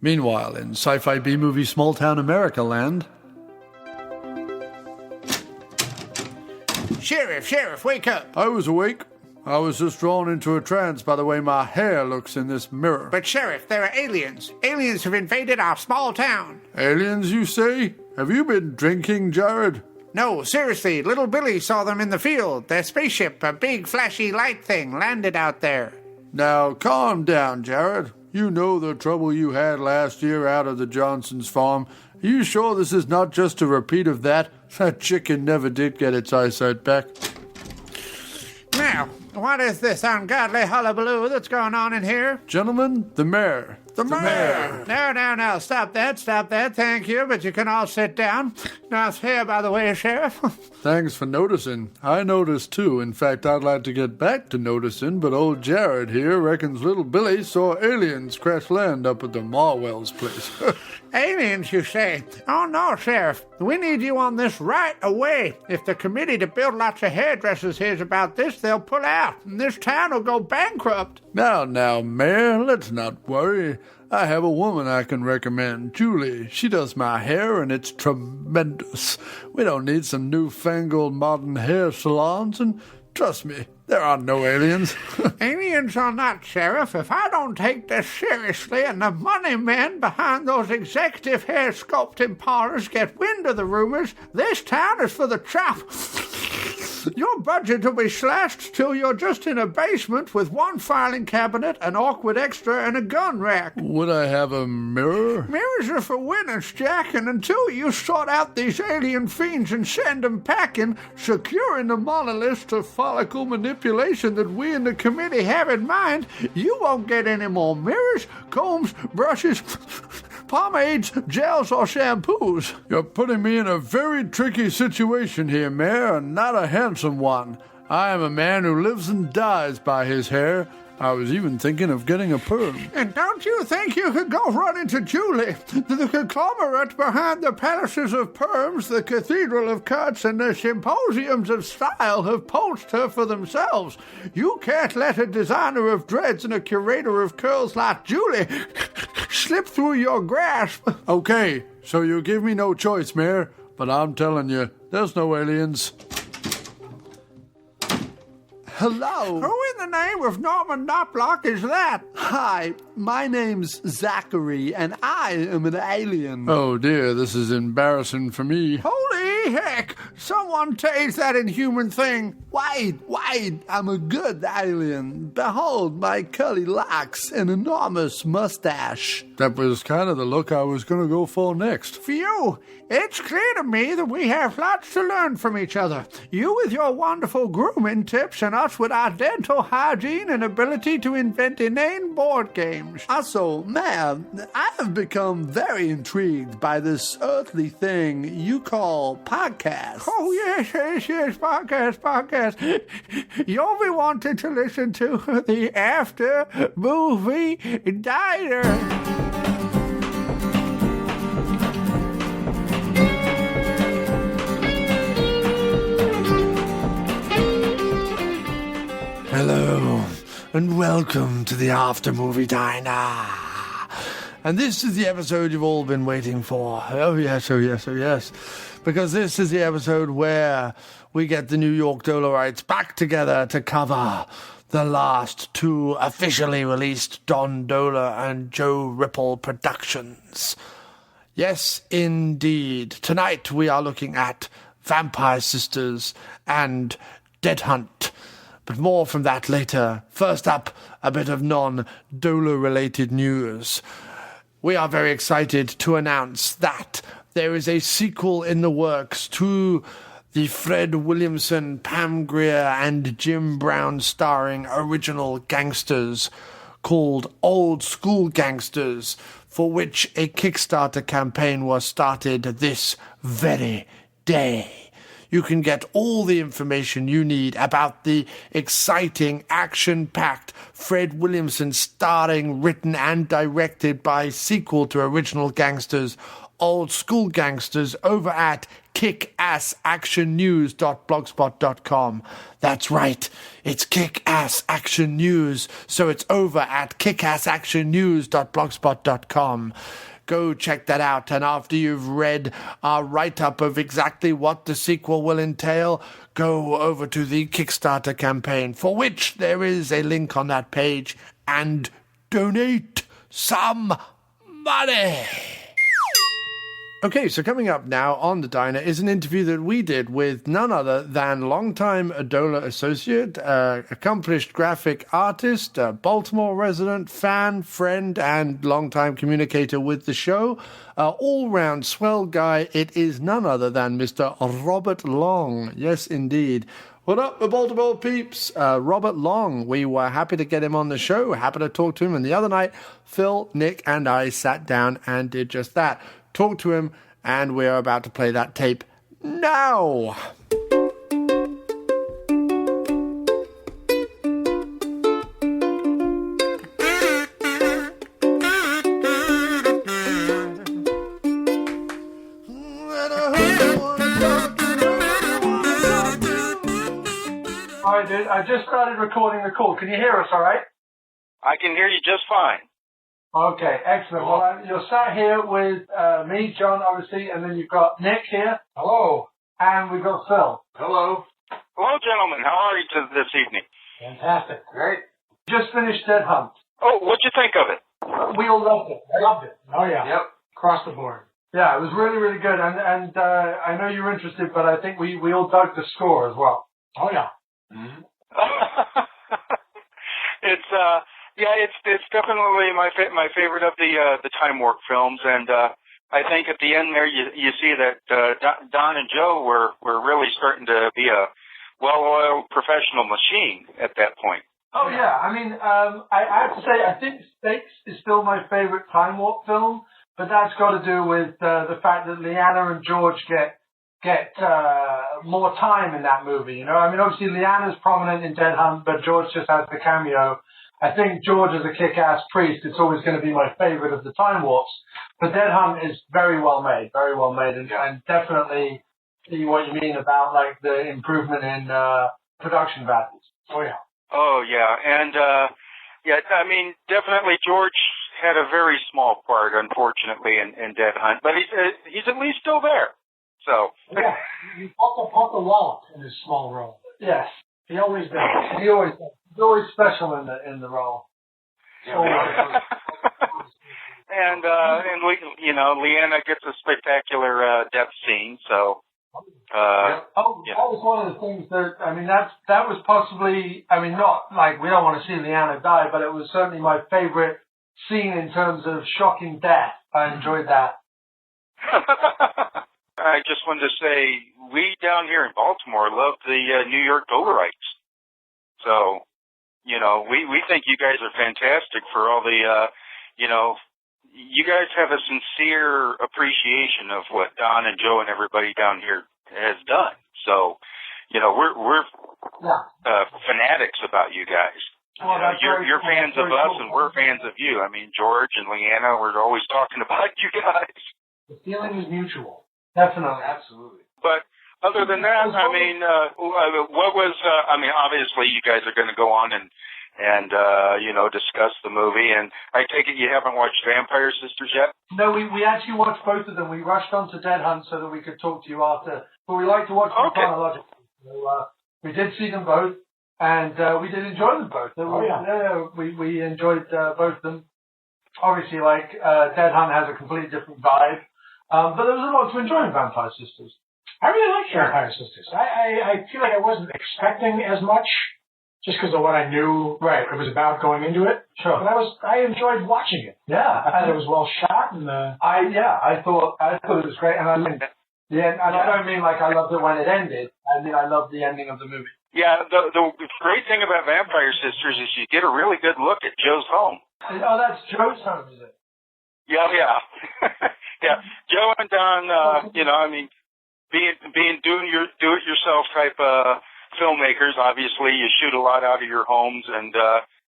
Meanwhile, in sci-fi B-movie Small Town America land... Sheriff, wake up. I was awake. I was just drawn into a trance by the way my hair looks in this mirror. But Sheriff, there are aliens. Aliens have invaded our small town. Aliens, you say? Have you been drinking, Jared? No, seriously, little Billy saw them in the field. Their spaceship, a big flashy light thing, landed out there. Now, calm down, Jared. You know the trouble you had last year out of the Johnson's farm. Are you sure this is not just a repeat of that? That chicken never did get its eyesight back. Now, what is this ungodly hullabaloo that's going on in here? Gentlemen, the mayor. The mayor! No, stop that, thank you, but you can all sit down. Nice hair, by the way, Sheriff. Thanks for noticing. I noticed, too. In fact, I'd like to get back to noticing, but old Jared here reckons little Billy saw aliens crash land up at the Marwell's place. Aliens, you say? Oh, no, Sheriff. We need you on this right away. If the committee to build lots of hairdressers hears about this, they'll pull out, and this town will go bankrupt. Now, Mayor, let's not worry. I have a woman I can recommend, Julie. She does my hair, and it's tremendous. We don't need some newfangled modern hair salons, and trust me, there are no aliens. Aliens or not, Sheriff, if I don't take this seriously and the money men behind those executive hair sculpting parlors get wind of the rumors, this town is for the chop. Your budget will be slashed till you're just in a basement with one filing cabinet, an awkward extra, and a gun rack. Would I have a mirror? Mirrors are for winners, Jack, and until you sort out these alien fiends and send them packing, securing the monoliths to follicle manipulation that we in the committee have in mind, you won't get any more mirrors, combs, brushes, pomades, gels, or shampoos. You're putting me in a very tricky situation here, Mayor, and not a handsome one. I am a man who lives and dies by his hair. I was even thinking of getting a perm. And don't you think you could go run into Julie? The conglomerate behind the palaces of perms, the cathedral of cuts, and the symposiums of style have poached her for themselves. You can't let a designer of dreads and a curator of curls like Julie slip through your grasp. Okay, so you give me no choice, Mayor, but I'm telling you, there's no aliens. Hello. Who in the name of Norman Knoplock is that? Hi, my name's Zachary, and I am an alien. Oh dear, this is embarrassing for me. Holy heck! Someone tase that inhuman thing. Wait, I'm a good alien. Behold my curly locks and enormous mustache. That was kind of the look I was going to go for next. Phew! It's clear to me that we have lots to learn from each other. You with your wonderful grooming tips and us with our dental hygiene and ability to invent inane board games. Also, ma'am, I have become very intrigued by this earthly thing you call podcast. Oh, yes, podcast. You'll be wanting to listen to the After Movie Diner. Hello, and welcome to the After Movie Diner. And this is the episode you've all been waiting for. Oh yes. Because this is the episode where we get the New York Dohlerites back together to cover the last two officially released Don Dohler and Joe Ripple productions. Yes, indeed. Tonight we are looking at Vampire Sisters and Dead Hunt. But more from that later. First up, a bit of non-Dohler-related news. We are very excited to announce that there is a sequel in the works to the Fred Williamson, Pam Grier, and Jim Brown starring original gangsters called Old School Gangsters, for which a Kickstarter campaign was started this very day. You can get all the information you need about the exciting, action-packed Fred Williamson starring, written and directed by sequel to original gangsters, Old School Gangsters, over at kickassactionnews.blogspot.com. That's right, it's Kick-Ass Action News, so it's over at kickassactionnews.blogspot.com. Go check that out, and after you've read our write-up of exactly what the sequel will entail, go over to the Kickstarter campaign, for which there is a link on that page, and donate some money. Okay, so coming up now on The Diner is an interview that we did with none other than longtime Dohler associate, accomplished graphic artist, Baltimore resident, fan, friend, and longtime communicator with the show. All-round swell guy. It is none other than Mr. Robert Long. Yes, indeed. What up, the Baltimore peeps? Robert Long. We were happy to get him on the show, happy to talk to him. And the other night, Phil, Nick, and I sat down and did just that. Talked to him, and we're about to play that tape now. All right, dude, I just started recording the call. Can you hear us all right? I can hear you just fine. Okay, excellent. Well, you're sat here with me, John, obviously, and then you've got Nick here. Hello. And we've got Phil. Hello. Hello, gentlemen. How are you this evening? Fantastic. Great. Just finished Dead Hunt. Oh, what'd you think of it? We all loved it. I loved it. Oh, yeah. Yep. Across the board. Yeah, it was really, really good. And I know you're interested, but I think we all dug the score as well. Oh, yeah. Mm-hmm. It's definitely my favorite of the time warp films, and I think at the end there you see that Don and Joe were really starting to be a well-oiled professional machine at that point. Oh yeah, I mean I have to say I think Stakes is still my favorite time warp film, but that's got to do with the fact that Leanna and George get more time in that movie. You know, I mean obviously Leanna's prominent in Dead Hunt, but George just has the cameo. I think George is a kick-ass priest. It's always going to be my favorite of the time warps. But Dead Hunt is very well made, and definitely see what you mean about like the improvement in production values. Oh yeah. Oh yeah, and I mean definitely George had a very small part, unfortunately, in Dead Hunt, but he's at least still there. So yeah, he popped the wallet in his small role. Yes, he always does. He always does. He's always special in the role. And Leanna gets a spectacular death scene. So that was one of the things that that was possibly not like we don't want to see Leanna die, but it was certainly my favorite scene in terms of shocking death. I enjoyed that. I just wanted to say we down here in Baltimore love the New York Dohlerites. So. We think you guys are fantastic for all the, you guys have a sincere appreciation of what Don and Joe and everybody down here has done. So, we're fanatics about you guys. Well, you're fans of us and we're fans of you. I mean, George and Leanna, we're always talking about you guys. The feeling is mutual. Definitely. Absolutely. But other than that, what was, obviously you guys are going to go on and discuss the movie, and I take it you haven't watched Vampire Sisters yet? No, we actually watched both of them. We rushed on to Dead Hunt so that we could talk to you after, but we like to watch them chronologically. So, we did see them both, and we did enjoy them both. We enjoyed both of them. Obviously, Dead Hunt has a completely different vibe, but there was a lot to enjoy in Vampire Sisters. I really like Vampire Sisters. I feel like I wasn't expecting as much just because of what I knew it was about going into it. Sure. But I enjoyed watching it. Yeah. I thought it was well shot, and I thought it was great, and I mean, I don't mean like I loved it when it ended. I mean I loved the ending of the movie. Yeah, the great thing about Vampire Sisters is you get a really good look at Joe's home. Oh, that's Joe's home, is it? Yeah. Yeah. Joe and Don, being do-it-yourself type filmmakers, obviously you shoot a lot out of your homes, and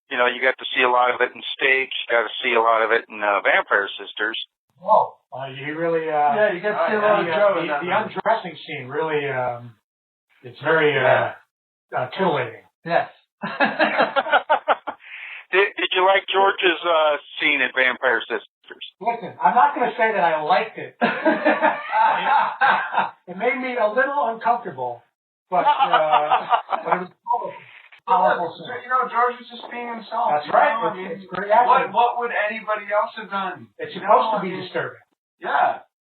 you got to see a lot of it in Stakes, you got to see a lot of it in Vampire Sisters. Oh, he really. Yeah, you get to see a lot of Joe in that the movie. undressing scene really. It's very titillating. Yes. Did you like George's scene in Vampire Sisters? Listen, I'm not going to say that I liked it. It made me a little uncomfortable, but it was powerful. You know, George was just being himself. That's right. I mean, It's great acting. what would anybody else have done? It's supposed to be disturbing. Yeah.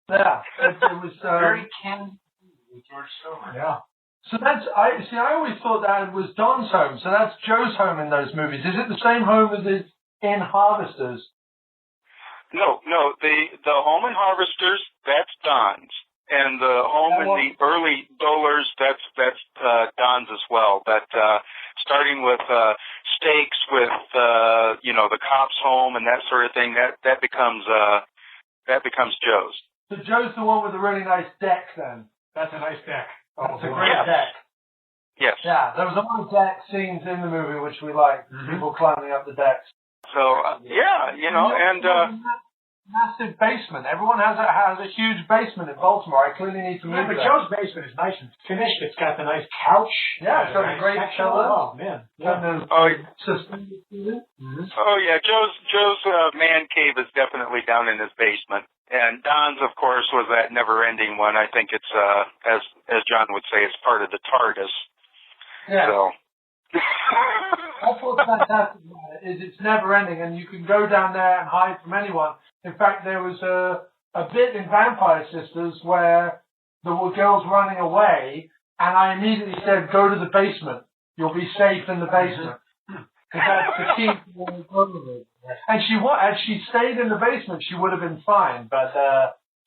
Yeah. It was Very Ken with George Silver. Yeah. So I always thought that was Don's home. So that's Joe's home in those movies. Is it the same home as is in Harvesters? No. The home in Harvesters, that's Don's. And the home in the early Dohlers, that's Don's as well. But starting with stakes with the cop's home and that sort of thing, that becomes Joe's. So Joe's the one with the really nice deck then. That's a nice deck. That's a great deck. Yes. Yeah, there was a lot of deck scenes in the movie which we liked. People climbing up the decks. So and massive basement. Everyone has a huge basement in Baltimore. I clearly need to move But there. Joe's basement is nice and finished. It's got the nice couch. Yeah, it's got a great cellar. Oh man. Yeah. Oh yeah, Joe's man cave is definitely down in his basement, and Don's, of course, was that never-ending one. I think it's as John would say, it's part of the TARDIS. Yeah. So. That's what's fantastic about it, is it's never ending and you can go down there and hide from anyone. In fact, there was a bit in Vampire Sisters where there were girls running away and I immediately said, go to the basement. You'll be safe in the basement. Because that's the key to what we're going with. And had she stayed in the basement, she would have been fine. But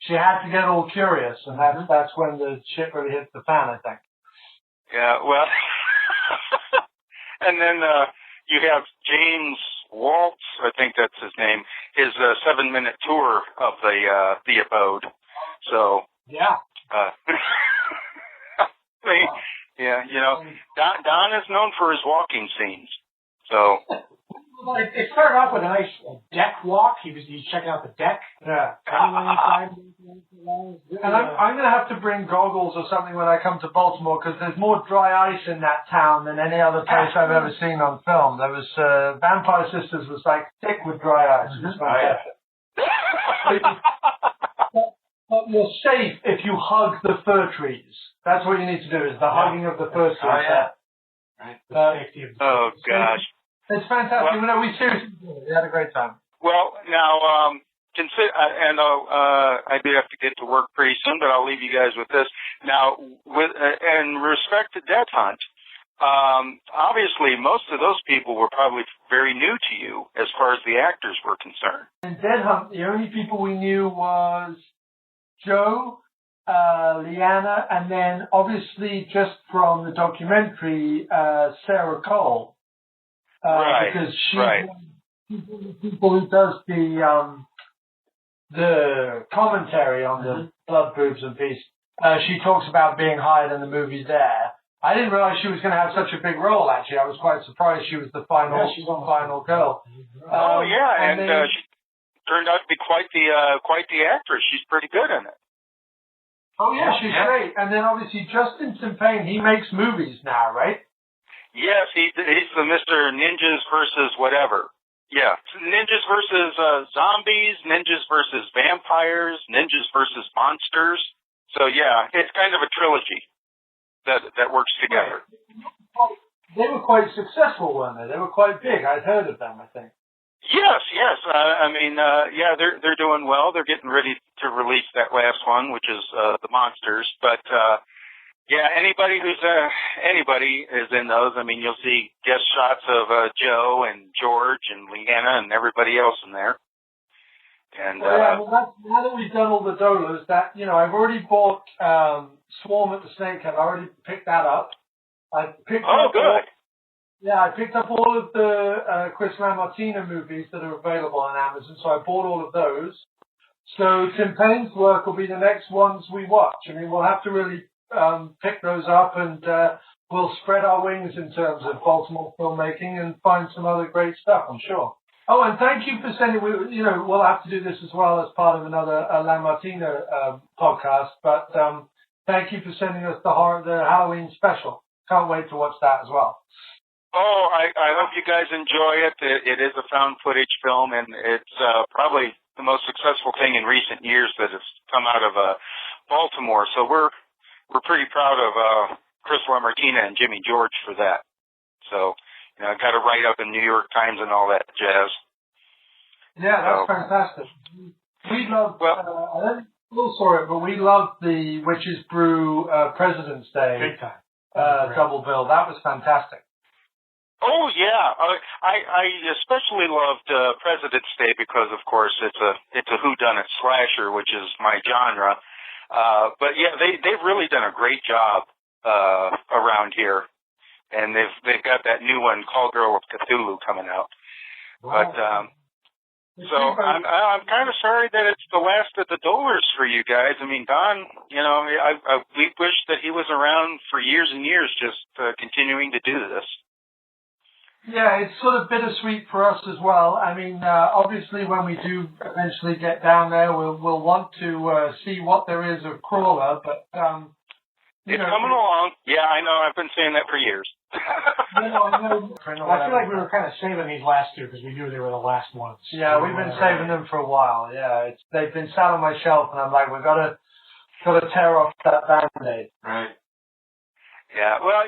she had to get all curious and that's when the shit really hit the fan, I think. Yeah, well... And then you have James Waltz, I think that's his name, his 7-minute tour of the abode. So yeah, yeah, Don is known for his walking scenes. So it started off with a nice deck walk. He's checking out the deck. Yeah. And I'm going to have to bring goggles or something when I come to Baltimore because there's more dry ice in that town than any other place I've ever seen on film. There was Vampire Sisters was like thick with dry ice. It was fantastic. But you're safe if you hug the fir trees. That's what you need to do is the hugging of the fir trees. Oh, yeah. Right. Oh gosh. It's fantastic. We seriously did it. We had a great time. Well, now, I do have to get to work pretty soon, but I'll leave you guys with this. Now, in respect to Death Hunt, obviously most of those people were probably very new to you as far as the actors were concerned. In Death Hunt, the only people we knew was Joe, Leanna, and then obviously just from the documentary, Sarah Cole. Right. Because she's one of the people who does the commentary on the Blood, Boobs, and Peace. She talks about being hired in the movie there. I didn't realize she was going to have such a big role, actually. I was quite surprised she was the final girl. Oh, yeah, and she turned out to be quite the actress. She's pretty good in it. Oh, yeah, she's great. And then, obviously, Justin Timpane, he makes movies now, right? Yes, he's the Mr. Ninjas versus whatever. Yeah, ninjas versus zombies, ninjas versus vampires, ninjas versus monsters. So yeah, it's kind of a trilogy that works together. They were quite successful, weren't they? They were quite big. I'd heard of them, I think. Yes. They're doing well. They're getting ready to release that last one, which is the monsters. But anybody is in those. I mean, you'll see guest shots of Joe and George and Leanna and everybody else in there. And now that we've done all the Dohlers, I've already bought Swarm at the Snakehead. I already picked that up. I picked up all of the Chris Lamartina movies that are available on Amazon, so I bought all of those. So Timpane's work will be the next ones we watch. I mean, we'll have to really pick those up, and we'll spread our wings in terms of Baltimore filmmaking and find some other great stuff, I'm sure. Oh, and thank you for sending. We'll have to do this as well as part of another La Martina podcast. But thank you for sending us the Halloween special. Can't wait to watch that as well. Oh, I hope you guys enjoy it. It is a found footage film, and it's probably the most successful thing in recent years that has come out of Baltimore. So we're pretty proud of Chris LaMartina and Jimmy George for that. So, I got a write-up in New York Times and all that jazz. Yeah, that's fantastic. We love, I don't think we saw it, but we loved the Witch's Brew President's Day Big time. double bill. That was fantastic. Oh yeah, I especially loved President's Day because, of course, it's a whodunit slasher, which is my genre. But yeah, they've really done a great job around here, and they've got that new one, Call Girl of Cthulhu, coming out. Wow. But so I'm kind of sorry that it's the last of the Dohlers for you guys. I mean, Don, we wish that he was around for years and years, just continuing to do this. Yeah, it's sort of bittersweet for us as well. I mean, obviously, when we do eventually get down there, we'll want to see what there is of Crawler, but it's coming along. Yeah, I know. I've been saying that for years. I feel like we were kind of saving these last two because we knew they were the last ones. Yeah, we've been saving them for a while. Yeah, they've been sat on my shelf, and I'm like, we've got to tear off that Band-Aid. Right. Yeah, well,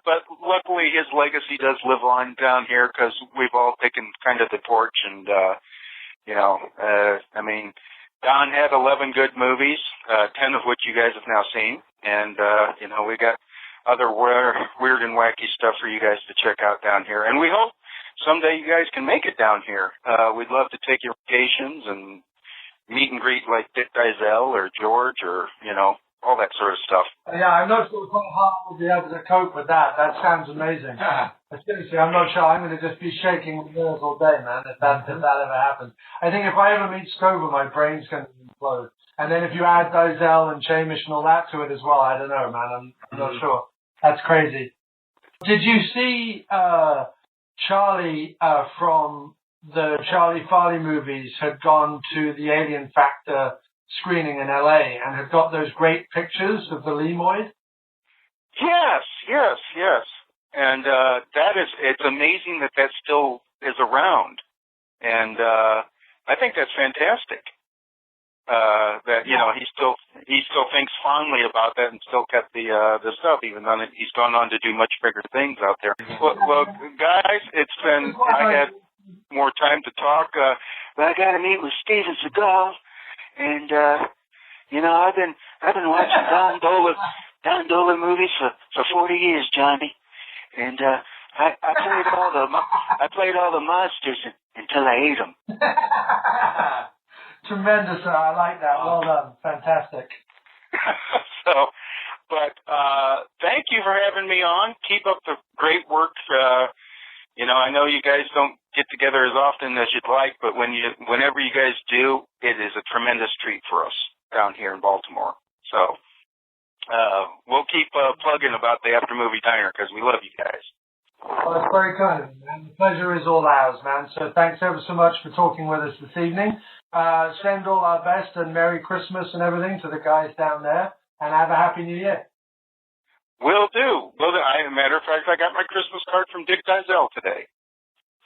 but luckily his legacy does live on down here because we've all taken kind of the torch, and I mean, Don had 11 good movies, 10 of which you guys have now seen, and we got other weird and wacky stuff for you guys to check out down here, and we hope someday you guys can make it down here. We'd love to take your vacations and meet and greet like Dick Dizelle or George or all that sort of stuff. Yeah, I'm not sure quite how we'll be able to cope with that. That sounds amazing. Seriously, I'm not sure. I'm going to just be shaking with nerves all day, man, if that ever happens. I think if I ever meet Stover, my brain's going to implode. And then if you add Dizelle and Chamish and all that to it as well, I don't know, man. I'm not sure. That's crazy. Did you see Charlie from the Charlie Farley movies had gone to the Alien Factor screening in LA and had got those great pictures of the Lemoyne? Yes. And it's amazing that still is around. And I think that's fantastic. That he still thinks fondly about that and still kept the stuff, even though he's gone on to do much bigger things out there. Well, guys, I had more time to talk. But I got to meet with Steven Seagal. And I've been watching Don Dohler movies for 40 years, Johnny. And I played all the monsters until I ate them. Tremendous, sir. I like that. Well done. Fantastic. Thank you for having me on. Keep up the great work. I know you guys don't get together as often as you'd like, but whenever you guys do, it is a tremendous treat for us down here in Baltimore. So we'll keep plugging about the After Movie Diner because we love you guys. Well, that's very kind of you, man. The pleasure is all ours, man. So thanks ever so much for talking with us this evening. Send all our best and Merry Christmas and everything to the guys down there, and have a Happy New Year. Will do. As a matter of fact, I got my Christmas card from Dick Dizelle today.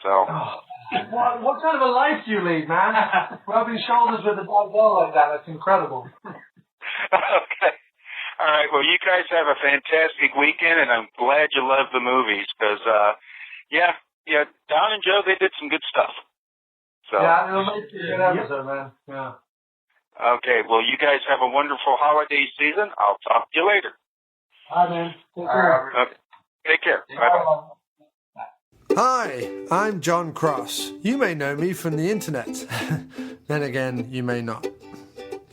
So. What kind of a life do you lead, man? Rubbing shoulders with a Dizelle like that, that's incredible. Okay. All right. Well, you guys have a fantastic weekend, and I'm glad you love the movies because, Don and Joe, they did some good stuff. So. Yeah, it'll make a good episode, man. Yeah. Okay. Well, you guys have a wonderful holiday season. I'll talk to you later. Hi, man. Take care. Okay. Take care. Bye-bye. Hi, I'm John Cross. You may know me from the internet. Then again, you may not.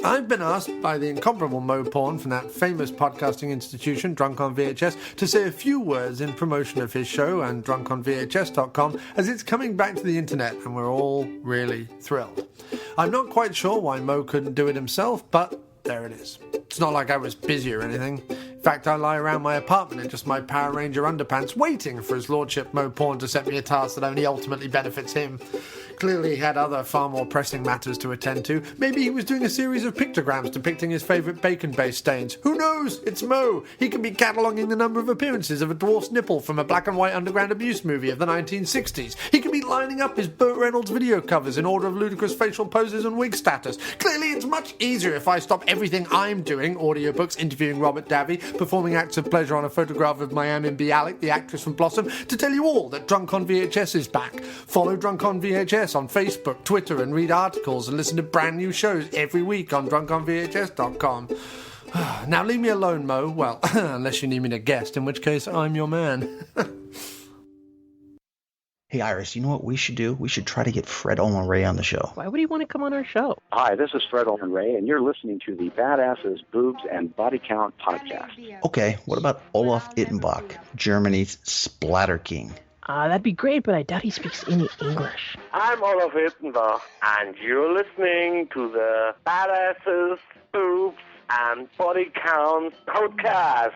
I've been asked by the incomparable Mo Porn from that famous podcasting institution, Drunk on VHS, to say a few words in promotion of his show and drunkonvhs.com, as it's coming back to the internet and we're all really thrilled. I'm not quite sure why Mo couldn't do it himself, but there it is. It's not like I was busy or anything. In fact, I lie around my apartment in just my Power Ranger underpants waiting for his lordship Mo Porn to set me a task that only ultimately benefits him. Clearly he had other far more pressing matters to attend to. Maybe he was doing a series of pictograms depicting his favourite bacon-based stains. Who knows? It's Mo. He can be cataloguing the number of appearances of a dwarf's nipple from a black and white underground abuse movie of the 1960s. He can be lining up his Burt Reynolds video covers in order of ludicrous facial poses and wig status. Clearly it's much easier if I stop everything I'm doing, audiobooks, interviewing Robert Davi, performing acts of pleasure on a photograph of Mayim Bialik, the actress from Blossom, to tell you all that Drunk on VHS is back. Follow Drunk on VHS on Facebook, Twitter, and read articles and listen to brand new shows every week on drunkonvhs.com. Now leave me alone, Mo. Well, unless you need me to guest, in which case I'm your man. Hey, Iris, you know what we should do? We should try to get Fred Olin Ray on the show. Why would he want to come on our show? Hi, this is Fred Olin Ray, and you're listening to the Badasses, Boobs, and Body Count podcast. Okay, what about Olaf Ittenbach, Germany's Splatter King? That'd be great, but I doubt he speaks any English. I'm Olaf Ittenbach, and you're listening to the Badasses, Boobs, and Body Count podcast.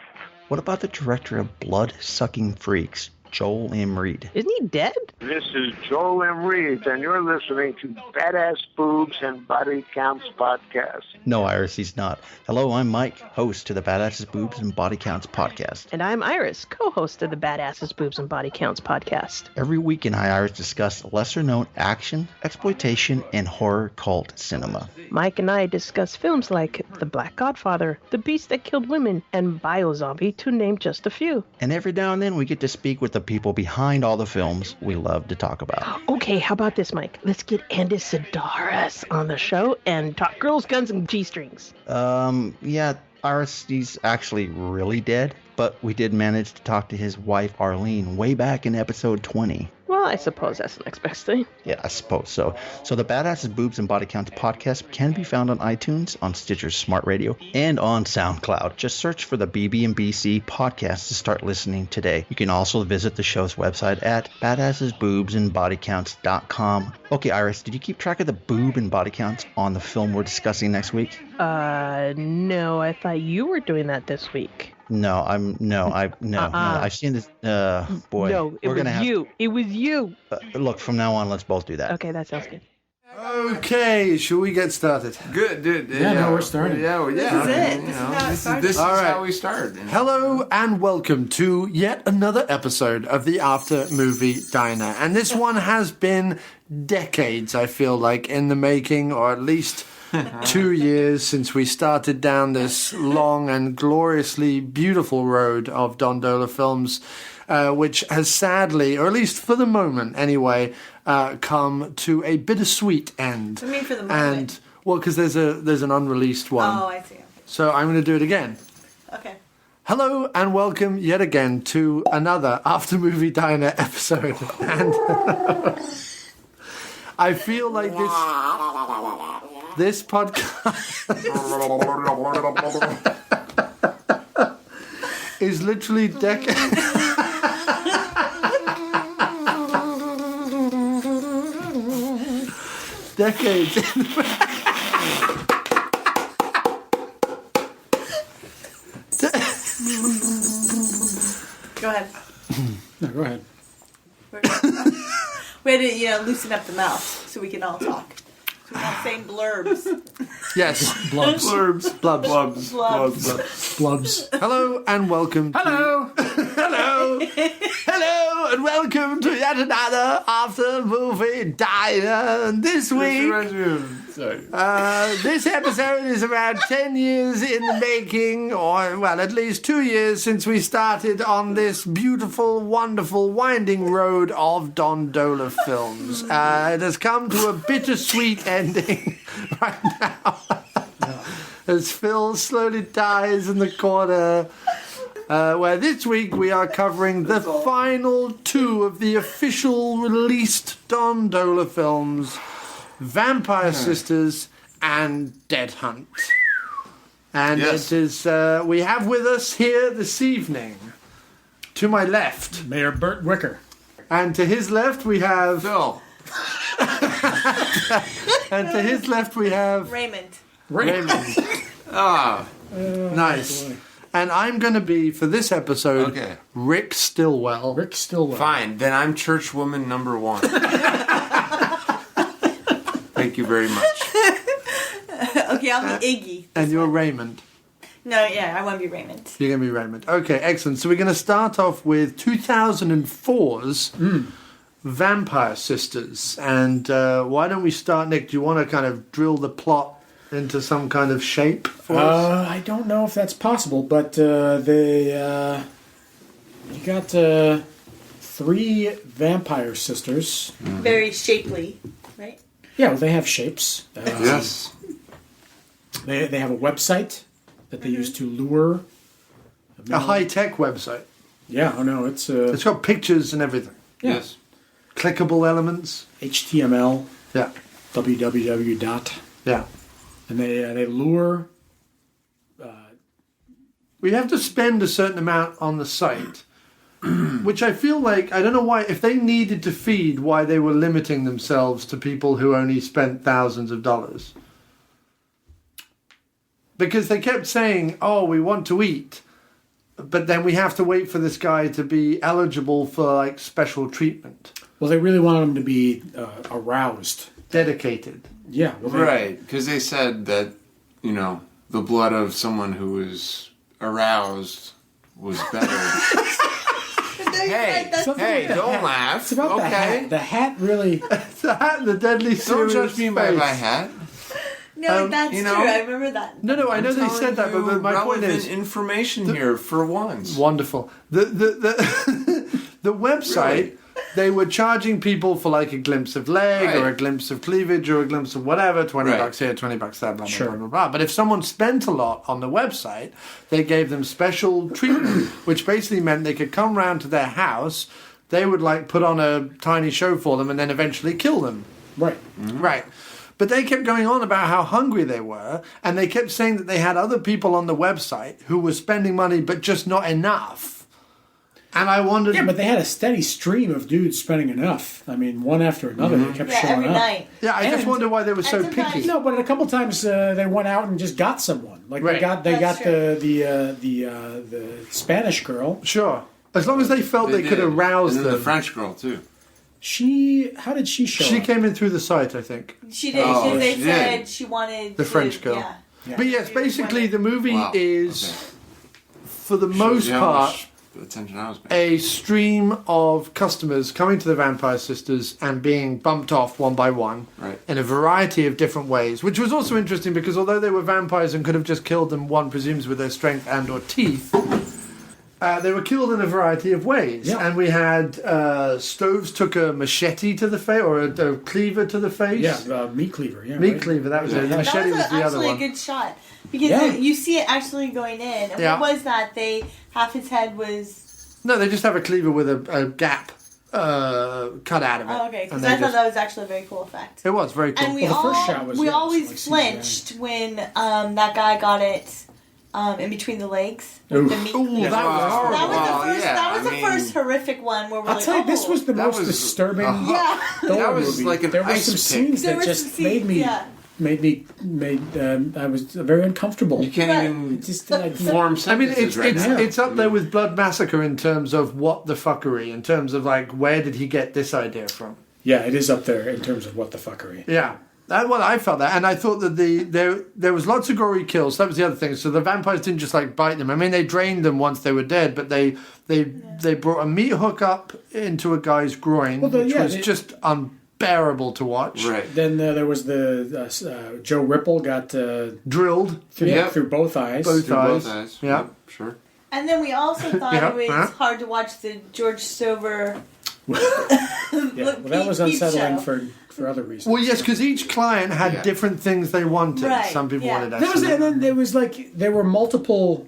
What about the director of Blood-Sucking Freaks, Joel M. Reed? Isn't he dead? This is Joel M. Reed, and you're listening to Badass Boobs and Body Counts podcast. No, Iris, he's not. Hello, I'm Mike, host to the Badasses, Boobs, and Body Counts podcast. And I'm Iris, co-host of the Badasses, Boobs, and Body Counts podcast. Every week in Iris discuss lesser-known action, exploitation, and horror cult cinema. Mike and I discuss films like The Black Godfather, The Beast That Killed Women, and Biozombie, to name just a few. And every now and then we get to speak with the people behind all the films we love to talk about. Okay, how about this, Mike? Let's get Andy Sedaris on the show and talk girls, guns, and G-strings. Yeah, Iris, he's actually really dead, but we did manage to talk to his wife, Arlene, way back in episode 20. Well, I suppose that's the next best thing. Yeah, I suppose so. So the Badasses, Boobs, and Body Counts podcast can be found on iTunes, on Stitcher Smart Radio, and on SoundCloud. Just search for the BB&BC podcast to start listening today. You can also visit the show's website at badassesboobsandbodycounts.com. Okay, Iris, did you keep track of the boob and body counts on the film we're discussing next week? No, I thought you were doing that this week. No, I've seen this. Boy. No, it was you. It was you. Look, from now on, let's both do that. Okay, that sounds good. Okay, shall we get started? Good, dude. Yeah, no, we're starting. Yeah. This is it. This is how we start. Hello and welcome to yet another episode of the After Movie Diner. And this one has been decades, I feel like, in the making, or at least 2 years since we started down this long and gloriously beautiful road of Don Dohler films, which has sadly, or at least for the moment anyway, come to a bittersweet end. What do you mean for the moment? And, well, because there's an unreleased one. Oh, I see. So I'm going to do it again. Okay. Hello and welcome yet again to another After Movie Diner episode. And I feel like this podcast is literally decades in the Go ahead. No, go ahead. We had to, loosen up the mouth so we can all talk. So we're not saying blurbs. Yes, blubs. Blubs. Hello and welcome. Hello. Hello and welcome to yet another After Movie Diner. This week, this episode is around 10 years in the making, or, well, at least 2 years since we started on this beautiful, wonderful, winding road of Don Dohler films. It has come to a bittersweet ending right now. As Phil slowly dies in the corner. Where this week we are covering the final two of the official released Don Dohler films, Vampire Sisters and Dead Hunt. And it is, we have with us here this evening, to my left, Mayor Burt Wicker. And to his left we have... Phil. And to his left we have... Raymond. Nice. Boy. And I'm going to be, for this episode, Rick Stillwell. Rick Stillwell. Fine. Then I'm churchwoman number 1. Thank you very much. Okay, I'll be Iggy. And you're Raymond. No, yeah, I want to be Raymond. You're going to be Raymond. Okay, excellent. So we're going to start off with 2004's Vampire Sisters. And why don't we start, Nick? Do you want to kind of drill the plot into some kind of shape for us? I don't know if that's possible, but you got 3 vampire sisters. Very shapely, right? Yeah, well, they have shapes. Yes. They have a website that they use to lure. A high-tech website. Yeah, oh no, it's got pictures and everything. Yeah. Yes. Clickable elements. HTML. Yeah. www dot. Yeah. And they lure. We have to spend a certain amount on the site, which I feel like, I don't know why, if they needed to feed, why they were limiting themselves to people who only spent thousands of dollars. Because they kept saying, oh, we want to eat, but then we have to wait for this guy to be eligible for like special treatment. Well, they really wanted him to be aroused. Dedicated. Yeah. Well, Right, because they said that, the blood of someone who was aroused was better. Hey, don't laugh. It's about the hat. The hat really... It's the hat and the deadly serious Don't judge me by face. my hat. No, that's true. I remember that. No, I know they said that, but my point is... information here for once. Wonderful. The website, they were charging people for like a glimpse of leg or a glimpse of cleavage or a glimpse of whatever, $20 here, $20 there, blah, blah, blah, blah, blah. But if someone spent a lot on the website, they gave them special treatment, which basically meant they could come round to their house, they would like put on a tiny show for them and then eventually kill them. Right. Right. But they kept going on about how hungry they were, and they kept saying that they had other people on the website who were spending money, but just not enough. And I wondered... Yeah, but they had a steady stream of dudes spending enough. I mean, one after another, they kept showing every up. night. Yeah, I just wonder why they were so picky. No, but a couple times they went out and just got someone. Like they got the Spanish girl. Sure, as long as they felt they could arouse and them. The French girl too. How did she show up? She came in through the site, I think. She did. Oh, they she said did. she wanted The French girl. Yeah. But yes, basically the movie is, for the Shows most you how part, much attention I was paying. a stream of customers coming to the Vampire Sisters and being bumped off one by one in a variety of different ways, which was also interesting because although they were vampires and could have just killed them, one presumes with their strength and or teeth, they were killed in a variety of ways. Yeah. And we had Stoves took a machete to the face, or a cleaver to the face. Yeah, meat cleaver. Yeah, meat cleaver, that was it. That Machete was was the other actually one. a good shot because you see it actually going in. And what was that? Half his head was... No, they just have a cleaver with a gap cut out of it. Oh, okay. Because I thought that was actually a very cool effect. It was very cool. And we always flinched when that guy got it in between the legs. With the meat cleaver. That was horrible. That was the first horrific one where we're I'll like, tell you, this was the most disturbing That was movie. like an There were ice some pick. scenes that just made me... I was very uncomfortable. You can't even form sentences it's up there with Blood Massacre in terms of what the fuckery, in terms of like where did he get this idea from? Yeah, it is up there in terms of what the fuckery. Yeah. I felt that, and I thought that there was lots of gory kills. That was the other thing. So the vampires didn't just like bite them. I mean, they drained them once they were dead, but they brought a meat hook up into a guy's groin, which was just unbearable to watch. Right. Then there was the Joe Ripple got drilled through both eyes. Both eyes. Yeah, sure. And then we also thought it was hard to watch the George Stover. That was unsettling for other reasons. Well, yes, because each client had different things they wanted. Right, Some people wanted and then there were multiple.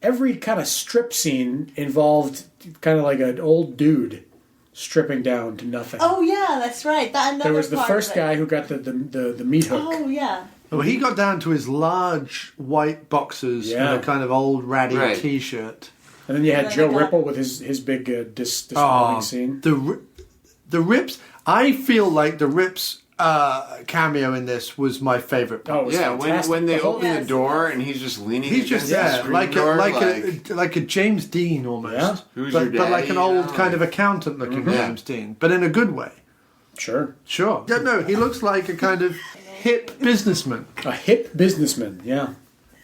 Every kind of strip scene involved kind of like an old dude stripping down to nothing. Oh yeah, that's right. There was the first guy who got the meat hook. Oh yeah. Well, he got down to his large white boxers and a kind of old ratty T-shirt. And then you had Joe Ripple with his big disarming scene. The rips. I feel like the rips cameo in this was my favorite part. Oh, it was Yeah, fantastic. when they The whole- open the door and he's just leaning. He's just against there, the screen door, like a James Dean almost. Yeah. Who's but, your but like daddy, an old you know? kind of accountant looking Mm-hmm. James Dean, but in a good way. Sure. Sure. Yeah, no, he looks like a kind of hip businessman. A hip businessman, yeah.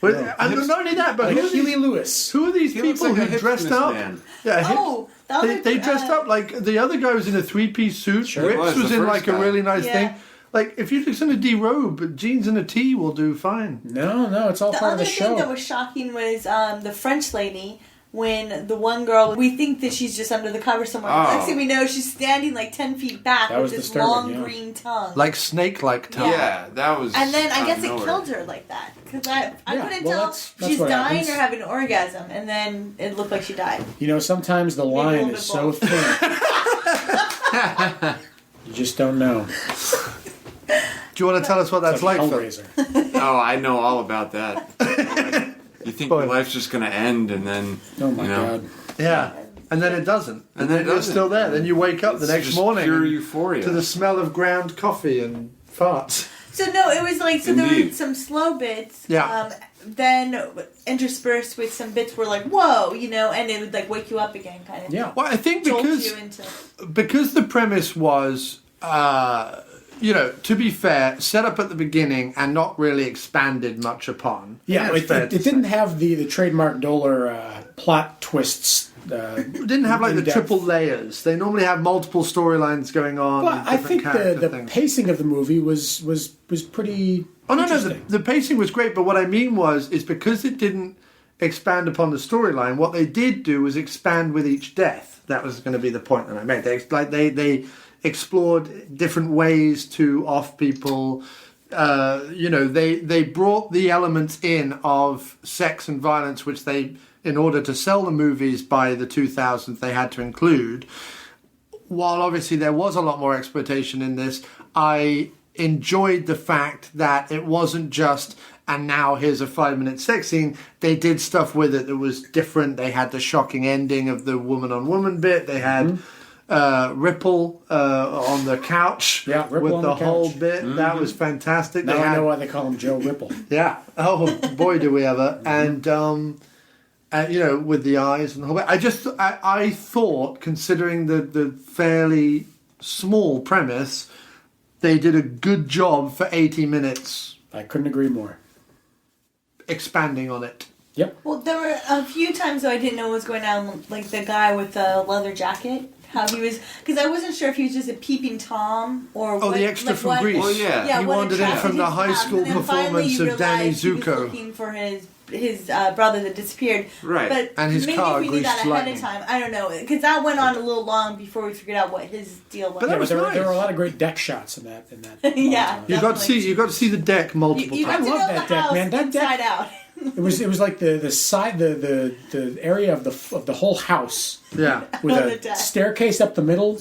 But, and not only that, but Like who are Huey these, Lewis. who are these He looks people like a who hip dressed up? businessman. Yeah, Oh, the other, they dressed up like the other guy was in a three-piece suit. Sure. Rips Was was the in first like a guy. really nice Yeah. thing. Like if you're just going to derobe, jeans and a tee will do fine. No, it's all The part of other the thing show. that was shocking was the French lady. When the one girl, we think that she's just under the cover somewhere. Oh. Next thing we know, she's standing like 10 feet back That was with this disturbing, long yeah. green tongue. Like snake-like tongue. Yeah, that was. And then I out guess of it nowhere. killed her like that. Because I Yeah, couldn't well, tell that's she's what dying happens. or having an orgasm. And then it looked like she died. You know, sometimes the Maybe a line little is bit so both. thin. You just don't know. Do you want to tell us what that's It's like like? Phil? Hellraiser. Oh, I know all about that. You think Boy. your life's just going to end, and then Oh my you know, god. Yeah. And then it doesn't. And then it you're still there. Then you wake up the It's next just morning pure and- euphoria. to the smell of ground coffee and farts. So no, it was like, so there were Indeed. some slow bits. Yeah. Then interspersed with some bits were like, whoa, you know, and it would like wake you up again kind of. Yeah. Well, I think Jolt because you into. because the premise was, to be fair, set up at the beginning and not really expanded much upon. Yeah, That's fair it to didn't say. have the trademark Dohler plot twists. It didn't have like the in-depth. triple layers. They normally have multiple storylines going on. But and I different think character the things. pacing of the movie was pretty. Oh no, interesting. the pacing was great, but what I mean is because it didn't expand upon the storyline, what they did do was expand with each death. That was going to be the point that I made. They explored different ways to off people. They brought the elements in of sex and violence, which they, in order to sell the movies by the 2000s, they had to include. While obviously there was a lot more exploitation in this, I enjoyed the fact that it wasn't just, and now here's a 5-minute sex scene. They did stuff with it that was different. They had the shocking ending of the woman-on-woman bit. They had Ripple on the couch Ripple with on the the whole couch. bit. That was fantastic. Now They I had, know why they call him Joe Ripple. yeah. Oh, boy, do we ever. And with the eyes and the whole bit. I thought, considering the fairly small premise, they did a good job for 80 minutes I couldn't agree more. expanding on it. Yep. Well, there were a few times though I didn't know what was going on, like the guy with the leather jacket. How he was, because I wasn't sure if he was just a peeping Tom or Oh, what, the extra like from what, Greece. Well, yeah. He what wandered in attracted from the him to high him. school And then finally performance you of Danny realized he was Zuko. looking for his brother that disappeared. Right. But And his maybe car if we knew greased that ahead lightning. of time, I don't know, because that went on a little long before we figured out what his deal was. But that Yeah, was there nice. were a lot of great deck shots in that. Yeah. You got to see the deck multiple You got times. to love know that the deck, house man. That deck- inside out. It was like the side the area of the whole house Yeah. with On the a deck. staircase up the middle.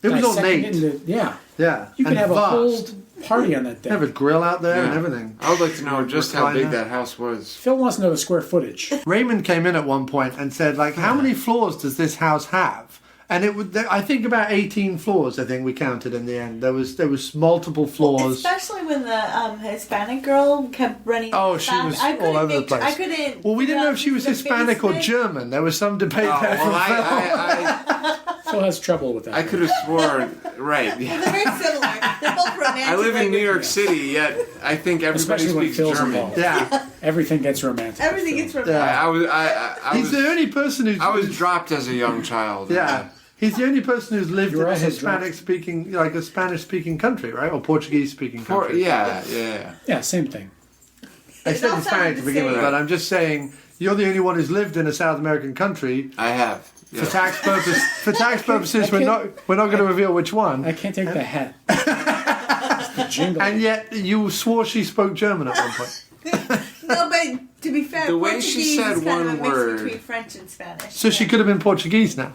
It was dissecting ornate. it into- yeah. Yeah. You could And have a vast. whole party on that They have a deck. grill out there and Yeah. everything. I would like to know just how big Recliner. that house was. Phil wants to know the square footage. Raymond came in at one point and said, like, how many floors does this house have? And it would, I think about 18 floors, I think we counted in the end. There was multiple floors. Especially when the Hispanic girl kept running. Oh, she back. was I all couldn't over the make- place. I couldn't. Well, we didn't know if she was the Hispanic or basement. German. There was some debate Oh, there. well, I Phil has trouble with that. I could have sworn, right. They're very similar. They're both romantic. I live in New York languages. City, yet I think everybody Especially when speaks Phil's German. involved. Yeah. Everything gets romantic. Everything gets romantic. Yeah. He's the only person who's... I was dropped as a young child. Yeah. He's the only person who's lived You in were a also Hispanic-speaking, like a Spanish-speaking country, right? Or Portuguese-speaking country. Yeah. Yeah, same thing. I It said all Hispanic sounded to the begin with, same. but I'm just saying you're the only one who's lived in a South American country. I have. For tax purposes, we're not going to reveal which one. I can't take the hat. It's the jingle. And yet you swore she spoke German at one point. No, but to be fair, The way she Portuguese said is kind of one a mix word. between French and Spanish. So she could have been Portuguese now.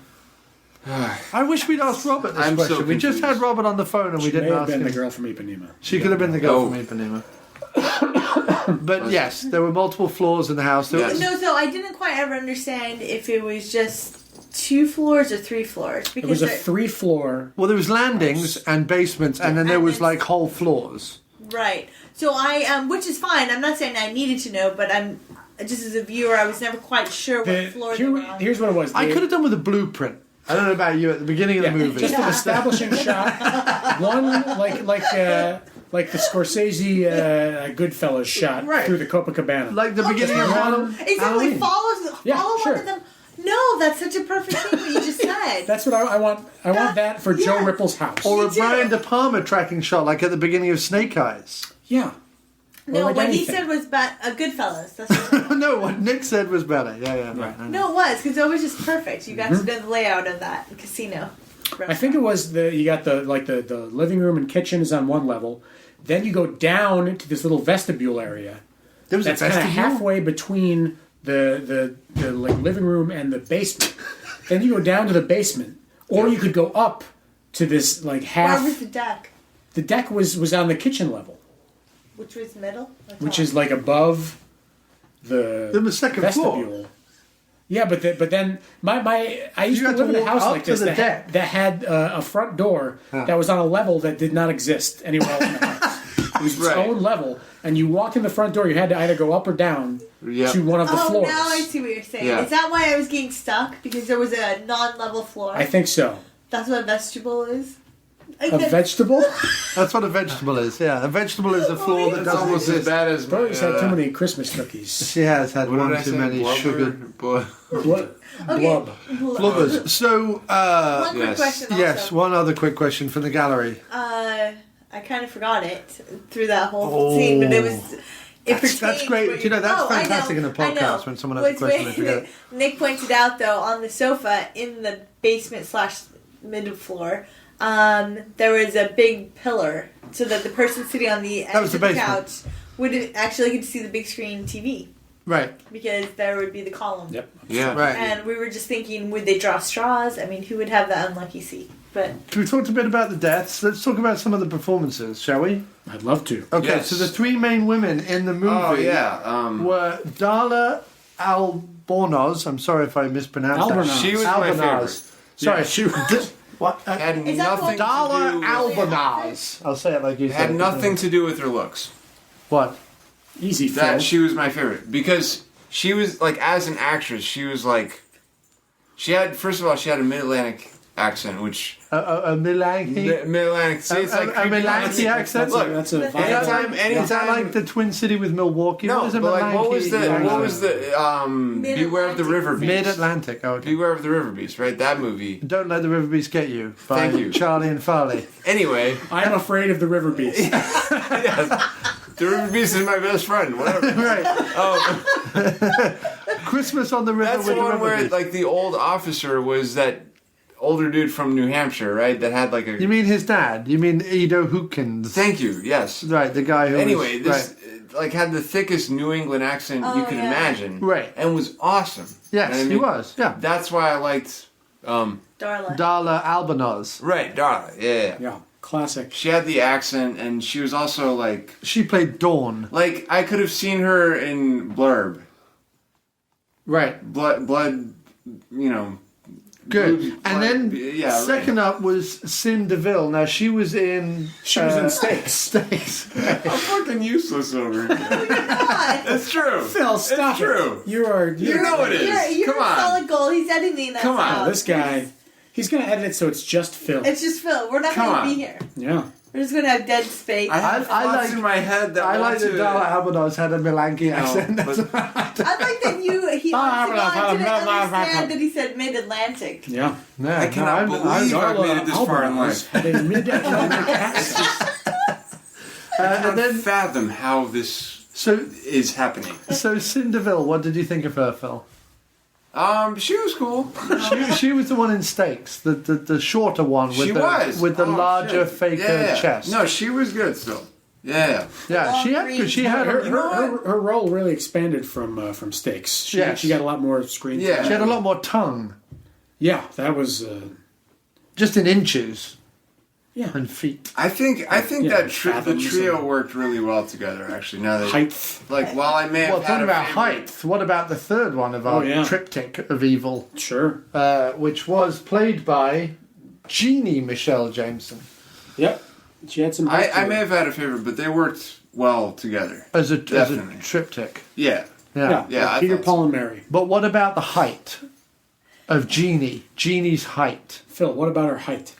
I wish we'd asked Robert this I'm so question. We just had confused. Robert on the phone and She we didn't may have ask been him. the girl from Ipanema. She could have been the girl Oh. from Ipanema. But yes, there were multiple floors in the house. There Yes. was- No, so I didn't quite ever understand if it was just 2 floors or 3 floors? It was a 3-floor. Well, there was landings and basements, and then there was like whole floors. Right. So which is fine. I'm not saying I needed to know, but I'm just as a viewer, I was never quite sure what floor they were on. Here's what it was. I could have done with a blueprint. I don't know about you at the beginning of the movie. Just an establishing shot. One like the Scorsese Goodfellas shot through the Copacabana. Like the beginning of Halloween. Exactly. Follow one of them. No, that's such a perfect thing what you just said. That's what I want. I want that for Joe Ripple's house. Or a Brian De Palma tracking shot, like at the beginning of Snake Eyes. Yeah. No, what he said was a Goodfellas. That's what no, what Nick said was better. Yeah. Right. No, it was, because it was just perfect. You got to know the layout of that casino. I think it was you got the living room and kitchen is on one level. Then you go down into this little vestibule area. There was that's a vestibule? kind of halfway between the like living room and the basement. Then you go down to the basement, or you could go up to this like half. Where was the deck? The deck was on the kitchen level, which was middle. Which is like above the second vestibule. floor. Yeah, but then I used to live in a house like this that had a front door that was on a level that did not exist anywhere else in the house. It was its own level, and you walk in the front door, you had to either go up or down to one of the floors. Oh, now I see what you're saying. Yeah. Is that why I was getting stuck? Because there was a non-level floor? I think so. That's what a vegetable is? A vegetable? That's what a vegetable is, yeah. A vegetable is a floor that doesn't almost exist. as bad as Brody's had too many Christmas cookies. She has had What did one I too say? many Blubber? sugared Blub. blubbers. So, One quick question also. yes, one other quick question from the gallery. I kind of forgot it through that whole scene, but it was... That's great. You know, that's fantastic in a podcast when someone has a question and forget it. Nick pointed out, though, on the sofa in the basement / mid-floor, there was a big pillar so that the person sitting on the edge of the couch would actually get to see the big screen TV. Right. Because there would be the column. Yep. Yeah. Right. And we were just thinking, would they draw straws? I mean, who would have the unlucky seat? But We talked a bit about the deaths. Let's talk about some of the performances, shall we? I'd love to. Okay, Yes. so the 3 main women in the movie were Darla Albornoz. I'm sorry if I mispronounced that. She was my favorite. Sorry, Yeah. she what? Had Is that nothing Darla to do Albornoz. I'll say it like you said. had nothing to do with her looks. What? Easy, Phil. That she was my favorite because she was like, as an actress, she was like, she had a Mid-Atlantic accent, which a Milanki. Mid-Atlantic. See, it's like a Milanki accent. Look, That's a anytime, Is that like the Twin City with Milwaukee? No, What is a but like, what Milanki was the Beware of the River Beast? Mid-Atlantic. Okay. Beware of the River Beast, right? That movie. Don't Let the River Beast Get You. By Thank you. Charlie and Farley. Anyway, I am afraid of the river beast. yes, the River Beast is my best friend. Whatever. Right. Christmas on the River That's with the the one River where Beast. like the old officer was that older dude from New Hampshire, right? That had like a. You mean his dad? You mean Edo Hootkins? Thank you. Yes. Right, the guy who. Anyway, was, this like had the thickest New England accent you could imagine, Right. And was awesome. Yes, And I he mean, was. Yeah. That's why I liked. Darla Albornoz. Right, Darla. Yeah. Yeah, classic. She had the accent, and she was also like. She played Dawn. Like I could have seen her in Blurb. Right. Blood. You know. Good. Blood, And then yeah, second up was Cin DeVille. Now she was in. She was in Steaks. Steaks. I'm fucking useless over here. That's true. Phil, stop It's true. it. You know it is. You're Come a on. solid goal. He's editing that Come on, out. This guy, he's going to edit it so it's just Phil. It's just Phil. We're not Come going to on. be here. Yeah. We're just going to have dead space. I have thoughts in my head that I like want that to. Darla Albornoz had a Milanki accent. but- I like that he wants to go on to understand that he said mid-Atlantic. Yeah. No, I cannot believe I've made it this far in life. Had a mid-Atlantic accent. I cannot fathom how this is happening. So Cin DeVille, what did you think of her, Phil? She was cool. She was the one in Steaks, the shorter one with the larger, faker chest. No, she was good still. Yeah. Yeah, she had her role really expanded from Steaks. She got a lot more screen time. Yeah, she had a lot more tongue. Yeah, that was just in inches. and feet. I think that the trio worked really well together. Actually, now that height, while I may have talking about height, what about the third one of our triptych of evil? Sure, which was played by Jeannie Michelle Jameson. Yep, she had some. I may have had a favorite, but they worked well together as a triptych. Yeah. Like Peter, Paul, and Mary. But what about the height of Jeannie? Jeannie's height. Phil, what about her height?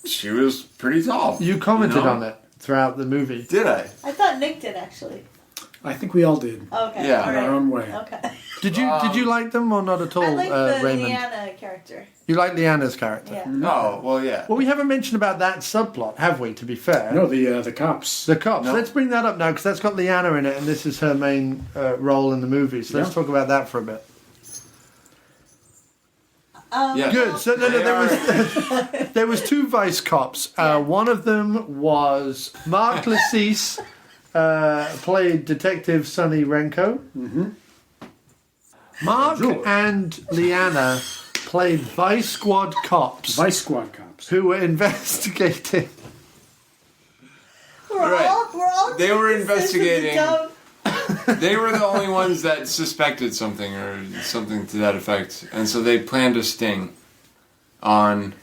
She was pretty tall. You commented on it throughout the movie. Did I? I thought Nick did actually. I think we all did. Okay. Yeah. In our own way. Okay. Did you like them or not at all, I like the Raymond? Leanna character. You like Leanna's character? Yeah. Oh, well, yeah. Well, we haven't mentioned about that subplot, have we, to be fair? No, the cops. The cops. No. Let's bring that up now, because that's got Leanna in it, and this is her main role in the movie. So let's talk about that for a bit. Good. So there was two vice cops. One of them was Mark Lassise, played Detective Sonny Renko. Mm-hmm. Mark and Leanna played Vice Squad cops. Vice Squad cops. Who were investigating. We're all They were this is investigating. dumb. They were the only ones that suspected something or something to that effect, and so they planned a sting on.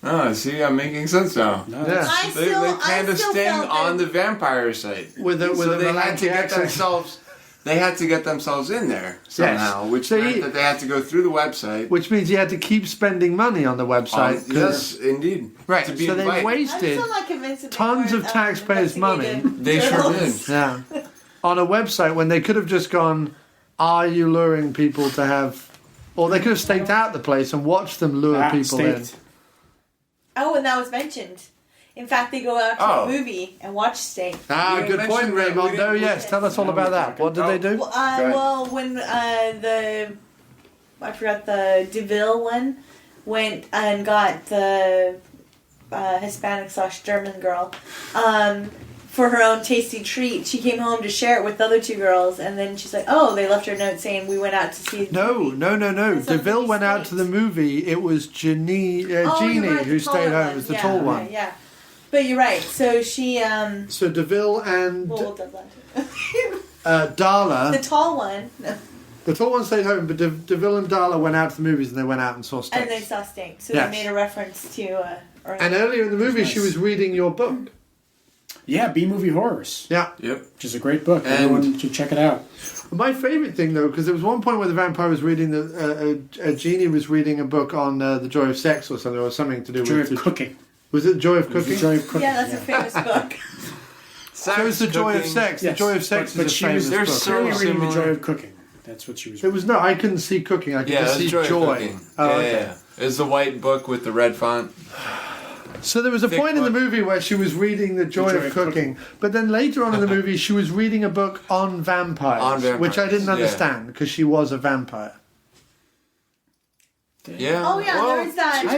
Oh, see, I'm making sense now. Yeah. They planned a sting on the vampire site. With they had to get themselves. They had to get themselves in there somehow, which meant that they had to go through the website. Which means you had to keep spending money on the website. Yes, indeed. Right, To be so they invited. wasted I'm still not convinced that they tons of weren't, taxpayers' money. They sure did. Yeah. On a website when they could have just gone, are you luring people to have... Or they could have staked out the place and watched them lure people in. Oh, and that was mentioned. In fact, they go out to the movie and watch State. Good point, Raymond. No, yes, tell us all about that. What did they do? Well, when I forgot the DeVille one went and got the Hispanic/German girl for her own tasty treat. She came home to share it with the other two girls, and then she's like, "Oh, they left her a note saying we went out to see." No. DeVille went out to the movie. It was Jeannie who stayed home. It was the tall one. Yeah. But you're right. So she. So DeVille and Well, Dohler. the tall one. No. The tall one stayed home, but DeVille and Dohler went out to the movies and they went out and saw Sting. And they saw Sting. So Yes. they made a reference to. And earlier in the movie, she was reading your book. Yeah, B-Movie Horrors. Yeah. Yep. Which is a great book. Everyone should check it out. My favourite thing, though, because there was one point where the vampire was reading Jeannie was reading a book on the joy of sex or something to do Joy with of cooking. Was it Joy of Cooking? The Joy of Cooking. Yeah, that's a famous book. So it's the Joy of Sex. Yes. The Joy of Sex but is a she famous was book. clearly reading The Joy of Cooking. That's what she was It was I couldn't see cooking. I could just see Joy. Of joy. Cooking. Oh, yeah, okay. yeah. It's the white book with the red font. So there was a Thick point in the book. movie where she was reading The Joy of Cooking, but then later on in the movie she was reading a book on vampires, which I didn't understand because she was a vampire. Yeah. Oh yeah, there is that. I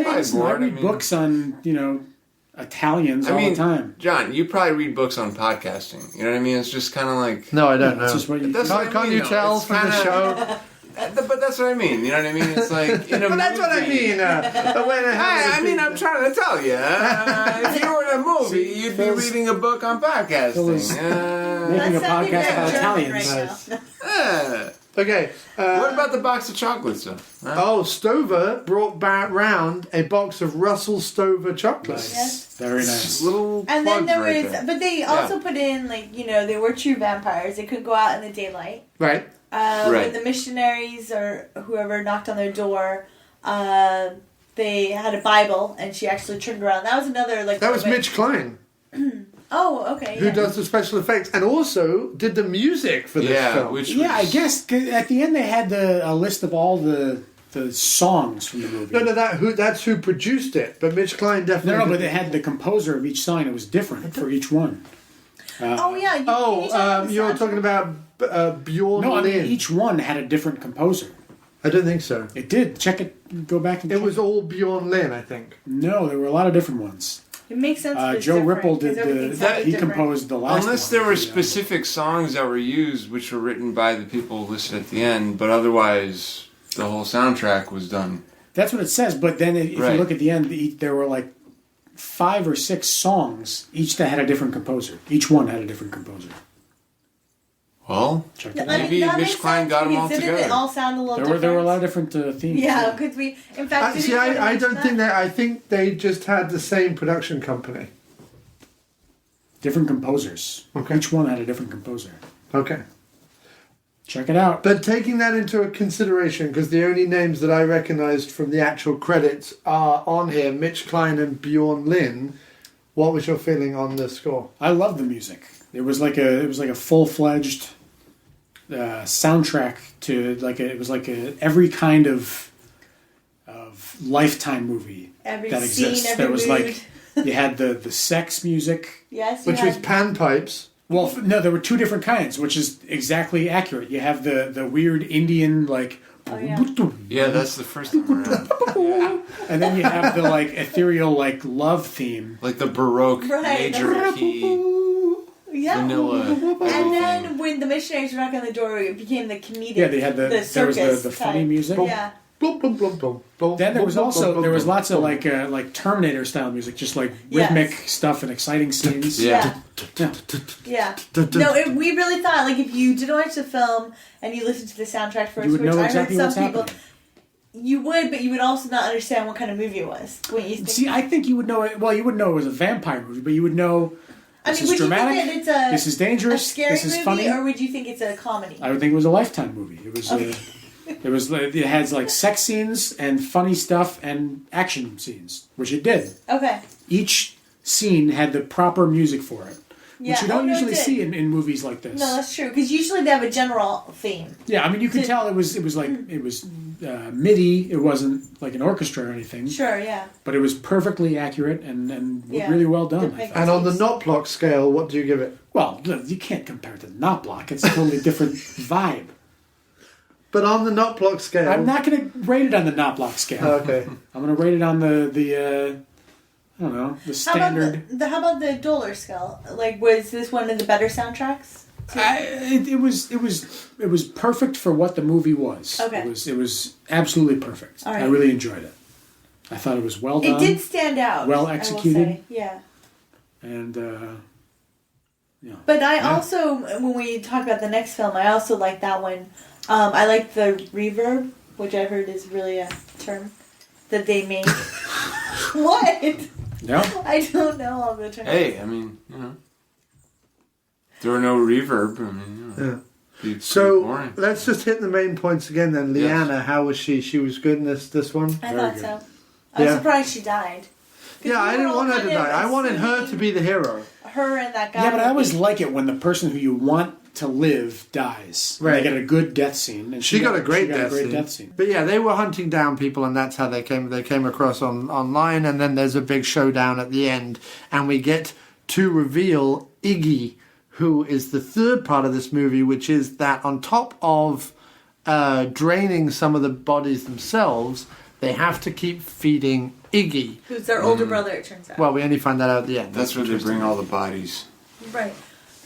read books on, Italians all the time. John, you probably read books on podcasting. You know what I mean? It's just kind of like... No, I don't know. It's just what you, Can't you tell It's from the kinda- show? But that's what I mean. You know what I mean? It's like in a But that's what I mean. I'm trying to tell you. If you were in a movie, you'd be reading a book on podcasting. making a podcast about Italians. Yeah. Okay. What about the box of chocolates, though? Huh? Oh, Stover brought back round a box of Russell Stover chocolates. Yes. Very nice. Little And then plugs there right was, there. but they also put in they were true vampires. They could go out in the daylight. Right. When the missionaries or whoever knocked on their door, they had a Bible, and she actually turned around. That was another That was Mitch Klein. Oh, okay. Who does the special effects and also did the music for this film. I guess at the end they had a list of all the songs from the movie. No, that's who produced it, but Mitch Klein definitely... No, but they had the composer of each song. It was different for each one. You're talking about Bjorn No, I mean, Lynn. each one had a different composer. I don't think so. It did. Check it. Go back and check It was all Bjorn Lynn, I think. No, there were a lot of different ones. It makes sense. Joe Ripple did he composed the last Unless one. there were specific songs that were used, which were written by the people listed at the end, but otherwise the whole soundtrack was done. That's what it says. But then if you look at the end, there were 5 or 6 songs, each that had a different composer. Each one had a different composer. Well, maybe Mitch Klein got them all together. Didn't it all sound a little different? There were a lot of different themes. Yeah, because we, in fact, I don't think that. I think they just had the same production company. Different composers. Okay. Each one had a different composer. Okay. Check it out. But taking that into consideration, because the only names that I recognized from the actual credits are on here, Mitch Klein and Bjorn Lynn. What was your feeling on the score? I love the music. It was like a full-fledged soundtrack to every kind of Lifetime movie every that scene, exists. every There was mood. you had the sex music, yes, which was panpipes. Well, no, there were 2 different kinds, which is exactly accurate. You have the weird Indian yeah, that's the first time around. Yeah. And then you have the ethereal love theme, like the Baroque major key. Yeah. Vanilla. And then when the missionaries were knocking on the door, it became the comedic. Yeah, they had the circus there was the funny music. Yeah. Then there was lots of Terminator style music, just rhythmic stuff and exciting scenes. Yeah. No, we really thought if you didn't watch the film and you listened to the soundtrack first, you would know exactly what's happening. You would, but you would also not understand what kind of movie it was. See, I think you would know it. Well, you wouldn't know it was a vampire movie, but you would know. This is dramatic. You think that this is dangerous. A scary this is movie, funny. Or would you think it's a comedy? I would think it was a Lifetime movie. It was. It had sex scenes and funny stuff and action scenes, which it did. Okay. Each scene had the proper music for it, which you don't usually see in movies like this. No, that's true, because usually they have a general theme. Yeah, I mean you can tell it was MIDI. It wasn't like an orchestra or anything. Sure, yeah. But it was perfectly accurate and really well done. And on the Knotblock scale, what do you give it? Well, you can't compare it to Knotblock. It's a totally different vibe. But on the Knotblock scale... I'm not going to rate it on the Knotblock scale. Okay. I'm going to rate it on the I don't know, the standard... How about the Dohler scale? Was this one of the better soundtracks? It was perfect for what the movie was. Okay. It was absolutely perfect. All right. I really enjoyed it. I thought it was well done. It did stand out. Well executed. I will say. Yeah. And... But I also, when we talk about the next film, I also like that one. I like the reverb, which I heard is really a term that they make. What? No. I don't know all the terms. Hey, I mean, there were no reverb. I mean, yeah. So let's just hit the main points again then. Leanna, how was she? She was good in this one? I thought so. I was surprised she died. Yeah, I didn't want her to die. I wanted her to be the hero. Her and that guy. Yeah, but I always like it when the person who you want to live dies. Right. They get a good death scene. And she got a great death scene. But yeah, they were hunting down people, and that's how they came across online. And then there's a big showdown at the end, and we get to reveal Iggy, who is the third part of this movie, which is that on top of draining some of the bodies themselves, they have to keep feeding Iggy. Who's their older brother, it turns out. Well, we only find that out at the end. That's where they bring all the bodies. Right.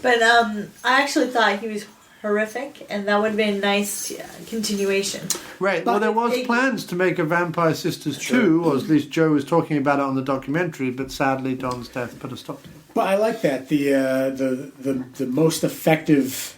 But I actually thought he was horrific, and that would have been a nice continuation. Right. Well, there was plans to make a Vampire Sisters 2, or at least Joe was talking about it on the documentary, but sadly Don's death put a stop to it. But I like that. The most effective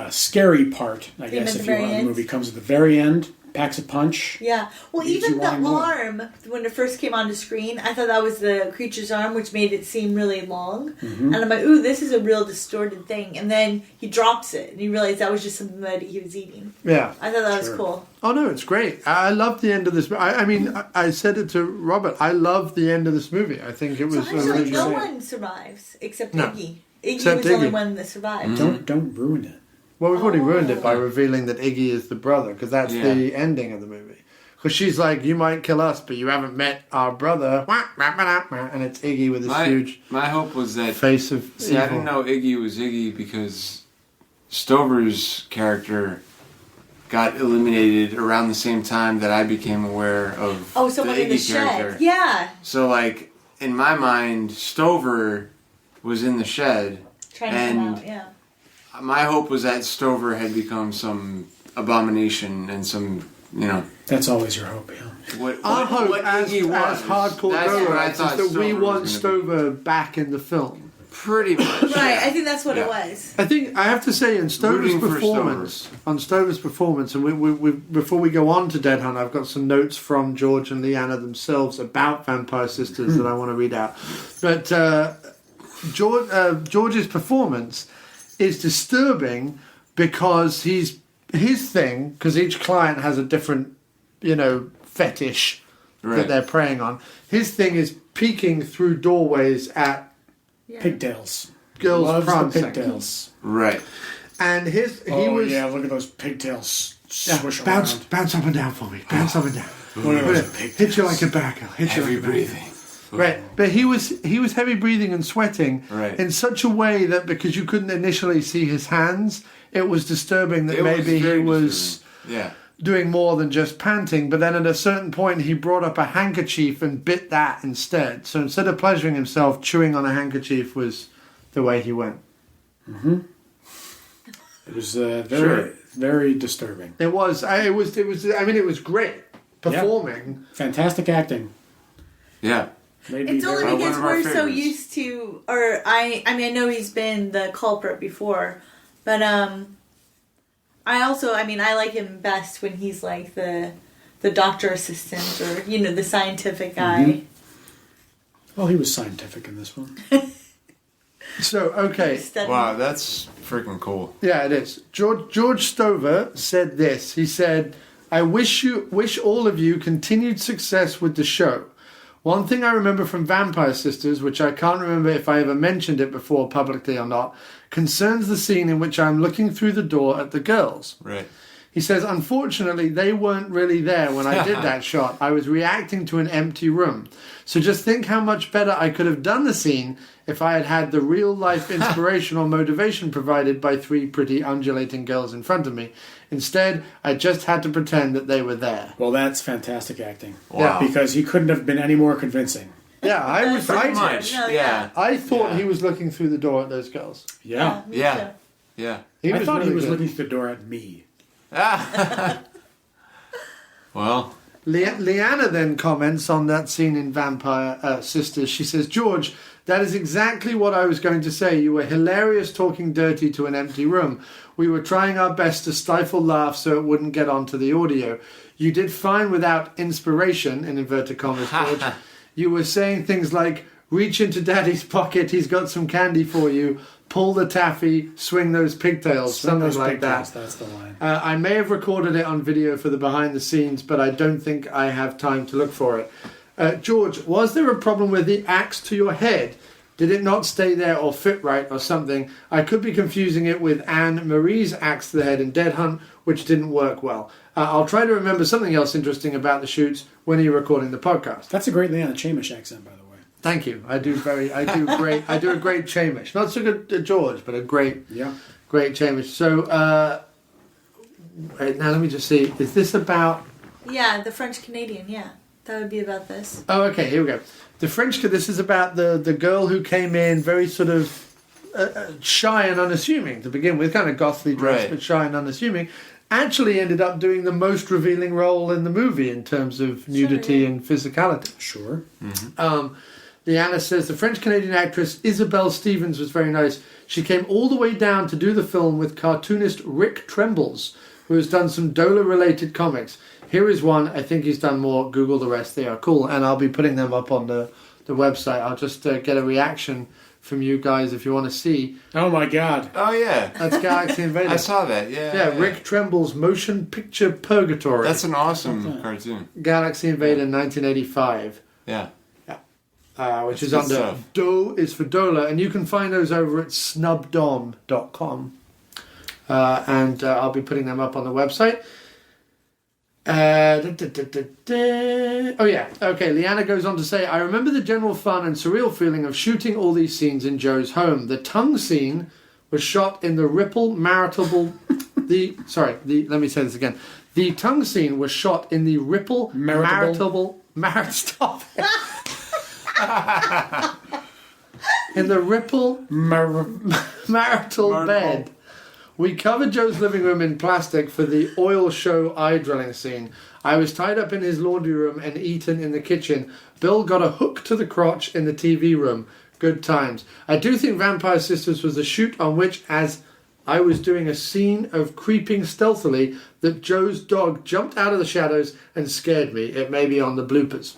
scary part, I guess, if you will, of the movie comes at the very end. Packs a punch. Yeah. Well, even the arm, when it first came onto screen, I thought that was the creature's arm, which made it seem really long. Mm-hmm. And I'm like, ooh, this is a real distorted thing. And then he drops it, and you realize that was just something that he was eating. Yeah. I thought that was cool. Oh, no, it's great. I love the end of this. I mean, I said it to Robert. I love the end of this movie. I think it was... So actually, no one survives except Iggy. Iggy was the only one that survived. Mm-hmm. Don't ruin it. Well, we've already ruined it by revealing that Iggy is the brother, because that's the ending of the movie. Because she's like, you might kill us, but you haven't met our brother. And it's Iggy with this huge My hope was that... face of evil. I didn't know Iggy was Iggy because Stover's character got eliminated around the same time that I became aware of someone the in the Iggy character. shed. Yeah. So, in my mind, Stover was in the shed. Trying to come out, yeah. My hope was that Stover had become some abomination and some That's always your hope, yeah. Our hope as hardcore Dohlerites is that we want Stover back in the film. Pretty much. Right, I think that's what it was. I think I have to say in Stover's performance, and we before we go on to Dead Hunt, I've got some notes from George and Leanna themselves about Vampire Sisters that I want to read out. But George's performance is disturbing because his thing, because each client has a different, fetish that they're preying on. His thing is peeking through doorways at pigtails. Girls' prancing. Pigtails. Right. And he was... yeah, look at those pigtails swish bounce up and down for me. Bounce up and down. Hit you like a barrel. Heavy breathing. Right. But he was heavy breathing and sweating in such a way that because you couldn't initially see his hands, it was disturbing that maybe he was doing more than just panting. But then at a certain point, he brought up a handkerchief and bit that instead. So instead of pleasuring himself, chewing on a handkerchief was the way he went. Mm-hmm. It was very disturbing. It was. It was great performing. Yeah. Fantastic acting. Yeah. Maybe it's only because we're so used to, or I know he's been the culprit before, but I like him best when he's like the doctor assistant or the scientific guy. Mm-hmm. Well, he was scientific in this one. So okay, wow, that's freaking cool. Yeah, it is. George Stover said this. He said, "I wish all of you continued success with the show. One thing I remember from Vampire Sisters, which I can't remember if I ever mentioned it before publicly or not, concerns the scene in which I'm looking through the door at the girls." Right. He says, "Unfortunately, they weren't really there when I did that shot. I was reacting to an empty room. So just think how much better I could have done the scene if I had had the real-life inspiration or motivation provided by three pretty undulating girls in front of me. Instead, I just had to pretend that they were there." Well, that's fantastic acting. Wow. Because he couldn't have been any more convincing. Yeah, I was pretty much. Yeah. I thought he was looking through the door at those girls. Yeah. Yeah. I thought he was looking through the door at me. Well, Leanna then comments on that scene in Vampire Sisters. She says, "George, that is exactly what I was going to say. You were hilarious talking dirty to an empty room. We were trying our best to stifle laughs so it wouldn't get onto the audio. You did fine without inspiration, in inverted commas, George. You were saying things like, reach into daddy's pocket, he's got some candy for you, pull the taffy, swing those pigtails, something like that. That's the line. I may have recorded it on video for the behind the scenes, but I don't think I have time to look for it. George, was there a problem with the axe to your head? Did it not stay there or fit right or something? I could be confusing it with Anne Marie's axe to the head in Dead Hunt, which didn't work well. I'll try to remember something else interesting about the shoots when you're recording the podcast." That's a great Leanna Chamish accent, by the way. Thank you. I do a great Chamish. Not so good George, but a great Chamish. So, wait, now let me just see. Is this about... Yeah, the French Canadian, yeah. That would be about this. Oh, okay, here we go. This is about the girl who came in very sort of shy and unassuming to begin with, kind of gothly dressed, but shy and unassuming. Actually ended up doing the most revealing role in the movie in terms of nudity and physicality. Sure. Mm-hmm. Leanna says, "The French-Canadian actress Isabelle Stevens was very nice. She came all the way down to do the film with cartoonist Rick Trembles, who has done some Dohler-related comics. Here is one. I think he's done more. Google the rest. They are cool." And I'll be putting them up on the website. I'll just get a reaction from you guys if you want to see. Oh my God. Oh yeah. That's Galaxy Invader. I saw that, yeah. Rick Tremble's motion picture Purgatory. That's an awesome cartoon. Galaxy Invader 1985. Yeah. Which is under stuff. Do is for Dohler, and you can find those over at snubdom.com. And I'll be putting them up on the website. Oh yeah, okay. Leanna goes on to say, "I remember the general fun and surreal feeling of shooting all these scenes in Joe's home. The tongue scene was shot in the Ripple maritable. Let me say this again. The tongue scene was shot in the Ripple maritable. Stop it. In the Ripple marital bed, We covered Joe's living room in plastic for the oil show eye drilling scene. I was tied up in his laundry room and eaten in the kitchen. Bill got a hook to the crotch in the TV room. Good times. I do think Vampire Sisters was a shoot on which, as I was doing a scene of creeping stealthily, that Joe's dog jumped out of the shadows and scared me. It may be on the bloopers.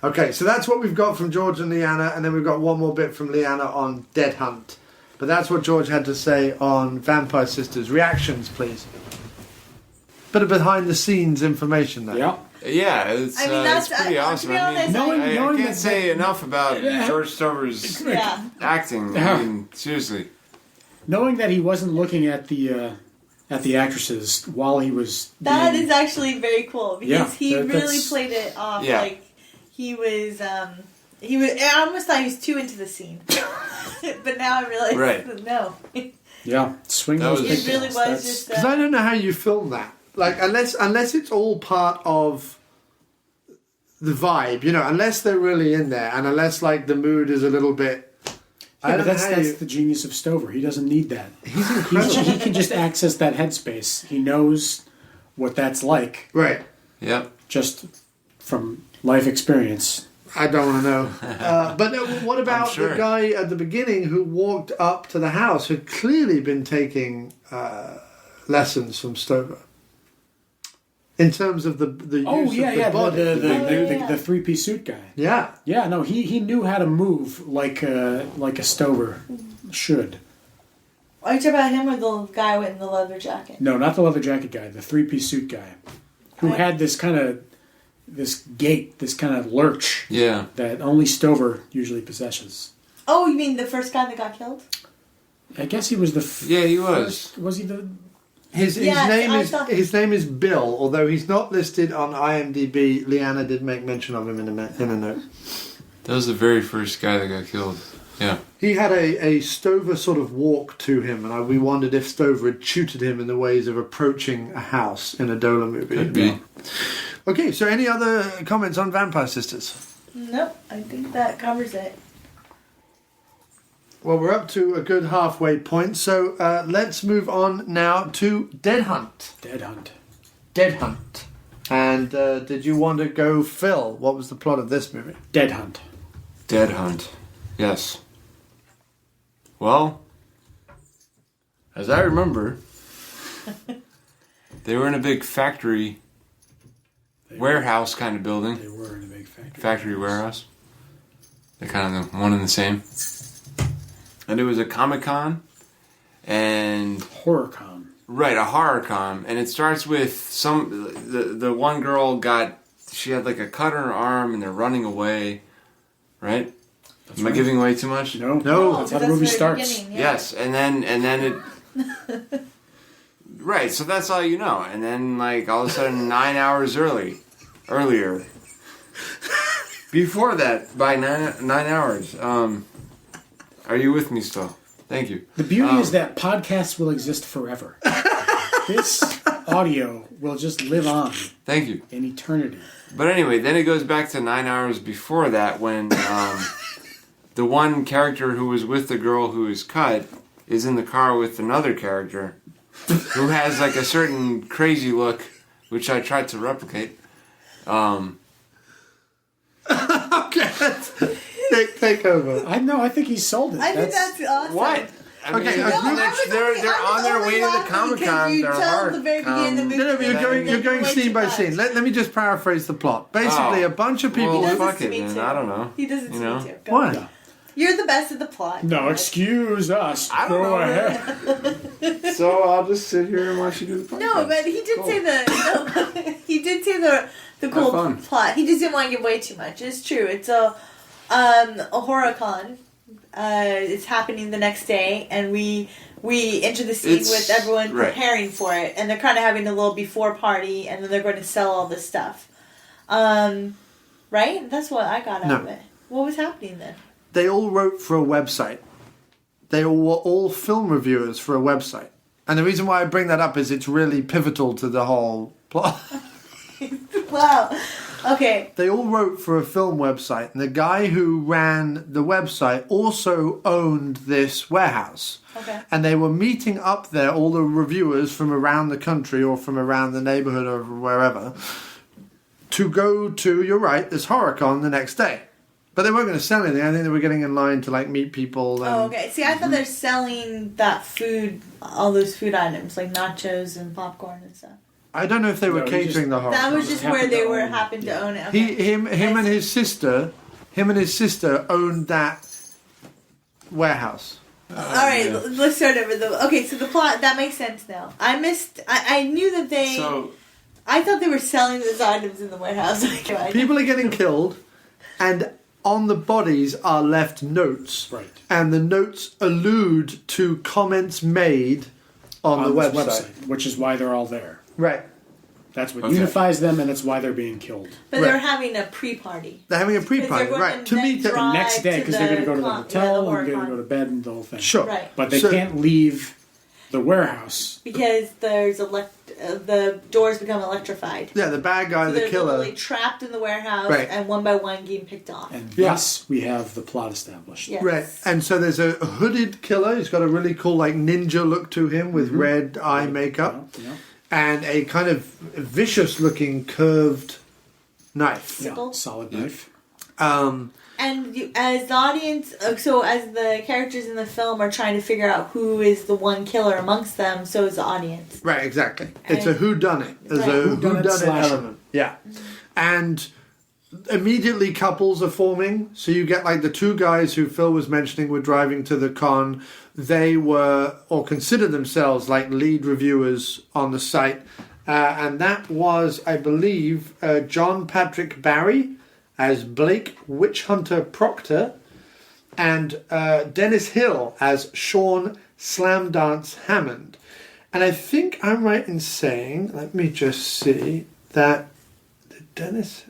Okay, so that's what we've got from George and Leanna, and then we've got one more bit from Leanna on Dead Hunt. But that's what George had to say on Vampire Sisters. Reactions, please. Bit of behind-the-scenes information there. Yeah. Yeah, it's pretty awesome. I can't say enough about George Stover's acting. I mean, seriously. Knowing that he wasn't looking at the actresses while he was... That is actually very cool, because he really played it off like he was... I almost thought he was too into the scene. But now I realize, no. Yeah, swing those pictures. It really was just... Because I don't know how you film that. Like, unless it's all part of the vibe, you know, unless they're really in there, and unless, like, the mood is a little bit... Yeah, but that's the genius of Stover. He doesn't need that. He's incredible. He can just access that headspace. He knows what that's like. Right. Yep. Just from life experience. I don't want to know. But what about the guy at the beginning who walked up to the house, who'd clearly been taking lessons from Stover? In terms of the use of the body. The three-piece suit guy. Yeah. Yeah, no, he knew how to move like a Stover should. Are you talking about him or the guy in the leather jacket? No, not the leather jacket guy, the three-piece suit guy. Who had this kind of gait, this kind of lurch that only Stover usually possesses. Oh, you mean the first guy that got killed? I guess he was the he was. First, was he the... His name is Bill, although he's not listed on IMDb. Leanna did make mention of him in a note. That was the very first guy that got killed. Yeah. He had a Stover sort of walk to him, and we wondered if Stover had tutored him in the ways of approaching a house in a Dohler movie. Could be. Okay, so any other comments on Vampire Sisters? Nope, I think that covers it. Well, we're up to a good halfway point, so let's move on now to Dead Hunt. Dead Hunt. And did you want to go, Phil? What was the plot of this movie? Dead Hunt. Yes. Well, as I remember, they were in a big factory warehouse kind of building. They were in a big factory warehouse. They're kind of the one and the same. And it was a Comic-Con and HorrorCon. Right, a HorrorCon, and it starts with the one girl she had like a cut on her arm, and they're running away. Right? Am I giving away too much? No. That's how the movie starts. Yes, and then it. Right, so that's all you know, and then like all of a sudden 9 hours earlier. Before that, by 9 hours. Are you with me still? Thank you. The beauty is that podcasts will exist forever. This audio will just live on. Thank you. In eternity. But anyway, then it goes back to 9 hours before that when the one character who was with the girl who was cut is in the car with another character who has like a certain crazy look, which I tried to replicate. Okay, take over. I think he sold it. I think that's awesome. What? I mean, they're on their way to the Comic-Con. They're hard. You're going scene by scene. Let me just paraphrase the plot. Basically, a bunch of people. Well, fuck it, man. I don't know. He does it to me too. Why? You're the best at the plot. No, excuse us. I don't Go know. ahead. So I'll just sit here and watch you do the podcast. No, but he did say the cool plot. He just didn't want to give away too much. It's true. It's a HorrorCon. It's happening the next day, and we enter the scene with everyone preparing for it, and they're kind of having a little before party, and then they're going to sell all this stuff. Right? That's what I got out of it. What was happening then? They all wrote for a website. They were all film reviewers for a website. And the reason why I bring that up is it's really pivotal to the whole plot. Wow. Okay. They all wrote for a film website, and the guy who ran the website also owned this warehouse. Okay. And they were meeting up there, all the reviewers from around the country or from around the neighborhood or wherever, to go to, you're right, this HorrorCon the next day. But they weren't going to sell anything. I think they were getting in line to like meet people. And, okay. See, I thought they're selling that food, all those food items, like nachos and popcorn and stuff. I don't know if they were catering the HorrorCon. That was just where they happened to own it. Okay. Him and his sister owned that warehouse. All right, let's start over. Okay, so the plot, that makes sense now. I knew that they... I thought they were selling those items in the warehouse. People are getting killed, and on the bodies are left notes. Right. And the notes allude to comments made on the website. Which is why they're all there. Right. That's what unifies them, and that's why they're being killed. But they're having a pre-party. They're having a pre-party, right. To meet the next day, because they're going to go to the hotel, and they're going to go to bed, and the whole thing. Sure. Right. But they can't leave the warehouse. Because there's the doors become electrified. Yeah, the bad guy, so the killer. They're trapped in the warehouse, and one by one getting picked off. And thus, we have the plot established. Yes. Right, and so there's a hooded killer. He's got a really cool like ninja look to him with red eye makeup. Yeah. And a kind of vicious-looking curved knife. Yeah, solid knife. And as the audience, so as the characters in the film are trying to figure out who is the one killer amongst them, so is the audience. Right, exactly. It's a whodunit. There's a whodunit element. Yeah. And immediately couples are forming. So you get like the two guys who Phil was mentioning were driving to the con. They were, or considered themselves, like lead reviewers on the site. And that was, I believe, John Patrick Barry as Blake Witchhunter Proctor and Dennis Hill as Sean Slamdance Hammond. And I think I'm right in saying, let me just see, that Dennis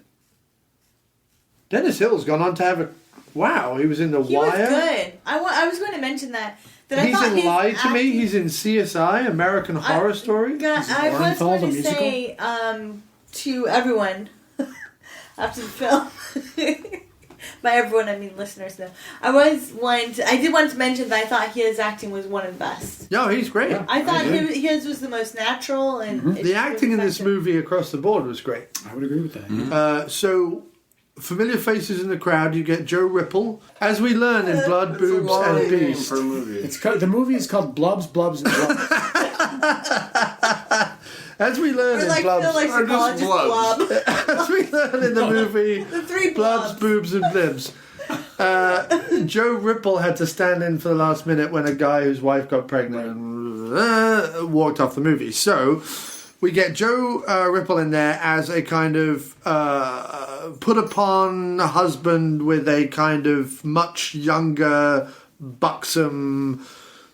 Hill's gone on to have a... Wow, he was in The Wire. He was good. I was going to mention that. He's in Lie to Me. He's in CSI, American Horror Story. I was going to say to everyone after the film. By everyone, I mean listeners. Though I did want to mention that I thought his acting was one of the best. No, he's great. Yeah, I thought his was the most natural, and the acting in this movie across the board was great. I would agree with that. So. Familiar faces in the crowd. You get Joe Ripple, as we learn in Blood, Boobs, and Beast. For a movie. The movie is called Blubs, Blubs, and Blubs. As we learn in Blubs, Blob. As we learn in the movie, the three Blubs, Boobs, and Blibs. Joe Ripple had to stand in for the last minute when a guy whose wife got pregnant and walked off the movie. So we get Joe Ripple in there as a kind of put upon husband with a kind of much younger, buxom,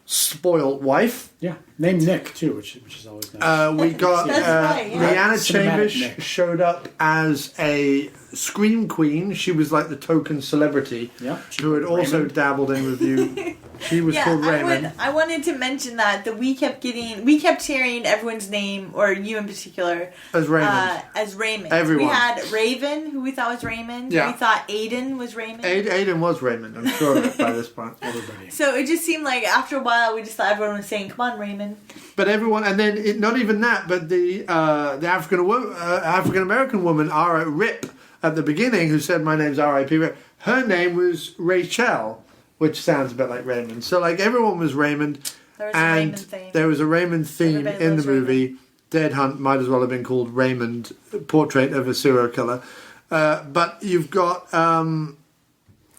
spoilt wife. Yeah, named Nick too, which is always nice. We got Leanna Chamish Nick. showed up as a scream queen. She was like the token celebrity who had also dabbled in review. She was called Raymond. I wanted to mention that we kept hearing everyone's name, or you in particular, as Raymond. Everyone. We had Raven, who we thought was Raymond. Yeah. We thought Aiden was Raymond. Aiden was Raymond, I'm sure of it by this point. Everybody. So it just seemed like after a while we just thought everyone was saying, "Come on, Raymond." But everyone, and then not even that, but the African American woman, Rip, at the beginning, who said, "My name's R.I.P. Rip," her name was Rachel, which sounds a bit like Raymond. So like everyone was Raymond, there was a Raymond theme in the movie. Raymond. Dead Hunt might as well have been called Raymond, Portrait of a Serial Killer. But you've got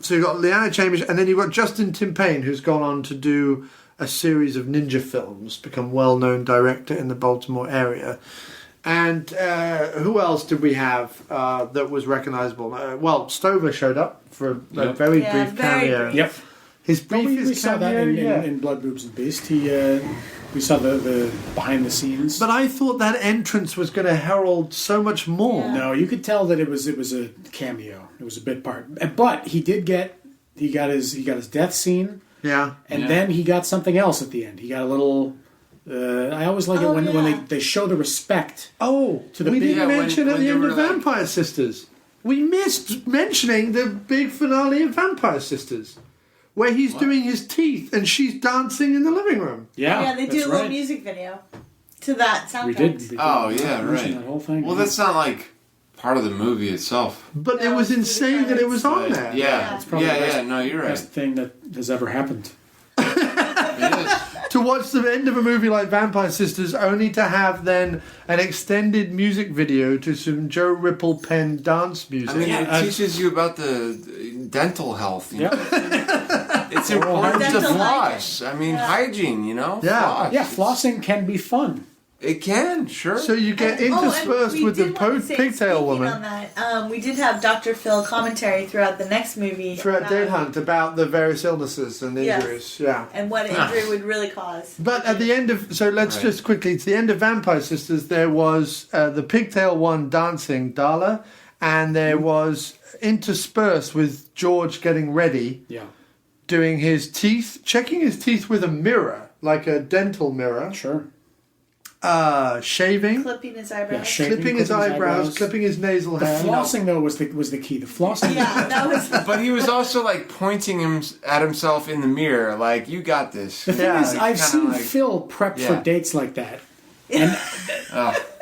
you've got Leanna Chamish, and then you've got Justin Timpane, who's gone on to do a series of ninja films, become well-known director in the Baltimore area. And who else did we have that was recognizable? Stover showed up for a very brief cameo. Yep. His briefest we saw cameo, that in Blood, Boobs, and Beast. We saw the behind the scenes. But I thought that entrance was going to herald so much more. Yeah. No, you could tell that it was a cameo. It was a bit part. But he got his death scene. Yeah. And then he got something else at the end. He got a little I always like it when they show the respect. Oh, to the we big, didn't mention at when the they end were of like- Vampire Sisters. We missed mentioning the big finale of Vampire Sisters, where he's doing his teeth and she's dancing in the living room. Yeah, they do a little music video to that soundtrack. We did. Oh yeah, right. That whole thing. Well, that's not like part of the movie itself. But it was insane that it was on there. Yeah, It's probably the best- no, you're right. best thing that has ever happened. To watch the end of a movie like Vampire Sisters, only to have then an extended music video to some Joe Ripple pen dance music. I mean, it teaches you about the dental health. You know? It's important to Dental floss. I mean, hygiene. You know. Floss. Yeah, flossing can be fun. It can, sure. So you get interspersed with the pigtail woman. On that, we did have Dr. Phil commentary throughout the next movie. Throughout Dead Hunt about the various illnesses and injuries. Yeah. And what injury would really cause. But at the end of... So let's just quickly... To the end of Vampire Sisters, there was the pigtail one dancing, Darla, and there was interspersed with George getting ready, doing his teeth, checking his teeth with a mirror, like a dental mirror. Sure. Clipping Shaving. his eyebrows. Clipping his eyebrows, clipping his nasal The hair. flossing, though, was the key. The flossing. Yeah, that was... But he was also like pointing him at himself in the mirror, like, "You got this." The thing is, like, I've kinda seen like- Phil prep for dates like that, and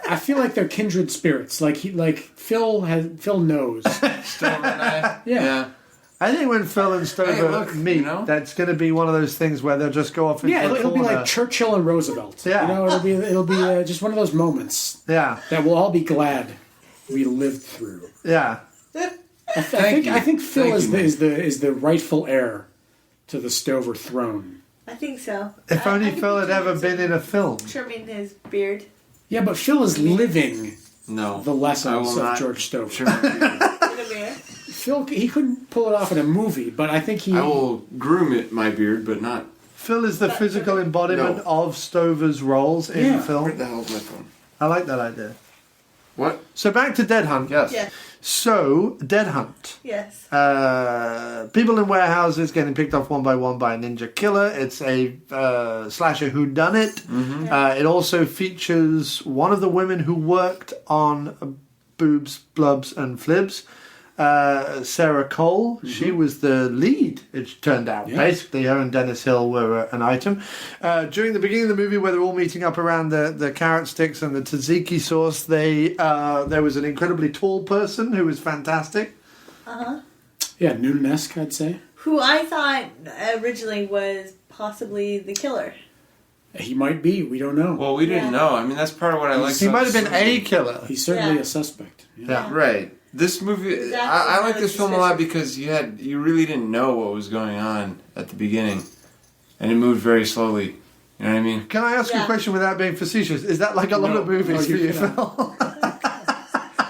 I feel like they're kindred spirits. Like Phil knows. Stover and I. Yeah. I think when Phil and Stover meet, that's going to be one of those things where they'll just go off into a It'll be corner. like Churchill and Roosevelt. Yeah. You know, it'll be just one of those moments. Yeah. That we'll all be glad we lived through. Yeah. I think Phil is the rightful heir to the Stover throne. I think so. If only Phil had ever been in a film. Trimming his beard. Yeah, but Phil is living the lessons of George Stover. Phil, he couldn't pull it off in a movie, but I think he... I will groom my beard, but not... Phil is the physical embodiment of Stover's roles in film. Where the hell's my phone? I like that idea. What? So back to Dead Hunt. Yes. Yeah. So, Dead Hunt. Yes. People in warehouses getting picked off one by one by a ninja killer. It's a slasher whodunit. It also features one of the women who worked on Boobs, Blubs and Flibs. Sarah Cole, she was the lead, it turned out. Basically, her and Dennis Hill were an item. During the beginning of the movie, where they're all meeting up around the carrot sticks and the tzatziki sauce, there was an incredibly tall person who was fantastic. Yeah, Noonan-esque, I'd say. Who I thought originally was possibly the killer. He might be, we don't know. Well, we didn't know. I mean, that's part of what I like. He might have been a killer. He's certainly a suspect. Yeah. Right. This movie, I like this film a lot because you really didn't know what was going on at the beginning, and it moved very slowly. You know what I mean? Can I ask you a question without being facetious? Is that like a lot of movies for you, Phil?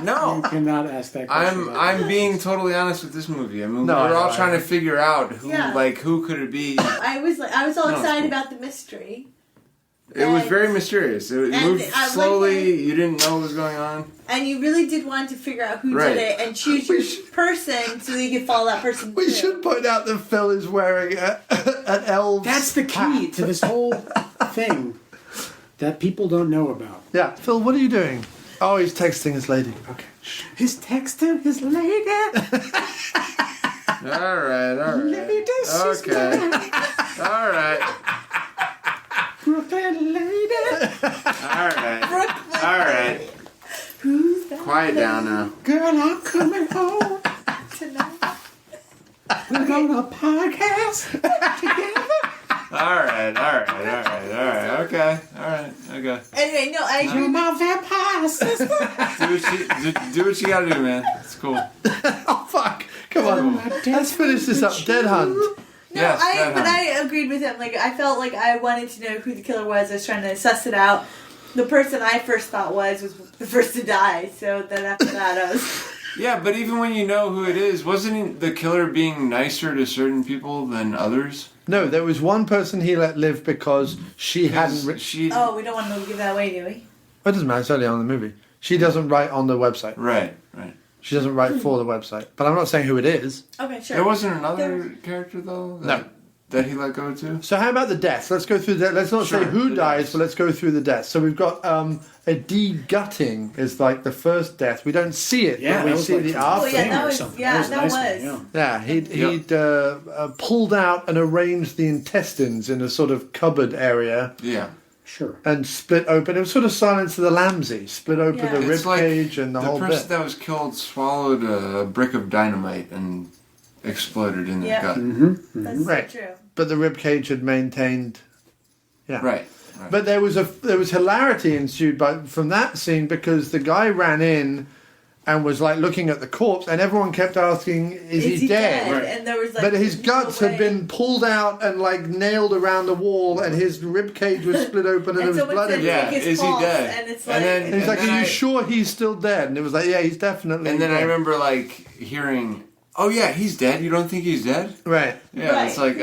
No, you cannot ask that question. I'm being totally honest with this movie. I mean, No, we're I all know. trying to figure out who could it be. I was all excited about the mystery. It was very mysterious. It moved slowly. You didn't know what was going on. And you really did want to figure out who Right. did it and choose your person so that you could follow that person. We should point out that Phil is wearing an elf. That's the key to this whole thing that people don't know about. Yeah. Phil, what are you doing? Oh, he's texting his lady. Okay. He's texting his lady. All right. Lady, she's Okay. mine. All right. Brooklyn lady. All right. Who's that? Quiet down now. Girl, I'm coming home tonight. We're gonna podcast together. All right. Okay. Anyway, no, I agree. You're my vampire sister. Do what you gotta do, man. It's cool. Oh, fuck. Come on. Let's finish this up. Dead Hunt. No, I agreed with him. Like, I felt like I wanted to know who the killer was. I was trying to suss it out. The person I first thought was the first to die. So then after that, I was... Yeah, but even when you know who it is, wasn't the killer being nicer to certain people than others? No, there was one person he let live because she hadn't... Oh, we don't want to give that away, do we? It doesn't matter. It's early on in the movie. She doesn't write on the website. Right. She doesn't write for the website. But I'm not saying who it is. Okay, sure. There wasn't another character, though? No. that he let go to. So how about the deaths? Let's go through that. Let's not say who dies, but let's go through the deaths. So we've got a de-gutting is like the first death. We don't see it, but we see the after. That was. Yeah, he'd pulled out and arranged the intestines in a sort of cupboard area. Yeah. Sure. And split open. It was sort of Silence of the Lambsy. Split open the rib cage and the whole bit. The person that was killed swallowed a brick of dynamite and exploded in their gut. That's right. so true. But the rib cage had maintained. Yeah. Right. But there was hilarity ensued from that scene because the guy ran in and was like looking at the corpse, and everyone kept asking, "Is he dead?" Right. And there was but his guts had been pulled out and like nailed around the wall, and his rib cage was split open, and there was blood in it. Yeah, is he dead? And it's like, and he's like, "Are you sure he's still dead?" And it was like, "Yeah, he's definitely." And then dead. I remember like hearing, "Oh yeah, he's dead. You don't think he's dead?" Right. Yeah. Right. It's like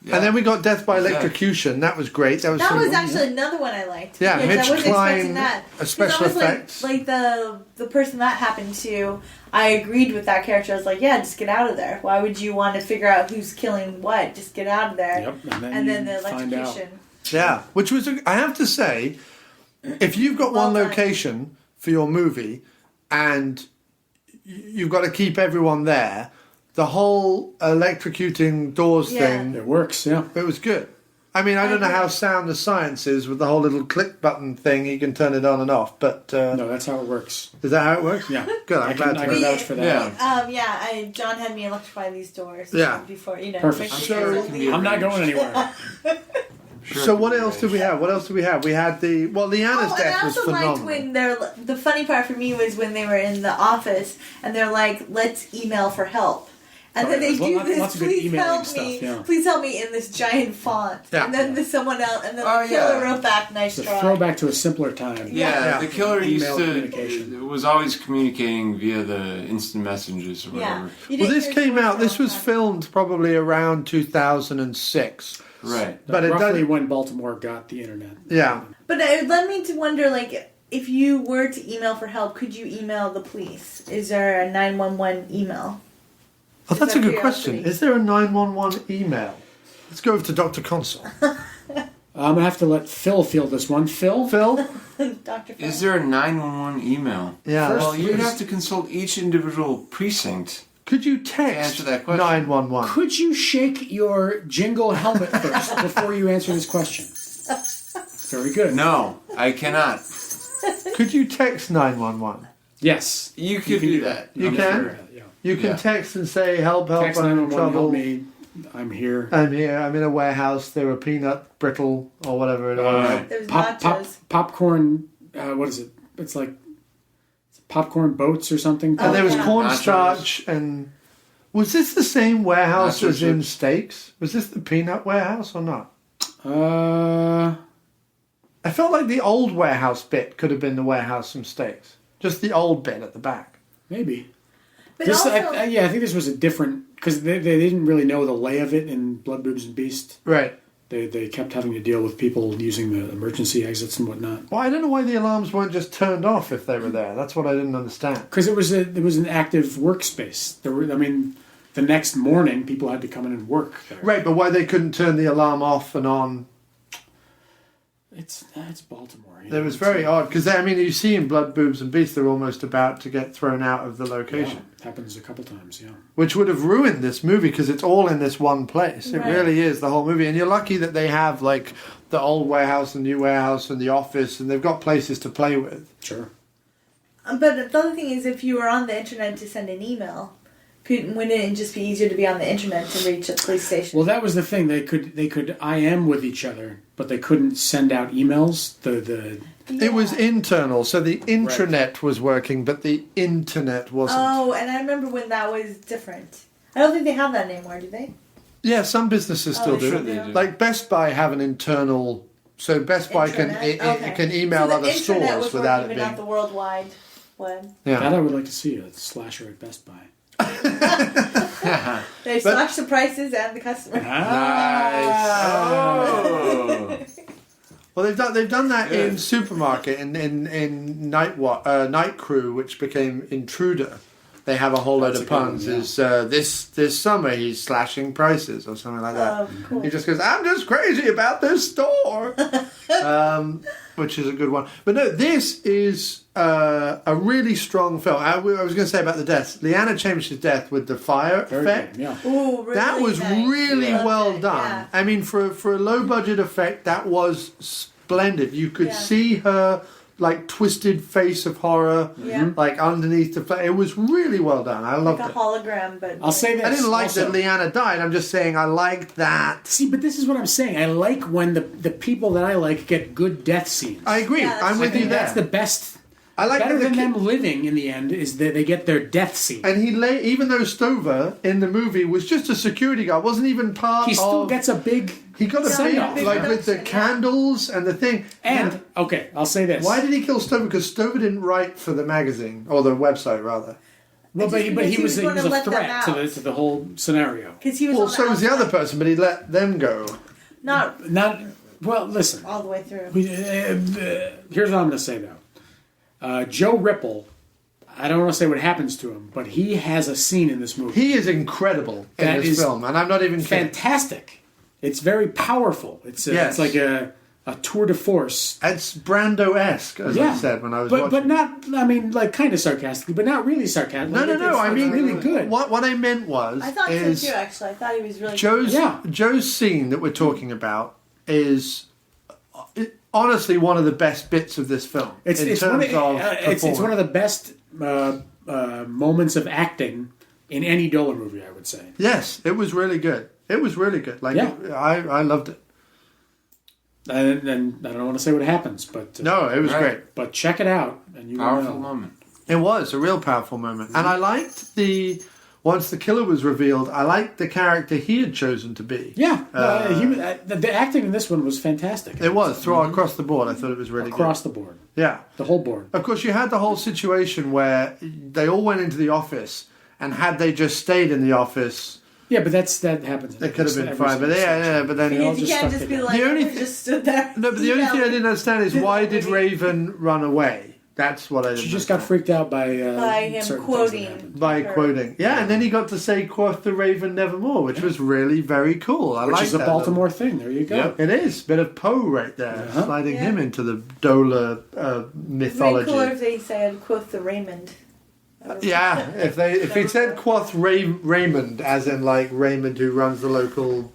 And then we got Death by Electrocution. That was great. That was actually another one I liked. Yeah, because Mitch Klein, that. special effects. Like the person that happened to, I agreed with that character. I was like, yeah, just get out of there. Why would you want to figure out who's killing what? Just get out of there. Yep. And then the electrocution. Yeah, which was, I have to say, if you've got one location for your movie and you've got to keep everyone there, the whole electrocuting doors thing... It works, yeah. It was good. I mean, I don't know how sound the science is with the whole little click button thing. You can turn it on and off, but... no, that's how it works. Is that how it works? Yeah. Good, I'm glad to I know. can vouch for that. John had me electrify these doors before, Perfect. I'm not going anywhere. So what else did we have? We had Leanna's death was phenomenal. I also liked when the funny part for me was when they were in the office and they're like, let's email for help. And then they do this, please help me, please help me in this giant font. Yeah. And then someone else, and then the killer wrote back, nice try. Throwback to a simpler time. Yeah, the killer was always communicating via the instant messages or whatever. Well, this came out, this was filmed probably around 2006. Right. But roughly when Baltimore got the internet. Yeah. But it led me to wonder, like, if you were to email for help, could you email the police? Is there a 911 email? Oh, that's a good question. Is there a 911 email? Let's go over to Dr. Console. I'm going to have to let Phil field this one. Phil? Dr. Phil. Is there a 911 email? Yeah. Well, you'd have to consult each individual precinct. Could you text 911? Could you shake your jingle helmet first before you answer this question? Very good. No, I cannot. Could you text 911? Yes. You could do that. You can? Sure. You can text and say, help, text I'm in 911, trouble. Help me. I'm here. I'm in a warehouse. There were peanut brittle or whatever it was. There's nachos. Popcorn, what is it? It's like popcorn boats or something. And there was cornstarch and... Was this the same warehouse as in Steaks? Was this the peanut warehouse or not? I felt like the old warehouse bit could have been the warehouse from Steaks. Just the old bit at the back. Maybe. But I think this was a different... Because they didn't really know the lay of it in Blood, Boobs, and Beast. Right. They kept having to deal with people using the emergency exits and whatnot. Well, I don't know why the alarms weren't just turned off if they were there. That's what I didn't understand. Because it was an active workspace. The next morning, people had to come in and work there. Right, but why they couldn't turn the alarm off and on... It's Baltimore. It was very odd because you see in Blood, Boobs and Beast they're almost about to get thrown out of the location. Yeah, it happens a couple times, yeah. Which would have ruined this movie because it's all in this one place. It really is the whole movie, and you're lucky that they have like the old warehouse and new warehouse and the office, and they've got places to play with. Sure. But the other thing is, if you were on the internet to send an email, wouldn't it just be easier to be on the internet to reach a police station? Well, that was the thing. They could IM with each other, but they couldn't send out emails. It was internal, so the intranet was working, but the internet wasn't. Oh, and I remember when that was different. I don't think they have that anymore, do they? Yeah, some businesses still do. Sure they do. Like Best Buy have an internal, so Best Buy can email other stores without it being. Not the worldwide one. Yeah. That I would like to see, a slasher at Best Buy. They slash the prices and the customer. Nice. Oh. Well, they've done that in Supermarket in Night Crew, which became Intruder. they have a whole load That's of a good one, puns. yeah. Is this summer he's slashing prices or something like that. Oh, cool. He just goes, I'm just crazy about this store, which is a good one. But no, this is a really strong film. I was going to say about the deaths. Leanna Chamish's death with the fire effect. Good, yeah. Ooh, really That was nice. really well done. Yeah. I mean, for a low budget effect, that was splendid. You could see her like twisted face of horror, like underneath the. It was really well done. I loved Like a it. hologram, but I'll say this. I didn't like also. that Leanna died. I'm just saying I liked that. See, but this is what I'm saying. I like when the people that I like get good death scenes. I agree. Yeah, I'm I with think you that's there. the best. I like Better that than them living in the end is that they get their death scene. And even though Stover in the movie was just a security guard, wasn't even part He still of. gets a big. He got a send-off. big, like with the candles and the thing. And okay, I'll say this. Why did he kill Stover? Because Stover didn't write for the magazine or the website, rather. Well, but he was going to a let them threat to out. the whole scenario. Because he was Well, on so was the other person, but he let them go. not Well, listen. all the way through. Here's what I'm going to say though. Joe Ripple. I don't want to say what happens to him, but he has a scene in this movie. He is incredible in That this is film, and I'm not even kidding. fantastic. It's very powerful. It's like a tour de force. It's Brando-esque, as I said when I was watching. But not. I mean, like kind of sarcastically, but not really sarcastic. No. I mean, really good. What I meant was, I thought is so too. Actually, I thought he was really good. Joe's scene that we're talking about is honestly one of the best bits of this film. It's one of the best moments of acting in any Dohler movie, I would say. Yes, it was really good. It was really good. Like I loved it. And I don't want to say what happens, but no, it was great. But check it out, and you Powerful will know. moment. It was a real powerful moment, and I liked once the killer was revealed. I liked the character he had chosen to be. Yeah, the acting in this one was fantastic. It was across the board. I thought it was really across good. the board. Yeah, the whole board. Of course, you had the whole situation where they all went into the office, and had they just stayed in the office. Yeah, but that happens. It could have been fine, but but then You can't just be like, just stood there. No, but the only thing I didn't understand is why did Raven run away? That's what I didn't. She just got freaked out by him quoting. By quoting, yeah, and then he got to say "Quoth the Raven nevermore," which was really very cool. I which like is a that Baltimore thing. There you go. Yep, it is. Bit of Poe right there, sliding him into the Dohler mythology. Very cool if they said "quoth the Raymond." Yeah, if he said "Quoth Raymond," as in like Raymond who runs the local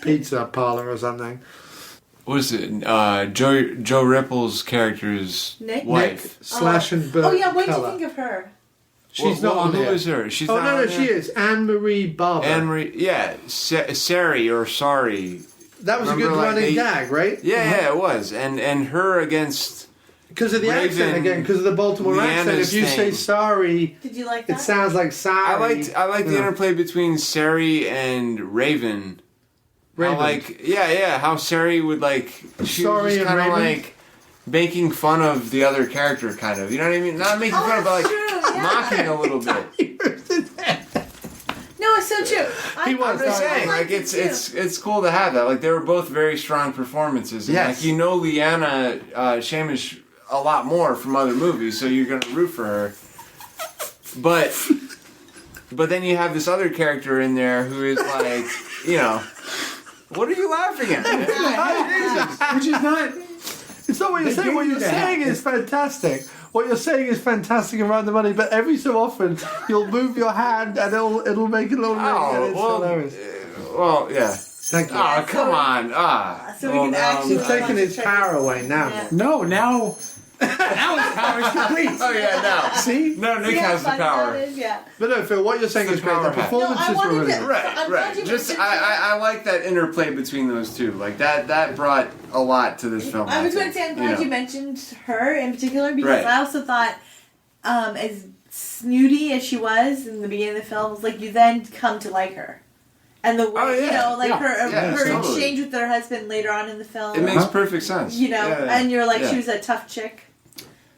pizza parlor or something. What is it? Joe Ripple's character's Nick? wife. Slash and Burt Oh yeah, what did you Keller. think of her? She's not on who here. is her? She's Oh not no, on she there? is Anne-Marie Barber. Anne-Marie, yeah, Sari or Sorry. That was a Remember, good like, running gag, right? Yeah, it was, and her against. Because of the accent again, because of the Baltimore accent. If you say sorry, did you like that? it sounds like sorry. I liked the interplay between Sari and Raven. How, like how Sari would she Sorry was and kind of Raven? like making fun of the other character, kind of. You know what I mean? Not making fun of, but mocking a little bit. No, it's so true. I'm just saying, it's cool to have that. Like they were both very strong performances. And, Yes. Leanna Chamish a lot more from other movies, so you're gonna root for her. But then you have this other character in there who is like, what are you laughing at? Which is not. It's not what you're saying. What you're saying is fantastic. What you're saying is fantastic around the money, but every so often you'll move your hand and it'll make a little ring, and it's hilarious. Well, yeah. Thank you. Oh, come on. So we can actually. You're taking his power away now. Yeah. No, now his power is complete. Oh yeah, now. See? No, Nick has the power. Yeah. But no, Phil, what you're saying is great. The performances were really good. Right. Just I like that interplay between those two. Like that brought a lot to this film. I was going to say, I'm glad you mentioned her in particular because I also thought, as snooty as she was in the beginning of the film, was like you then come to like her. And the way, her exchange with her husband later on in the film. It makes perfect sense. And you're like, she was a tough chick.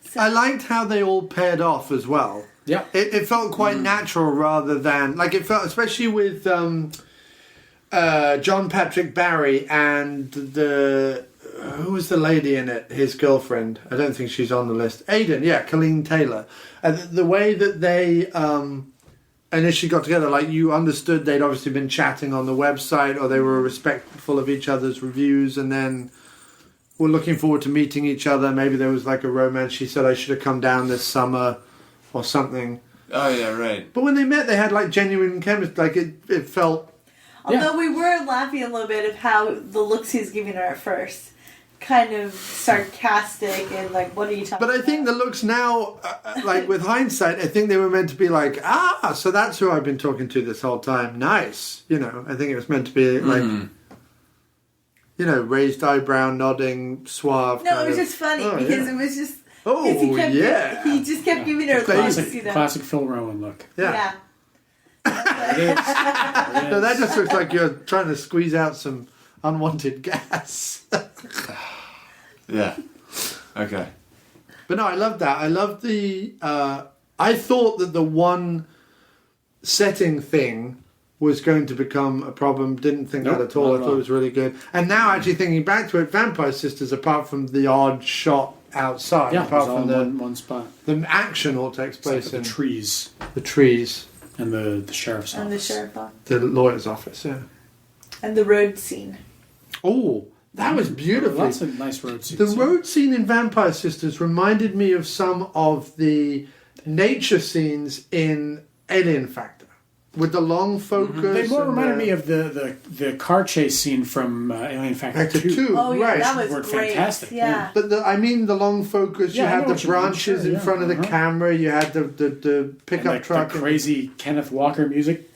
So. I liked how they all paired off as well. Yeah. It felt quite natural rather than, it felt, especially with John Patrick Barry and the who was the lady in it? His girlfriend. I don't think she's on the list. Aidan, yeah, Colleen Taylor. And the way that they initially got together, like you understood they'd obviously been chatting on the website, or they were respectful of each other's reviews, and then were looking forward to meeting each other. Maybe there was like a romance. She said, I should have come down this summer or something. Oh, yeah, right. But when they met, they had like genuine chemistry. Like it felt... Although we were laughing a little bit of how the looks he's giving her at first. Kind of sarcastic and like, what are you talking about? But I think the looks now, like with hindsight, I think they were meant to be like, so that's who I've been talking to this whole time. Nice. You know, I think it was meant to be like... You know, raised eyebrow, nodding, suave. No, it was just funny because it was just. He just kept giving her looks, you know. Classic Phil Rowan look. Yeah. No, that just looks like you're trying to squeeze out some unwanted gas. Yeah. Okay. But no, I love that. I love the. I thought that the one setting thing was going to become a problem. Didn't think that at all. I thought it was really good. And now, actually thinking back to it, Vampire Sisters, apart from the odd shot outside, apart from the one spot, the action all takes place in the trees, and the sheriff's office, and the sheriff's office, the lawyer's office, yeah, and the road scene. Oh, that was beautiful. Lots of nice road scenes. The road scene in Vampire Sisters reminded me of some of the nature scenes in Alien Factor. With the long focus. They more reminded me of the car chase scene from Alien Factor 2. Oh, yeah, right. that was great. Fantastic. Yeah. But I mean the long focus. Yeah, you had the branches in front of the camera. You had the pickup truck. The crazy Kenneth Walker music.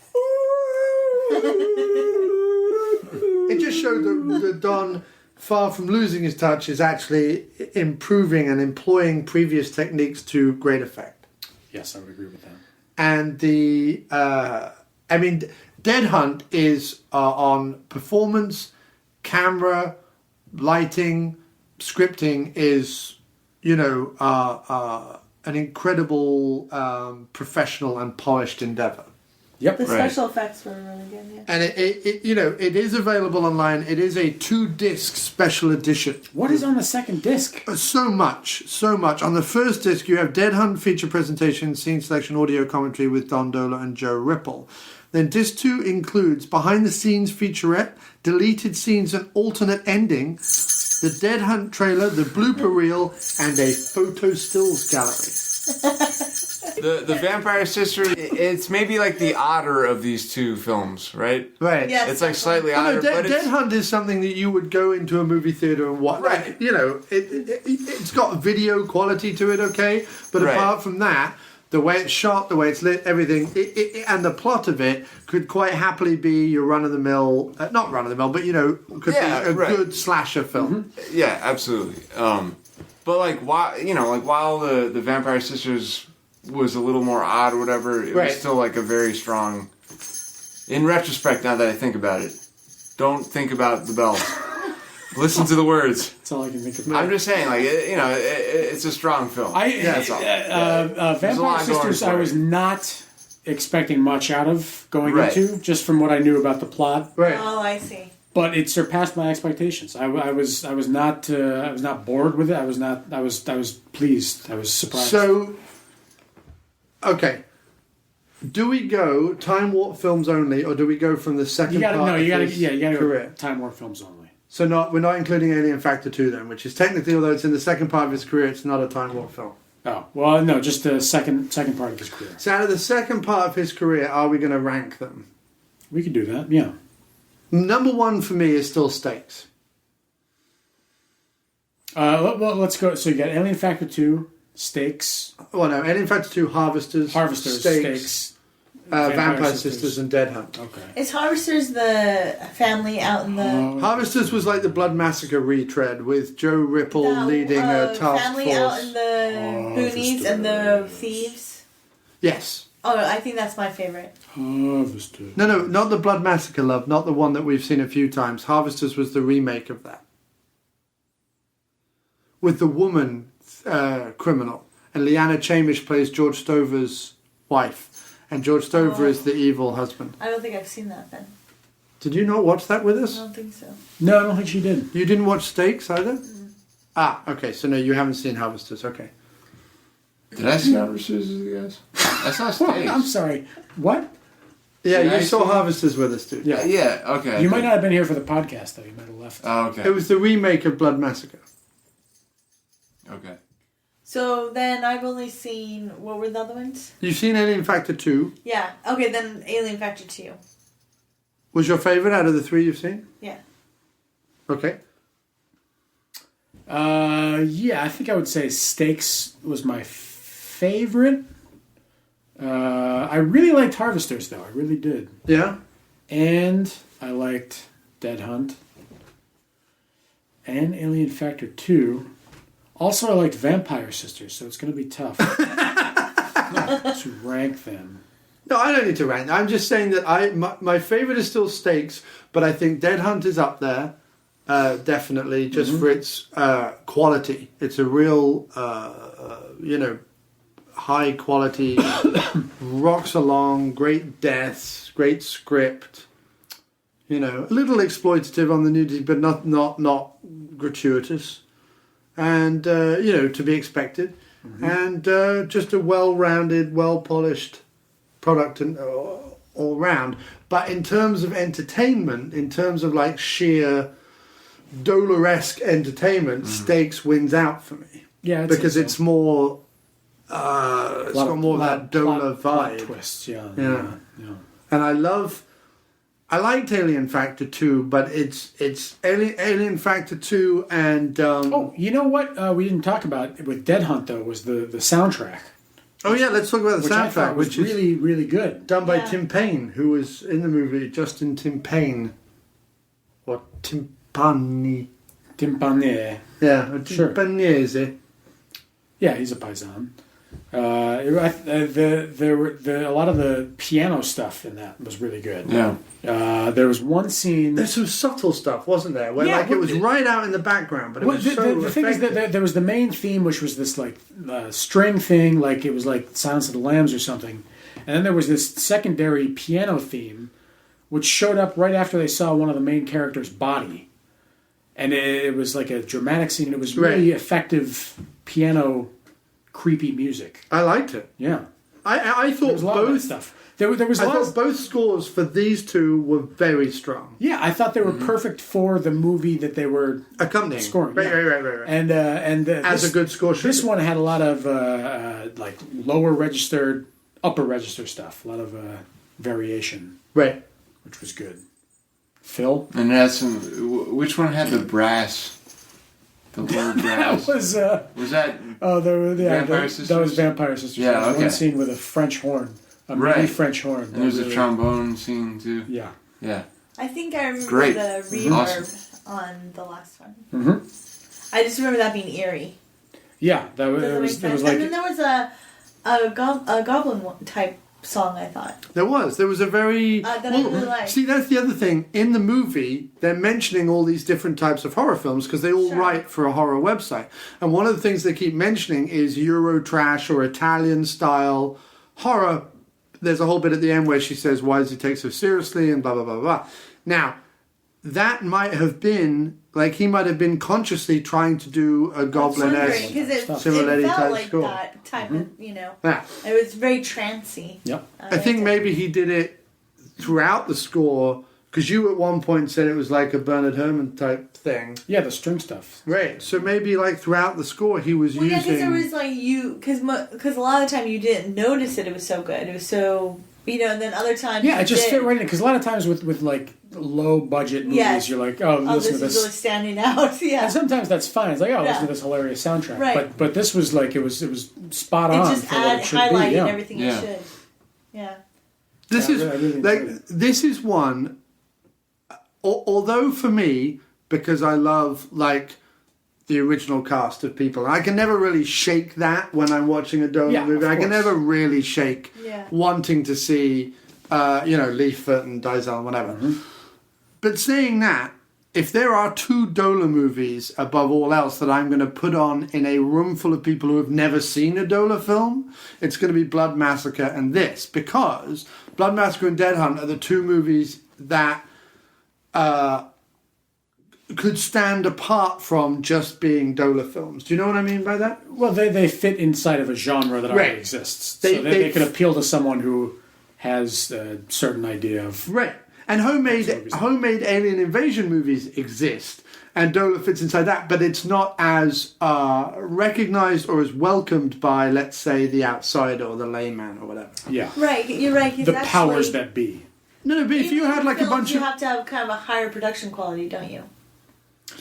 It just showed that Don, far from losing his touch, is actually improving and employing previous techniques to great effect. Yes, I would agree with that. And Dead Hunt is on performance, camera, lighting, scripting is, an incredible professional and polished endeavor. Yep, the special effects were really good. Yeah. And it is available online. It is a 2-disc special edition. What is on the second disc? So much. On the first disc, you have Dead Hunt feature presentation, scene selection, audio commentary with Don Dohler and Joe Ripple. Then disc 2 includes behind-the-scenes featurette, deleted scenes and alternate ending, the Dead Hunt trailer, the blooper reel, and a photo stills gallery. The Vampire Sisters, it's maybe like the odder of these two films, right? Right. Yes. It's like slightly odder. But Dead Hunt is something that you would go into a movie theater and watch. Right. It's got video quality to it, okay? But apart from that, the way it's shot, the way it's lit, everything, and the plot of it could quite happily be your run-of-the-mill, not run-of-the-mill, but, could be a good slasher film. Mm-hmm. Yeah, absolutely. But while the Vampire Sisters was a little more odd or whatever, it was still like a very strong... In retrospect, now that I think about it, don't think about the bells. Listen to the words. That's all I can think of. I'm just saying, it's a strong film. That's all. Vampire Sisters, I was not expecting much out of going into, just from what I knew about the plot. Right. Oh, I see. But it surpassed my expectations. I was not bored with it. I was pleased. I was surprised. So, okay. Do we go Time Warp films only, or do we go from the second part of his career? Go Time Warp films only. So we're not including Alien Factor 2 then, which is technically, although it's in the second part of his career, it's not a Time Warp film. Oh, well, no, just the second part of his career. So out of the second part of his career, are we going to rank them? We could do that, yeah. Number one for me is still Stakes. Well, let's go. So you got Alien Factor 2, Stakes. Well, no, Alien Factor 2, Harvesters, Stakes, Vampire Sisters, and Dead Hunt. Okay. Is Harvesters the family out in the... Harvesters was like the Blood Massacre retread with Joe Ripple leading a task family force. out in the boonies and the thieves? Yes. Oh, I think that's my favorite. Harvesters. No, not the Blood Massacre, love. Not the one that we've seen a few times. Harvesters was the remake of that. With the woman criminal. And Leanna Chamish plays George Stover's wife. And George Stover is the evil husband. I don't think I've seen that then. Did you not watch that with us? I don't think so. No, I don't think she did. You didn't watch Stakes either? Ah, okay. So no, you haven't seen Harvesters. Okay. Did I see Harvesters with you guys? I saw Stakes. I'm sorry. What? Yeah, Did you I saw see- Harvesters with us, dude. Yeah. Yeah, okay. You might not have been here for the podcast, though. You might have left. Oh, okay. It was the remake of Blood Massacre. Okay. So then I've only seen, what were the other ones? You've seen Alien Factor 2. Yeah. Okay, then Alien Factor 2. Was your favourite out of the 3 you've seen? Yeah. Okay. Yeah, I think I would say Stakes was my favorite. I really liked Harvesters, though. I really did. Yeah? And I liked Dead Hunt. And Alien Factor 2. Also, I liked Vampire Sisters, so it's going to be tough to rank them. No, I don't need to rank. I'm just saying that my favourite is still Stakes, but I think Dead Hunt is up there, definitely, just for its quality. It's a real, high quality, rocks along, great deaths, great script. A little exploitative on the nudity, but not gratuitous. And, to be expected. And just a well-rounded, well-polished product and all round. But in terms of entertainment, in terms of like sheer Dohler-esque entertainment, Stakes wins out for me. Yeah, because it's more it's got more of that Dohler vibe. Twists, yeah. And I liked Alien Factor 2, but it's Alien Factor 2 and you know what we didn't talk about with Dead Hunt though was the soundtrack. Oh yeah, let's talk about the I soundtrack, thought was which really, is really good. done by Tim Payne, who was in the movie Justin Tim Payne. Or Timpani. Timpani. Yeah, Sure. Timpanese. Yeah, he's a paisan. There were a lot of the piano stuff in that was really good. Yeah. There was one scene. There's some subtle stuff, wasn't there? Where it was right out in the background, but it was the thing is that there was the main theme, which was this like string thing, like it was like Silence of the Lambs or something, and then there was this secondary piano theme, which showed up right after they saw one of the main characters' body, and it was like a dramatic scene. And it was really effective piano, creepy music. I liked it. Yeah, I thought both stuff. There was I thought both scores for these two were very strong. Yeah, I thought they were perfect for the movie that they were accompanying, scoring. Right. And as a good score should. This one had a lot of like lower registered, upper register stuff. A lot of variation, right, which was good. Phil, and that's which one had the brass? The lower brass. was that? Oh, Vampire Sisters? That was Vampire Sisters. Yeah, there was okay. one scene with a French horn, a mini French horn. And there's a trombone scene too. Yeah. I think I remember Great. the reverb on the last one. Mm-hmm. I just remember that being eerie. Yeah, it was like. And then there was a goblin type song, I thought. There was a very that I really liked. See, that's the other thing. In the movie, they're mentioning all these different types of horror films because they all write for a horror website. And one of the things they keep mentioning is Euro trash or Italian style horror. There's a whole bit at the end where she says, "Why does he take so seriously?" and blah blah blah blah. Now, that might have been like he might have been consciously trying to do a goblin-esque because it felt type like score. that type of, Yeah. It was very trancy. Yep. I think maybe he did it throughout the score because you at one point said it was like a Bernard Herrmann type thing. Yeah, the string stuff. Right. So maybe like throughout the score he was Well, yeah, using. because there was like because a lot of the time you didn't notice it. It was so good. It was so and then other times Yeah, it just fit right in because a lot of times with like low budget movies, you're like, listen to this. This is really standing out. Yeah. And sometimes that's fine. It's like, listen to this hilarious soundtrack. Right. But this was like it was spot It on just for what it should be. highlighting Yeah. everything it should. Yeah. This this is one. Although for me, because I love like the original cast of people, I can never really shake that when I'm watching a Dohler movie. I can never really shake wanting to see, Leifert and Dysel and whatever. But saying that, if there are two Dohler movies above all else that I'm going to put on in a room full of people who have never seen a Dohler film, it's going to be Blood Massacre and this, because Blood Massacre and Dead Hunt are the two movies that could stand apart from just being Dohler films. Do you know what I mean by that? Well, they fit inside of a genre that already exists. They could appeal to someone who has a certain idea of... Right. And homemade alien invasion movies exist, and Dohler fits inside that, but it's not as recognized or as welcomed by, let's say, the outsider or the layman or whatever. Yeah. Right, you're right. The powers that be. No, but if you had like a bunch you of... have to have kind of a higher production quality, don't you?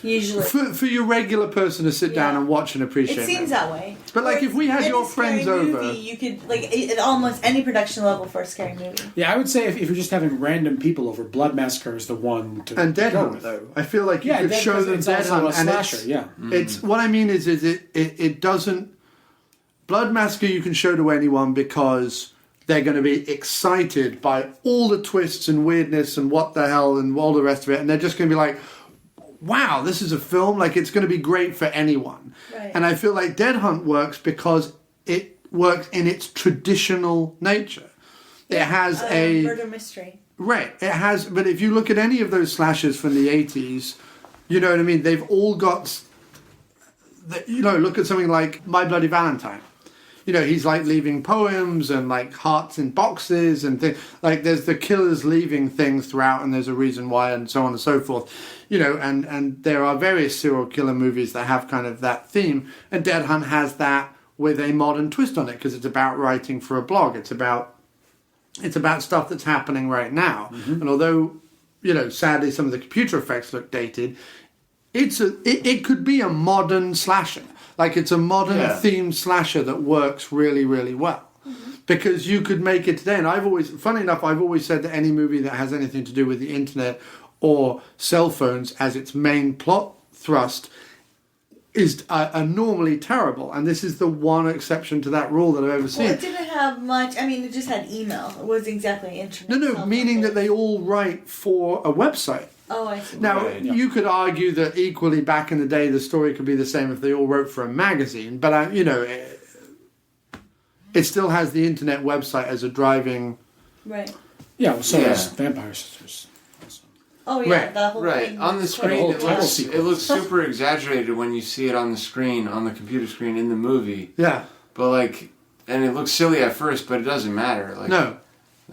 Usually. For your regular person to sit down and watch and appreciate it. Seems that way. But like if we had your friends over... Movie, you could, like, at almost any production level for a scary movie. Yeah, I would say if you're just having random people over, Blood Massacre is the one to and Dead go Hunt, with. though. I feel like you could show them Dead Hunt. And it's what I mean is it doesn't... Blood Massacre you can show to anyone because they're going to be excited by all the twists and weirdness and what the hell and all the rest of it, and they're just going to be like, wow, this is a film, like it's going to be great for anyone. Right. And I feel like Dead Hunt works because it works in its traditional nature. It has a murder mystery. Right. It has, but if you look at any of those slashers from the 80s, you know what I mean, they've all got, look at something like My Bloody Valentine. You know, he's like leaving poems and like hearts in boxes and things. Like there's the killers leaving things throughout and there's a reason why and so on and so forth. You know, and there are various serial killer movies that have kind of that theme. And Dead Hunt has that with a modern twist on it because it's about writing for a blog. It's about stuff that's happening right now. Mm-hmm. And although, you know, sadly some of the computer effects look dated, it could be a modern slasher. Like it's a modern themed slasher that works really, really well. Mm-hmm. Because you could make it today. And funny enough, I've always said that any movie that has anything to do with the internet or cell phones as its main plot thrust is normally terrible. And this is the one exception to that rule that I've ever seen. Well, it didn't have much. I mean, it just had email. It wasn't exactly internet. No, meaning that they all write for a website. Oh, I see. Now, you could argue that equally back in the day the story could be the same if they all wrote for a magazine, but, you know, it still has the internet website as a driving... Right. Yeah, well, so does Vampire Sisters. Oh, yeah, the whole thing. On the screen, it looks super exaggerated when you see it on the screen, on the computer screen in the movie. Yeah. But, like, and it looks silly at first, but it doesn't matter. Like, no.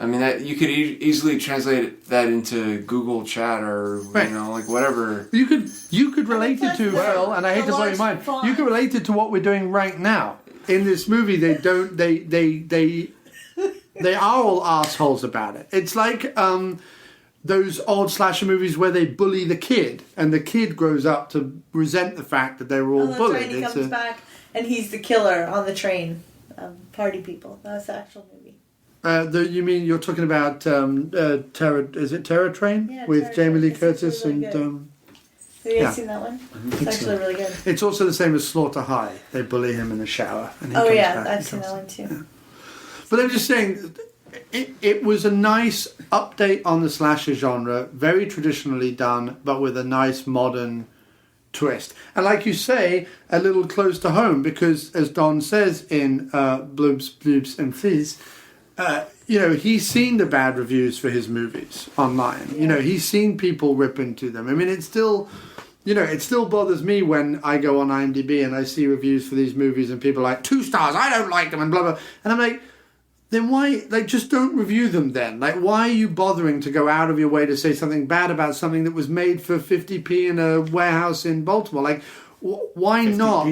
I mean, that you could easily translate that into Google Chat or you know, like whatever. You could relate it to Phil, and I hate to blow your mind. You could relate it to what we're doing right now in this movie. They are all assholes about it. It's like those old slasher movies where they bully the kid, and the kid grows up to resent the fact that they were all bullied. Right, and he comes back, and he's the killer on the train. Party people. That's the actual movie. You mean you're talking about Terror? Is it Terror Train with Jamie Lee Curtis really and? Have you guys seen that one? It's actually really good. It's also the same as Slaughter High. They bully him in the shower. And I've seen that one too. Yeah. But I'm just saying, it was a nice update on the slasher genre, very traditionally done, but with a nice modern twist. And like you say, a little close to home, because as Don says in Bloobs and Fizz, you know, he's seen the bad reviews for his movies online. You know, he's seen people rip into them. I mean, it still bothers me when I go on IMDb and I see reviews for these movies and people are like, 2 stars, I don't like them, and blah, blah. And I'm like, then why, like, just don't review them then. Like, why are you bothering to go out of your way to say something bad about something that was made for 50p in a warehouse in Baltimore? Like, why 50p. Not?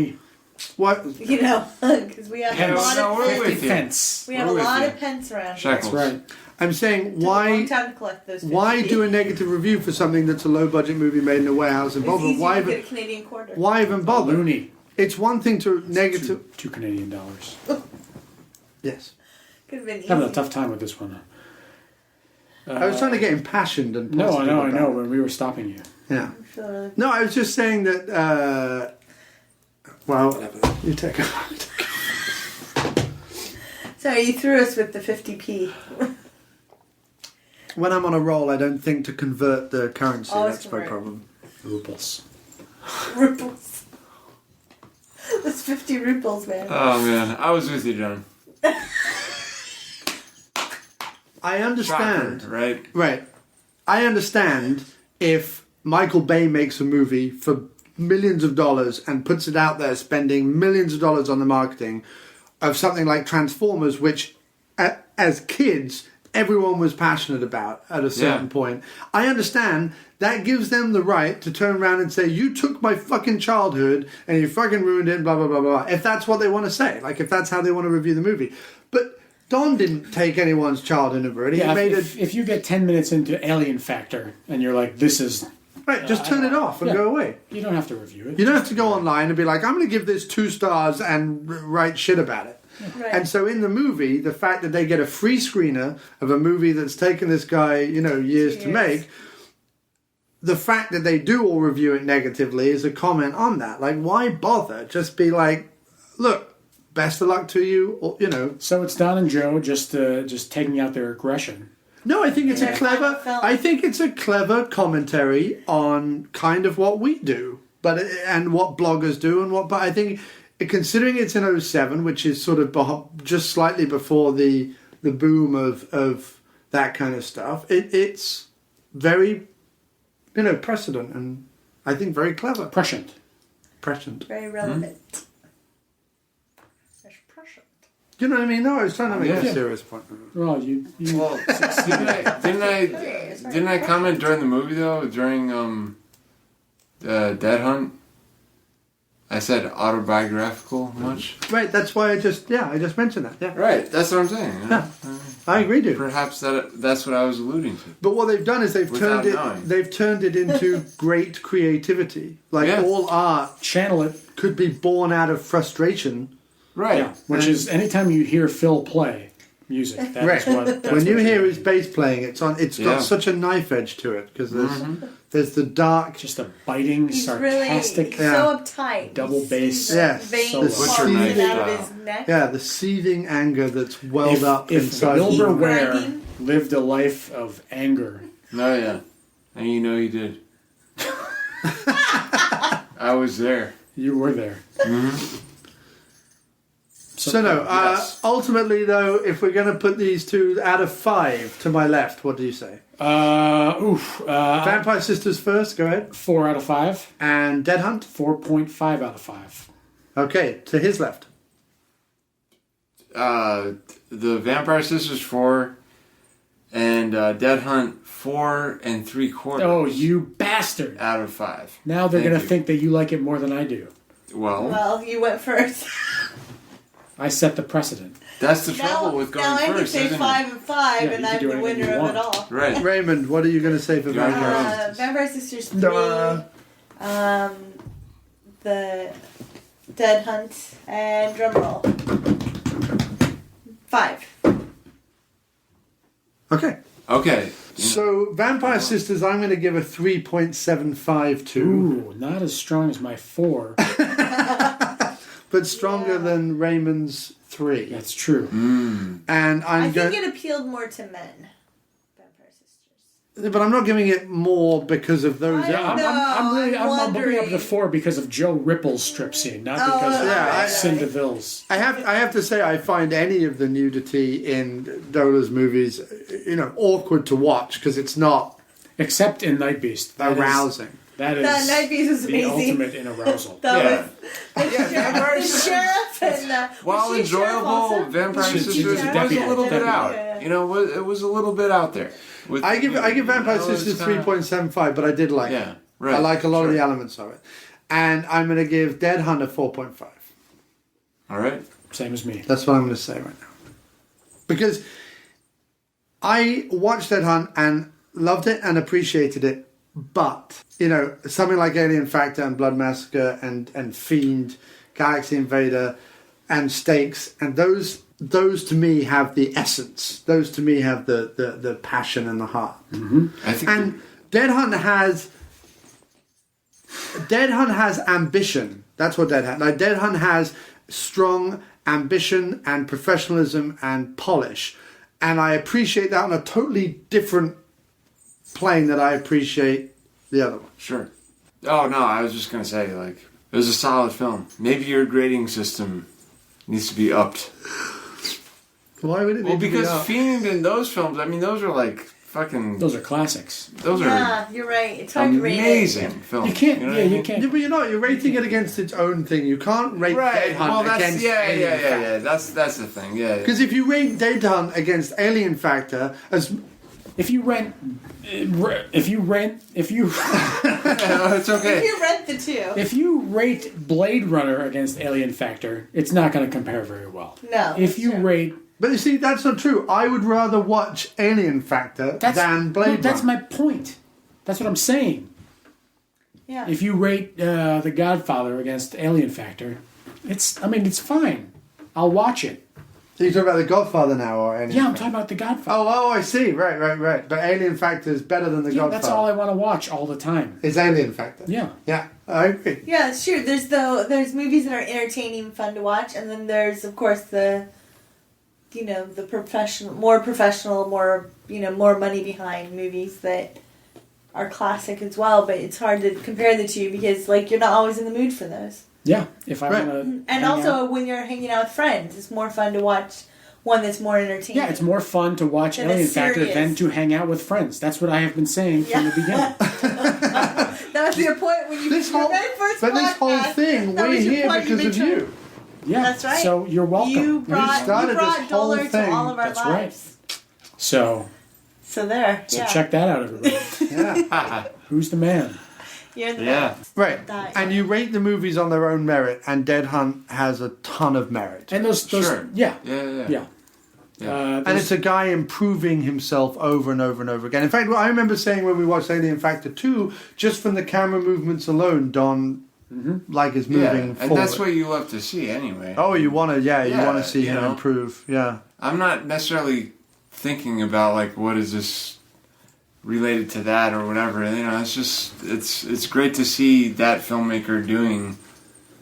What? You know, because we have a lot of pence. We have a lot of pence around here. That's right. I'm saying, why do a negative review for something that's a low-budget movie made in a warehouse in Baltimore? Why even, get a Canadian quarter. Why even bother? Loony. It's one thing to negative... $2 Canadian. Yes. Could have been easy. Having a tough time with this one. I was trying to get impassioned and no, I know. When we were stopping you. Yeah. No, I was just saying that... well, whatever. You take it. Sorry, you threw us with the 50p. When I'm on a roll, I don't think to convert the currency. That's my problem. Rubles. Rubles. That's 50 rubles, man. Oh, man. I was with you, John. I understand. Rocker, right? Right. I understand if Michael Bay makes a movie for millions of dollars and puts it out there, spending millions of dollars on the marketing of something like Transformers, which as kids everyone was passionate about at a certain point. I understand that gives them the right to turn around and say, you took my fucking childhood and you fucking ruined it and blah, blah, blah, blah. If that's what they want to say. Like, if that's how they want to review the movie. But Don didn't take anyone's childhood and ruin it. Yeah, if you get 10 minutes into Alien Factor and you're like, this is... Right, just turn it off and go away. You don't have to review it. You don't have to go online and be like, I'm going to give this 2 stars and write shit about it. Right. And so in the movie, the fact that they get a free screener of a movie that's taken this guy, years to make, the fact that they do all review it negatively is a comment on that. Like, why bother? Just be like, look, best of luck to you, or, So it's Don and Joe just taking out their aggression. No, I think it's a clever commentary on kind of what we do, and what bloggers do, but I think, considering it's in 2007, which is sort of just slightly before the boom of that kind of stuff, it's very, precedent and I think very clever. Prescient. Very relevant. Do you know what I mean? No, I was trying to make a serious point. Well, Well, didn't I comment during the movie though? During Dead Hunt, I said autobiographical much. Right. That's why I just mentioned that. Yeah. Right. That's what I'm saying. Yeah. I agree, dude. Perhaps that's what I was alluding to. But what they've done is they've turned it into great creativity. Like all art, channel it, could be born out of frustration. Right. Yeah. Which is anytime you hear Phil play music, that's what. That's when you hear his bass playing, it's got such a knife edge to it because there's the dark, just a biting, He's sarcastic, really so uptight. double bass. Veins pouring out of his neck. Yeah, the seething anger that's welled up inside. If Wilbur Ware lived a life of anger. Oh yeah, and he did. I was there. You were there. Mm-hmm. Ultimately, though, if we're going to put these 2 out of 5 to my left, what do you say? Vampire Sisters first, go ahead. 4 out of 5. And Dead Hunt? 4.5 out of 5. Okay, to his left. The Vampire Sisters 4, and Dead Hunt 4 3/4. Oh, you bastard! Out of 5. Now they're going to think that you like it more than I do. Well, you went first. I set the precedent. That's the trouble with going first. Now I can say 5 and 5, and I'm the winner of it all. Right. Raymond, what are you going to say for Vampire Sisters? Vampire Sisters 3. The Dead Hunt, and drumroll. 5. Okay. So, Vampire Sisters, I'm going to give a 3.75 to. Ooh, not as strong as my 4. But stronger than Raymond's 3. That's true. And I think it appealed more to men. Vampire Sisters. But I'm not giving it more because of those. I'm bumping up the 4 because of Joe Ripple's strip scene, not because of Cinda Ville's. I have to say, I find any of the nudity in Dohler's movies, awkward to watch because it's not. Except in Night Beast. Arousing. That Night Beast is the amazing. ultimate in arousal. The sheriff and while enjoyable, Vampire Sisters was a little bit out. It was a little bit out there. I give Vampire Sisters 3.75, but I did like it. Right. I like a lot of the elements of it. And I'm going to give Dead Hunt a 4.5. All right. Same as me. That's what I'm going to say right now. Because I watched Dead Hunt and loved it and appreciated it. But, something like Alien Factor and Blood Massacre and Fiend, Galaxy Invader and Stakes, and those to me have the essence. Those to me have the passion and the heart. Mm-hmm. Dead Hunt has ambition. That's what Dead Hunt. Like Dead Hunt has strong ambition and professionalism and polish. And I appreciate that on a totally different plane that I appreciate the other one. Sure. Oh no, I was just gonna say it was a solid film. Maybe your grading system needs to be upped. Why would it? Well, because Fiend and those films, those are fucking. Those are classics. Those yeah, you're right. It's hard to rate it. Amazing film. You can't. You know you can't. Yeah, but you're not. You're rating it against its own thing. You can't rate Dead Hunt against Alien Factor. Yeah. That's the thing. Yeah. Because if you rate Dead Hunt against Alien Factor as if you it's okay. If you rent the two. If you rate Blade Runner against Alien Factor, it's not going to compare very well. No. If you rate. But you see, that's not true. I would rather watch Alien Factor than Blade Runner. That's my point. That's what I'm saying. Yeah. If you rate The Godfather against Alien Factor, it's fine. I'll watch it. Are you talking about The Godfather now, or Alien? Yeah, I'm talking about The Godfather. Oh, I see. Right. But Alien Factor is better than The Godfather. That's all I want to watch all the time. Is Alien Factor. Yeah. Yeah, I agree. Yeah, it's true. There's movies that are entertaining, fun to watch, and then there's of course the more professional, more money behind movies that are classic as well. But it's hard to compare the two because you're not always in the mood for those. Yeah, if I want to. And also, when you're hanging out with friends, it's more fun to watch one that's more entertaining. Yeah, it's more fun to watch Alien Factor than to hang out with friends. That's what I have been saying from the beginning. That was your point when you this whole thing, we're here because of you. Yeah, that's right. So you're welcome. You brought Dohler to all of our That's lives. Right. So there. So check that out, everybody. Yeah. Who's the man? You're the man. Right. And you rate the movies on their own merit, and Dead Hunt has a ton of merit. And those Sure. Yeah. And it's a guy improving himself over and over and over again. In fact, I remember saying when we watched Alien Factor 2, just from the camera movements alone, Don is moving forward. And that's what you love to see anyway. Oh, you want to see him improve. Yeah. I'm not necessarily thinking about what is this related to that or whatever. It's just it's great to see that filmmaker doing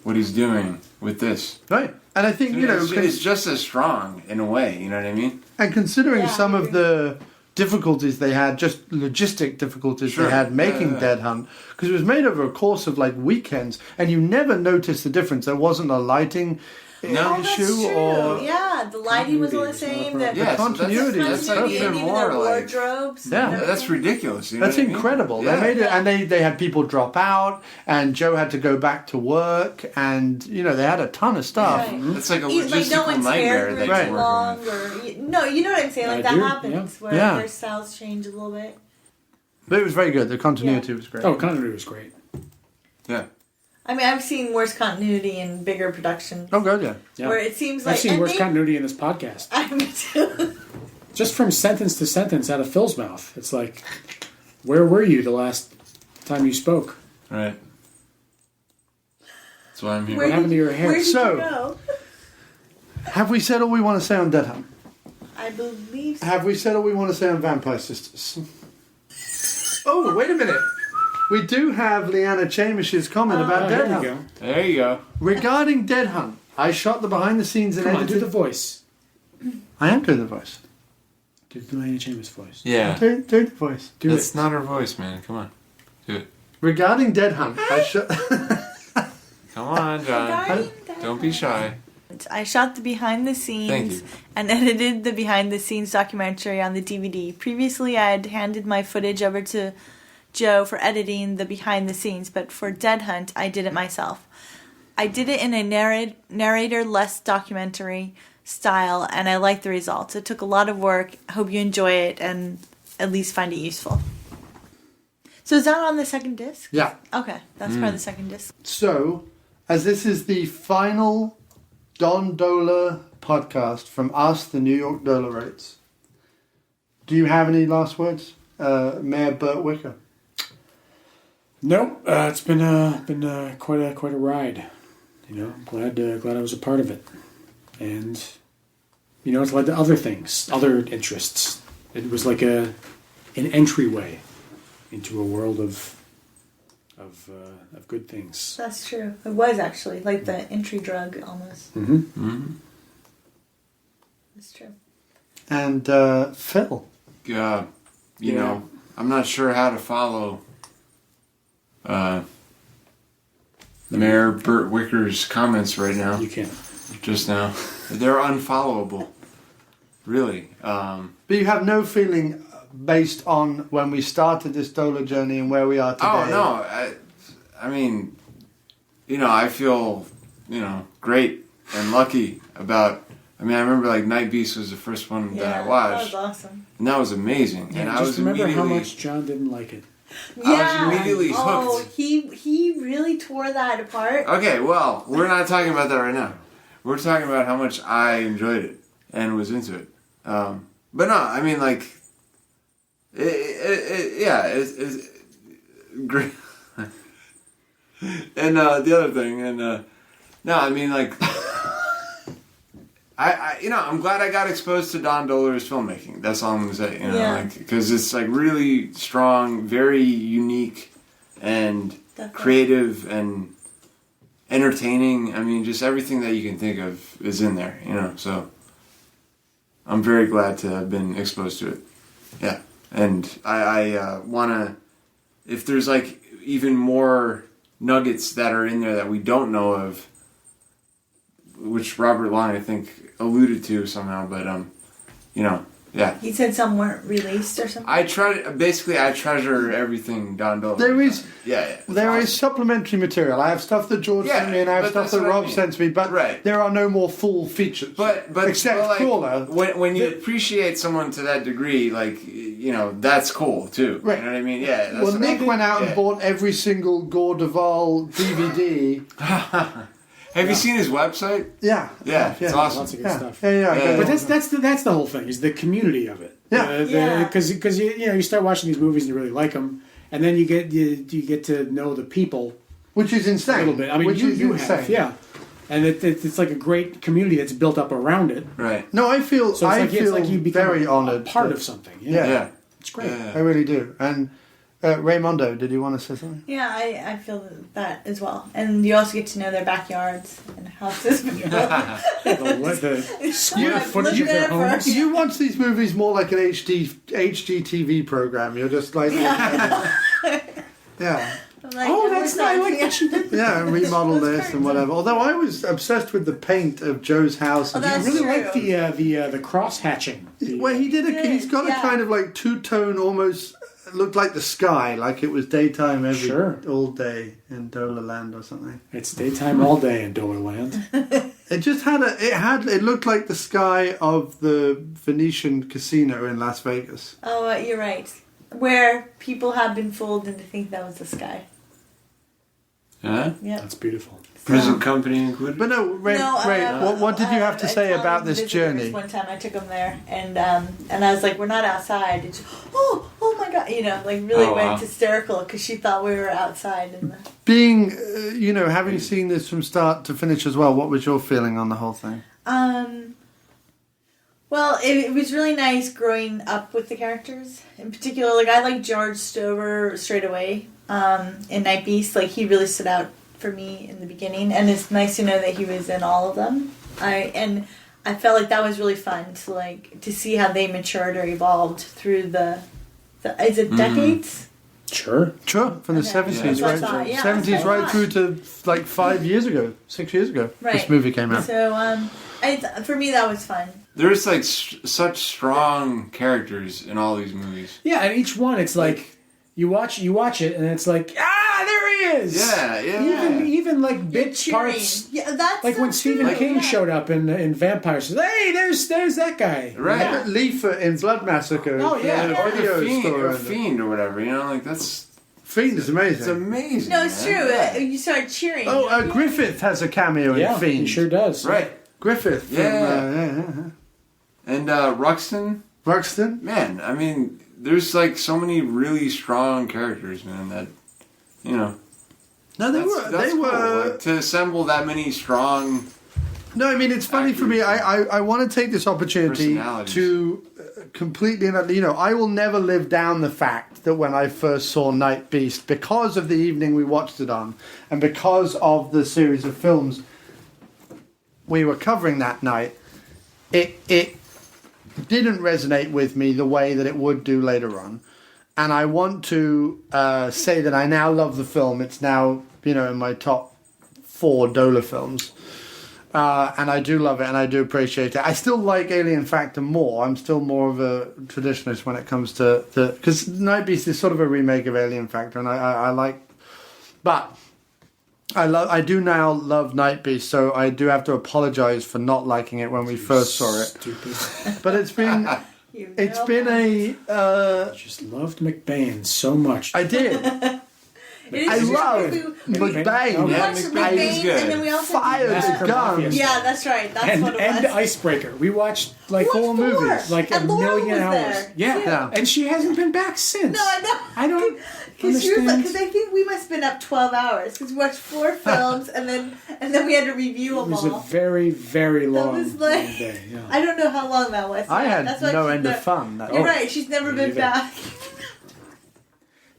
what he's doing with this. Right. And I think it's just as strong in a way. You know what I mean? And considering some of the difficulties they had, just logistic difficulties they had making Dead Hunt, because it was made over a course of weekends, and you never noticed the difference. There wasn't a lighting issue, or the lighting was all the same. The continuity. That's even more wardrobes. That's ridiculous. You know that's incredible. They made it, and they had people drop out, and Joe had to go back to work, and they had a ton of stuff. Right. It's like a logistical nightmare that you're working with. No, you know what I'm saying. That happens where their styles change a little bit. But it was very good. The continuity was great. Oh, continuity was great. Yeah. I mean, I've seen worse continuity in bigger productions. Oh, good, yeah. Where it seems I've seen worse continuity in this podcast. Me too. Just from sentence to sentence out of Phil's mouth. It's like, where were you the last time you spoke? Right. That's why I'm here. What happened to your hair? Where did you go? Have we said all we want to say on Dead Hunt? I believe so. Have we said all we want to say on Vampire Sisters? Oh, wait a minute. We do have Leanna Chamish's comment about Dead Hunt. There you go. Regarding Dead Hunt, I shot the behind the scenes and edited. Do the voice. I am doing the voice. Do the Leanna Chamish voice. Yeah. Do the voice. That's not her voice, man. Come on. Do it. Regarding Dead Hunt, I shot. Come on, John. Don't be shy. I shot the behind the scenes and edited the behind the scenes documentary on the DVD. Previously, I had handed my footage over to Joe for editing the behind the scenes, but for Dead Hunt, I did it myself. I did it in a narrator-less documentary style, and I like the results. It took a lot of work. I hope you enjoy it and at least find it useful. So is that on the second disc? Yeah. Okay, that's part of the second disc. So, as this is the final Don Dohler podcast from us, the New York Dohlerites, do you have any last words, Mayor Burt Wicker? No, it's been quite a ride. Glad I was a part of it, and it's led to other things, other interests. It was like an entryway into a world of good things. That's true. It was actually like the entry drug almost. Mm-hmm. Mm-hmm. That's true. And Phil. I'm not sure how to follow Mayor Burt Wicker's comments right now. You can't. Just now. They're unfollowable. Really. But you have no feeling based on when we started this Dohler journey and where we are today? Oh, no. I mean, I feel, great and lucky about... I mean, I remember, Night Beast was the first one that I watched. That was awesome. And that was amazing. Yeah, and just I was remember immediately... how much John didn't like it. Yeah. I was immediately hooked. Oh, he really tore that apart. Okay, well, we're not talking about that right now. We're talking about how much I enjoyed it and was into it. But no, I mean, it's great. And the other thing, no, I mean, I'm glad I got exposed to Don Dohler's filmmaking. That's all I'm gonna say. Because it's really strong, very unique, and Definitely. creative and entertaining. I mean, just everything that you can think of is in there. So I'm very glad to have been exposed to it. Yeah, and I wanna, if there's even more nuggets that are in there that we don't know of, which Robert Long, I think, alluded to somehow, but, yeah. He said some weren't released or something? I treasure everything Don Dohler. There is There is supplementary material. I have stuff that George sent me, and I have stuff that Rob sent me, but there are no more full features. But except Crawler. When you appreciate someone to that degree, that's cool too. Right. You know what I mean? Yeah. Well, Nick went out and bought every single Gore Duvall DVD. Have you seen his website? Yeah. Yeah, it's awesome. Lots of good stuff. Yeah. But that's the whole thing, is the community of it. Because you start watching these movies and you really like them, and then you get to know the people, which is insane. A little bit. I mean, you have, and it's like a great community that's built up around it. Right. No, I feel so it's like you become very honored, part of something. Yeah. It's great. I really do. And Raymondo, did you want to say something? Yeah, I feel that as well. And you also get to know their backyards and houses. The square footage of their homes. You watch these movies more like an HGTV program. You're just like... Yeah. That's not like that she did. Yeah, remodel this and whatever. Although I was obsessed with the paint of Joe's house. I really like the cross hatching. Well, he's got a kind of two-tone, almost looked like the sky, like it was daytime all day in Dohler Land or something. It's daytime all day in Dohler Land. It just it looked like the sky of the Venetian casino in Las Vegas. Oh, you're right. Where people have been fooled into think that was the sky. Yeah? Yeah. That's beautiful. Present company included. But no, Ray, what did you have to say about this journey? One time I took them there, and I was like, "We're not outside." And she, oh my God, really went hysterical because she thought we were outside. And being, having seen this from start to finish as well, what was your feeling on the whole thing? Well, it was really nice growing up with the characters. In particular, I like George Stover straight away. In Night Beast, he really stood out for me in the beginning, and it's nice to know that he was in all of them. I felt like that was really fun to see how they matured or evolved through the is it decades? Sure, from the 70s, right? 70s right through to 5 years ago, 6 years ago. Right. This movie came out. So for me that was fun. There's such strong characters in all these movies. Yeah, and each one it's like you watch it and it's like, there he is. Yeah. Even bit parts. Yeah, that's when Stephen King showed up in Vampires. Hey, there's that guy. Right. Yeah. Leafer in Blood Massacre. Oh yeah. Or Fiend or whatever. That's. Fiend is amazing. It's amazing. No, it's true. Yeah. You start cheering. Oh, Griffith has a cameo in Fiend. He sure does. Right. Griffith. Yeah. And Ruxton. Man, I mean, there's so many really strong characters, man, that, No, they were to assemble that many strong... No, I mean, it's funny for me. I want to take this opportunity to completely... I will never live down the fact that when I first saw Night Beast, because of the evening we watched it on, and because of the series of films we were covering that night, it didn't resonate with me the way that it would do later on. And I want to say that I now love the film. It's now, in my top 4 Dohler films. And I do love it, and I do appreciate it. I still like Alien Factor more. I'm still more of a traditionalist when it comes to because Night Beast is sort of a remake of Alien Factor, and I like, but I do now love Night Beast, so I do have to apologize for not liking it when we first saw it. Stupid. But it's been a just loved McBain so much. I did. I love McBain. We watched McBain, and then we also Fire the gun. Yeah, that's right. That's what it was. And Icebreaker. We watched like 4 movies, like and a Laura million was hours. there. Yeah, and she hasn't been back since. No, I know. I don't Because understand. I think we must have been up 12 hours because we watched 4 films and then we had to review It them was all. a very, very long was like- day. Yeah. I don't know how long that was. I had That's why no she's end of fun. You're right. She's never Me been neither. back.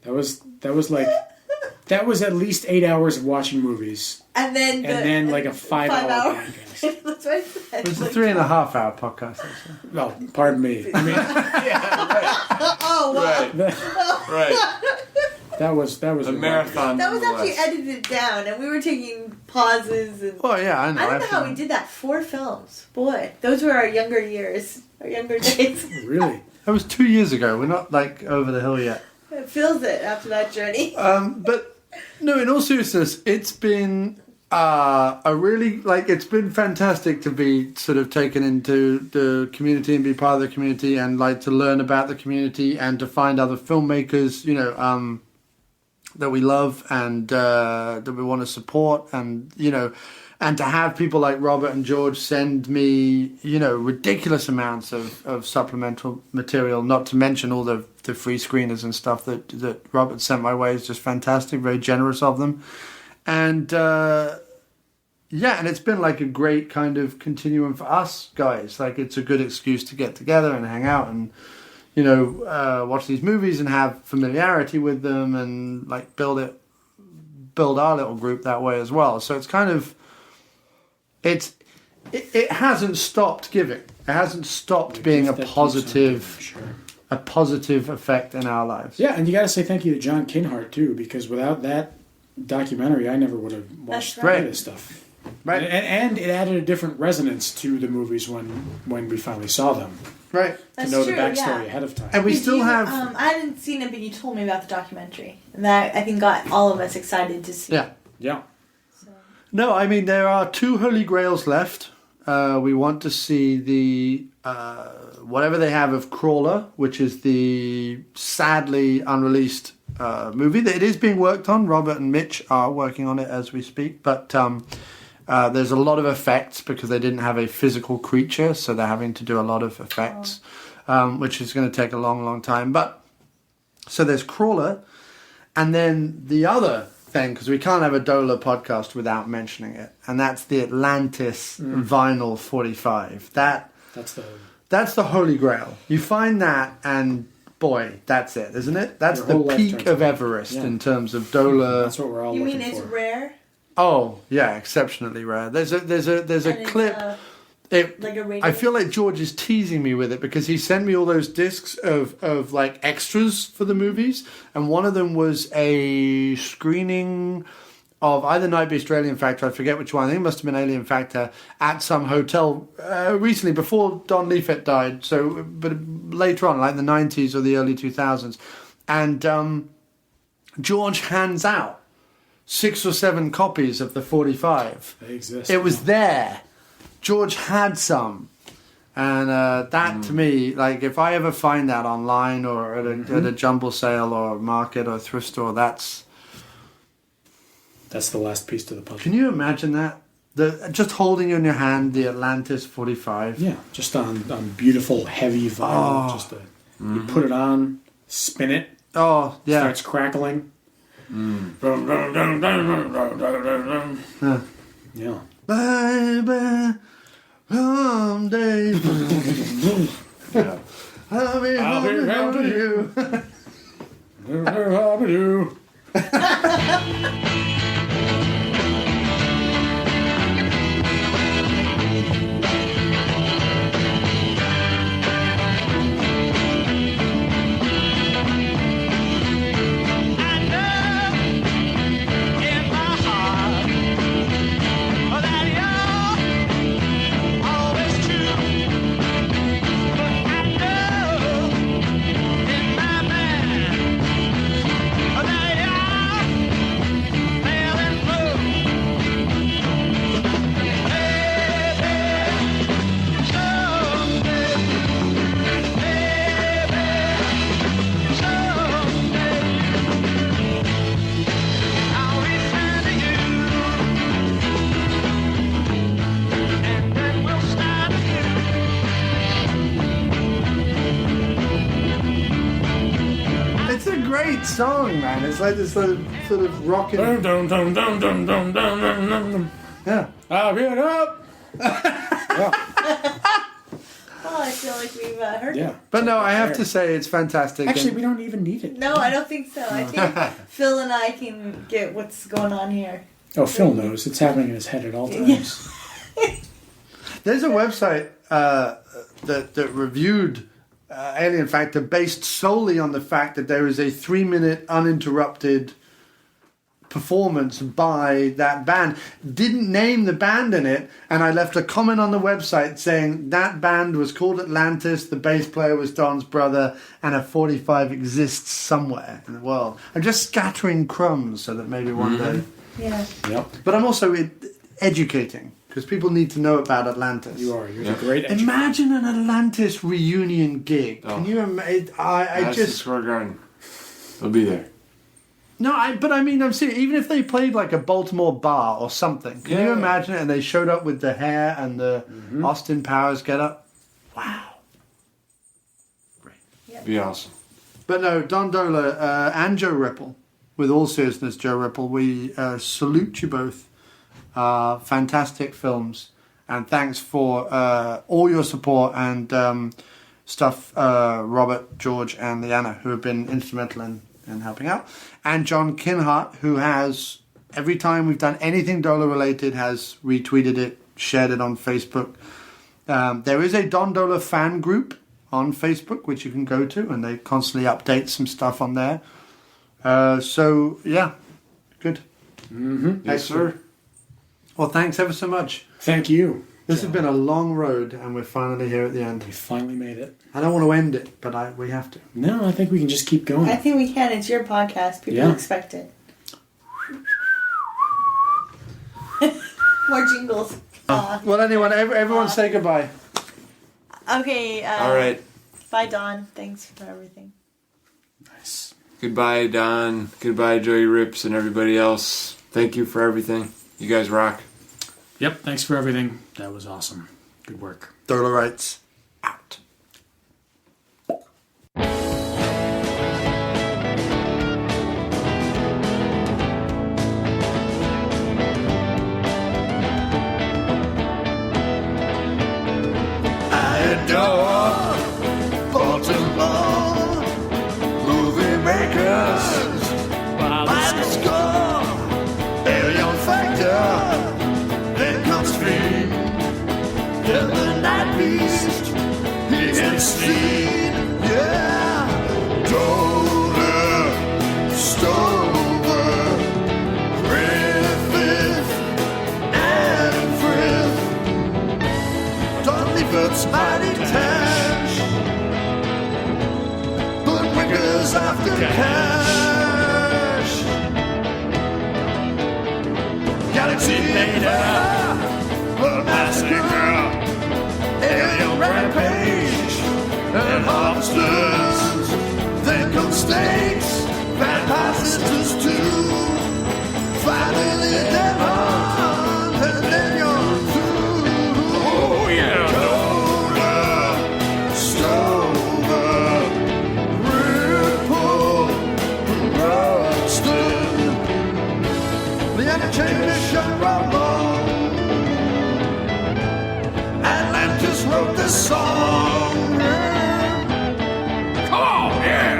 That was like that was at least 8 hours of watching movies, And then like a 5 hour hour. podcast. That's what I said. It was a 3.5 hour podcast. Actually. No, pardon me. I mean, Oh, wow. Right. that was A marathon. That was actually nonetheless. edited down, and we were taking pauses. And Well, yeah, I know. I don't know how we did that. 4 films. Boy, those were our younger years, our younger days. really. That was 2 years ago. We're not like over the hill yet. It feels it after that journey. But no, in all seriousness, it's been it's been fantastic to be sort of taken into the community and be part of the community and like to learn about the community and to find other filmmakers, that we love and that we want to support and and to have people like Robert and George send me, ridiculous amounts of supplemental material, not to mention all the free screeners and stuff that Robert sent my way is just fantastic, very generous of them. And and it's been like a great kind of continuum for us guys. Like it's a good excuse to get together and hang out and, watch these movies and have familiarity with them and like build our little group that way as well. So it's kind of, it hasn't stopped giving. It hasn't stopped being a positive effect in our lives. Yeah, and you got to say thank you to John Kinhart too, because without that documentary, I never would have watched any of this stuff. Right, and it added a different resonance to the movies when we finally saw them. Right, That's to know true, the backstory yeah. ahead of time. And we still have. I hadn't seen it, but you told me about the documentary, and that I think got all of us excited to see. Yeah. No, I mean there are 2 Holy Grails left. We want to see the whatever they have of Crawler, which is the sadly unreleased movie that it is being worked on. Robert and Mitch are working on it as we speak, but there's a lot of effects because they didn't have a physical creature, so they're having to do a lot of effects, which is going to take a long, long time. But so there's Crawler, and then the other thing, because we can't have a Dohler podcast without mentioning it, and that's the Atlantis vinyl 45. That's the Holy Grail. You find that, and boy, that's it, isn't it? That's the peak of Everest in terms of Dohler. That's what we're all You looking mean it's for. rare? Oh yeah, exceptionally rare. There's a And clip. Like a radio? I feel like George is teasing me with it because he sent me all those discs of like extras for the movies, and one of them was a screening of either Night Beast or Alien Factor. I forget which one. I think it must have been Alien Factor at some hotel recently before Don Leafett died. So, but later on, like the 90s or the early 2000s, and George hands out 6 or 7 copies of the 45. They exist. It was there. George had some. And that to me, like if I ever find that online or at a jumble sale or market or thrift store, that's the last piece to the puzzle. Can you imagine that? Just holding in your hand the Atlantis 45. Yeah, just on beautiful heavy vinyl. You put it on, spin it. Oh yeah. Starts crackling. Yeah. Baby, someday I'll be home to you. song, man. It's like this sort of rocking. Dum, dum, dum, dum, dum, dum, dum, dum, dum. Yeah. I'll get up. Oh, I feel like we've heard it. Yeah. But no, I have to say it's fantastic. Actually, we don't even need it. No, I don't think so. I think Phil and I can get what's going on here. Oh, Phil knows. It's happening in his head at all times. There's a website that reviewed Alien Factor based solely on the fact that there is a 3-minute uninterrupted performance by that band. Didn't name the band in it, and I left a comment on the website saying that band was called Atlantis, the bass player was Don's brother, and a 45 exists somewhere in the world. I'm just scattering crumbs so that maybe one day. Yeah. Yep. But I'm also educating, because people need to know about Atlantis. You are. You're a great educator. Imagine an Atlantis reunion gig. Can you imagine? I just... Square Garden. They'll be there. No, I'm serious. Even if they played like a Baltimore bar or something, can you imagine it? And they showed up with the hair and the Austin Powers get up. Wow. Yep. Be awesome. But no, Don Dohler and Joe Ripple, with all seriousness, Joe Ripple, we salute you both. Fantastic films. And thanks for all your support and stuff, Robert, George, and Leanna, who have been instrumental in helping out. And John Kinhart, who has, every time we've done anything Dohler related, has retweeted it, shared it on Facebook. There is a Don Dohler fan group on Facebook, which you can go to, and they constantly update some stuff on there. So, yeah, good. Mm-hmm. Yes, sir. Well, thanks ever so much. Thank you. This has been a long road, and we're finally here at the end. We finally made it. I don't want to end it, but we have to. No, I think we can just keep going. I think we can. It's your podcast. People expect it. More jingles. Well, anyway, everyone say goodbye. Okay. All right. Bye, Don. Thanks for everything. Nice. Goodbye, Don. Goodbye, Joey Rips and everybody else. Thank you for everything. You guys rock. Yep, thanks for everything. That was awesome. Good work. Dohlerites out. I adore Baltimore movie makers. By the score, Alien Factor. Then comes Fiend, then the Night Beast. He hits Steed, yeah. Dohler, Stover, Griffith, and Frith. Dudley Burt's Mighty Tash, Hoodwinkers after cash. Galaxy Later. The Massacre, Alien Rampage, and Monsters. Then come Snakes, Vampire Sisters too. Finally they're on, and then you're through. Oh yeah. Dohler, Stover, Ripple, Rustin, Leanna, Chamish, and Rumble. Atlantis wrote this song. Come on, yeah.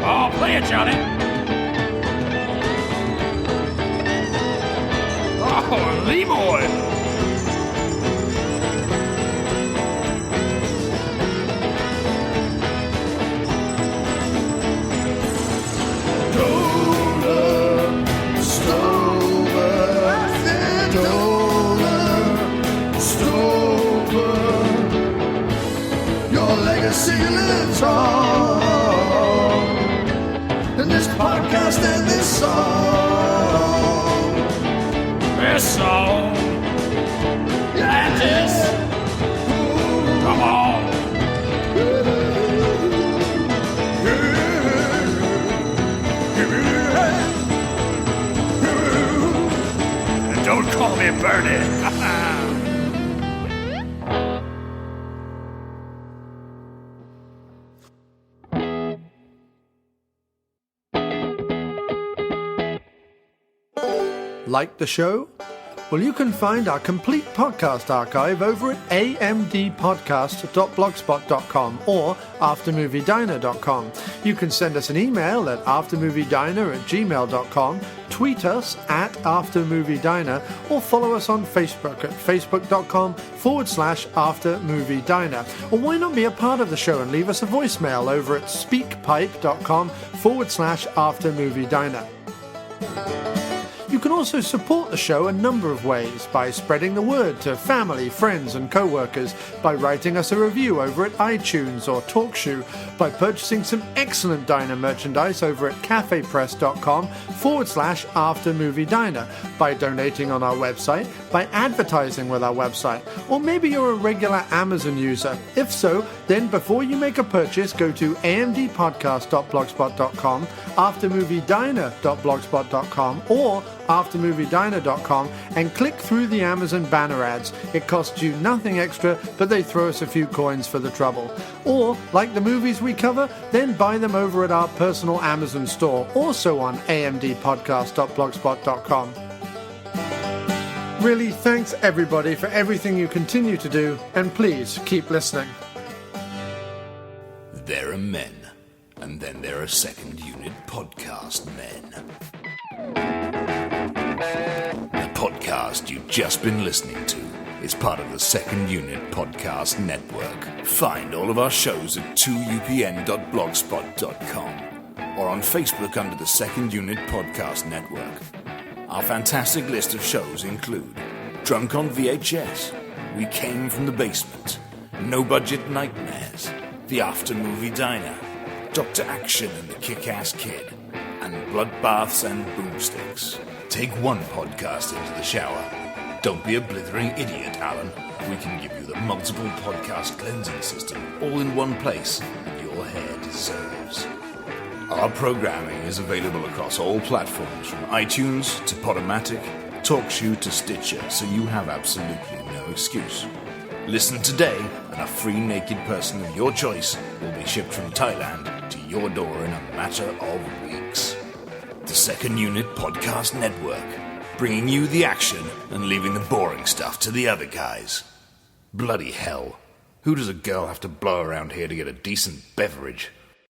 Oh, play it, Johnny. Oh, Leroy. Legacy lives on in this podcast and this song. This song, Atlantis. Come on. And don't call me Bernie. Like the show? Well, you can find our complete podcast archive over at amdpodcast.blogspot.com or aftermoviediner.com. You can send us an email at aftermoviediner@gmail.com, tweet us at aftermoviediner, or follow us on Facebook at facebook.com/aftermoviediner. Or why not be a part of the show and leave us a voicemail over at speakpipe.com/aftermoviediner. You can also support the show a number of ways: by spreading the word to family, friends and co-workers, by writing us a review over at iTunes or TalkShoe, by purchasing some excellent diner merchandise over at cafepress.com/aftermoviediner, by donating on our website, by advertising with our website, or maybe you're a regular Amazon user. If so, then before you make a purchase, go to amdpodcast.blogspot.com, aftermoviediner.blogspot.com, or aftermoviediner.com and click through the Amazon banner ads. It costs you nothing extra, but they throw us a few coins for the trouble. Or, like the movies we cover, then buy them over at our personal Amazon store, also on amdpodcast.blogspot.com. Really, thanks everybody for everything you continue to do, and please keep listening. There are men, and then there are second unit podcast men. The podcast you've just been listening to is part of the Second Unit Podcast Network. Find all of our shows at 2upn.blogspot.com or on Facebook under the Second Unit Podcast Network. Our fantastic list of shows include Drunk on VHS, We Came from the Basement, No Budget Nightmares, The After Movie Diner, Dr. Action and the Kick-Ass Kid, and Bloodbaths and Boomsticks. Take one podcast into the shower. Don't be a blithering idiot, Alan. We can give you the multiple podcast cleansing system all in one place that your hair deserves. Our programming is available across all platforms, from iTunes to Podomatic, TalkShoe to Stitcher, so you have absolutely no excuse. Listen today, and a free naked person of your choice will be shipped from Thailand to your door in a matter of weeks. The Second Unit Podcast Network, bringing you the action and leaving the boring stuff to the other guys. Bloody hell, who does a girl have to blow around here to get a decent beverage?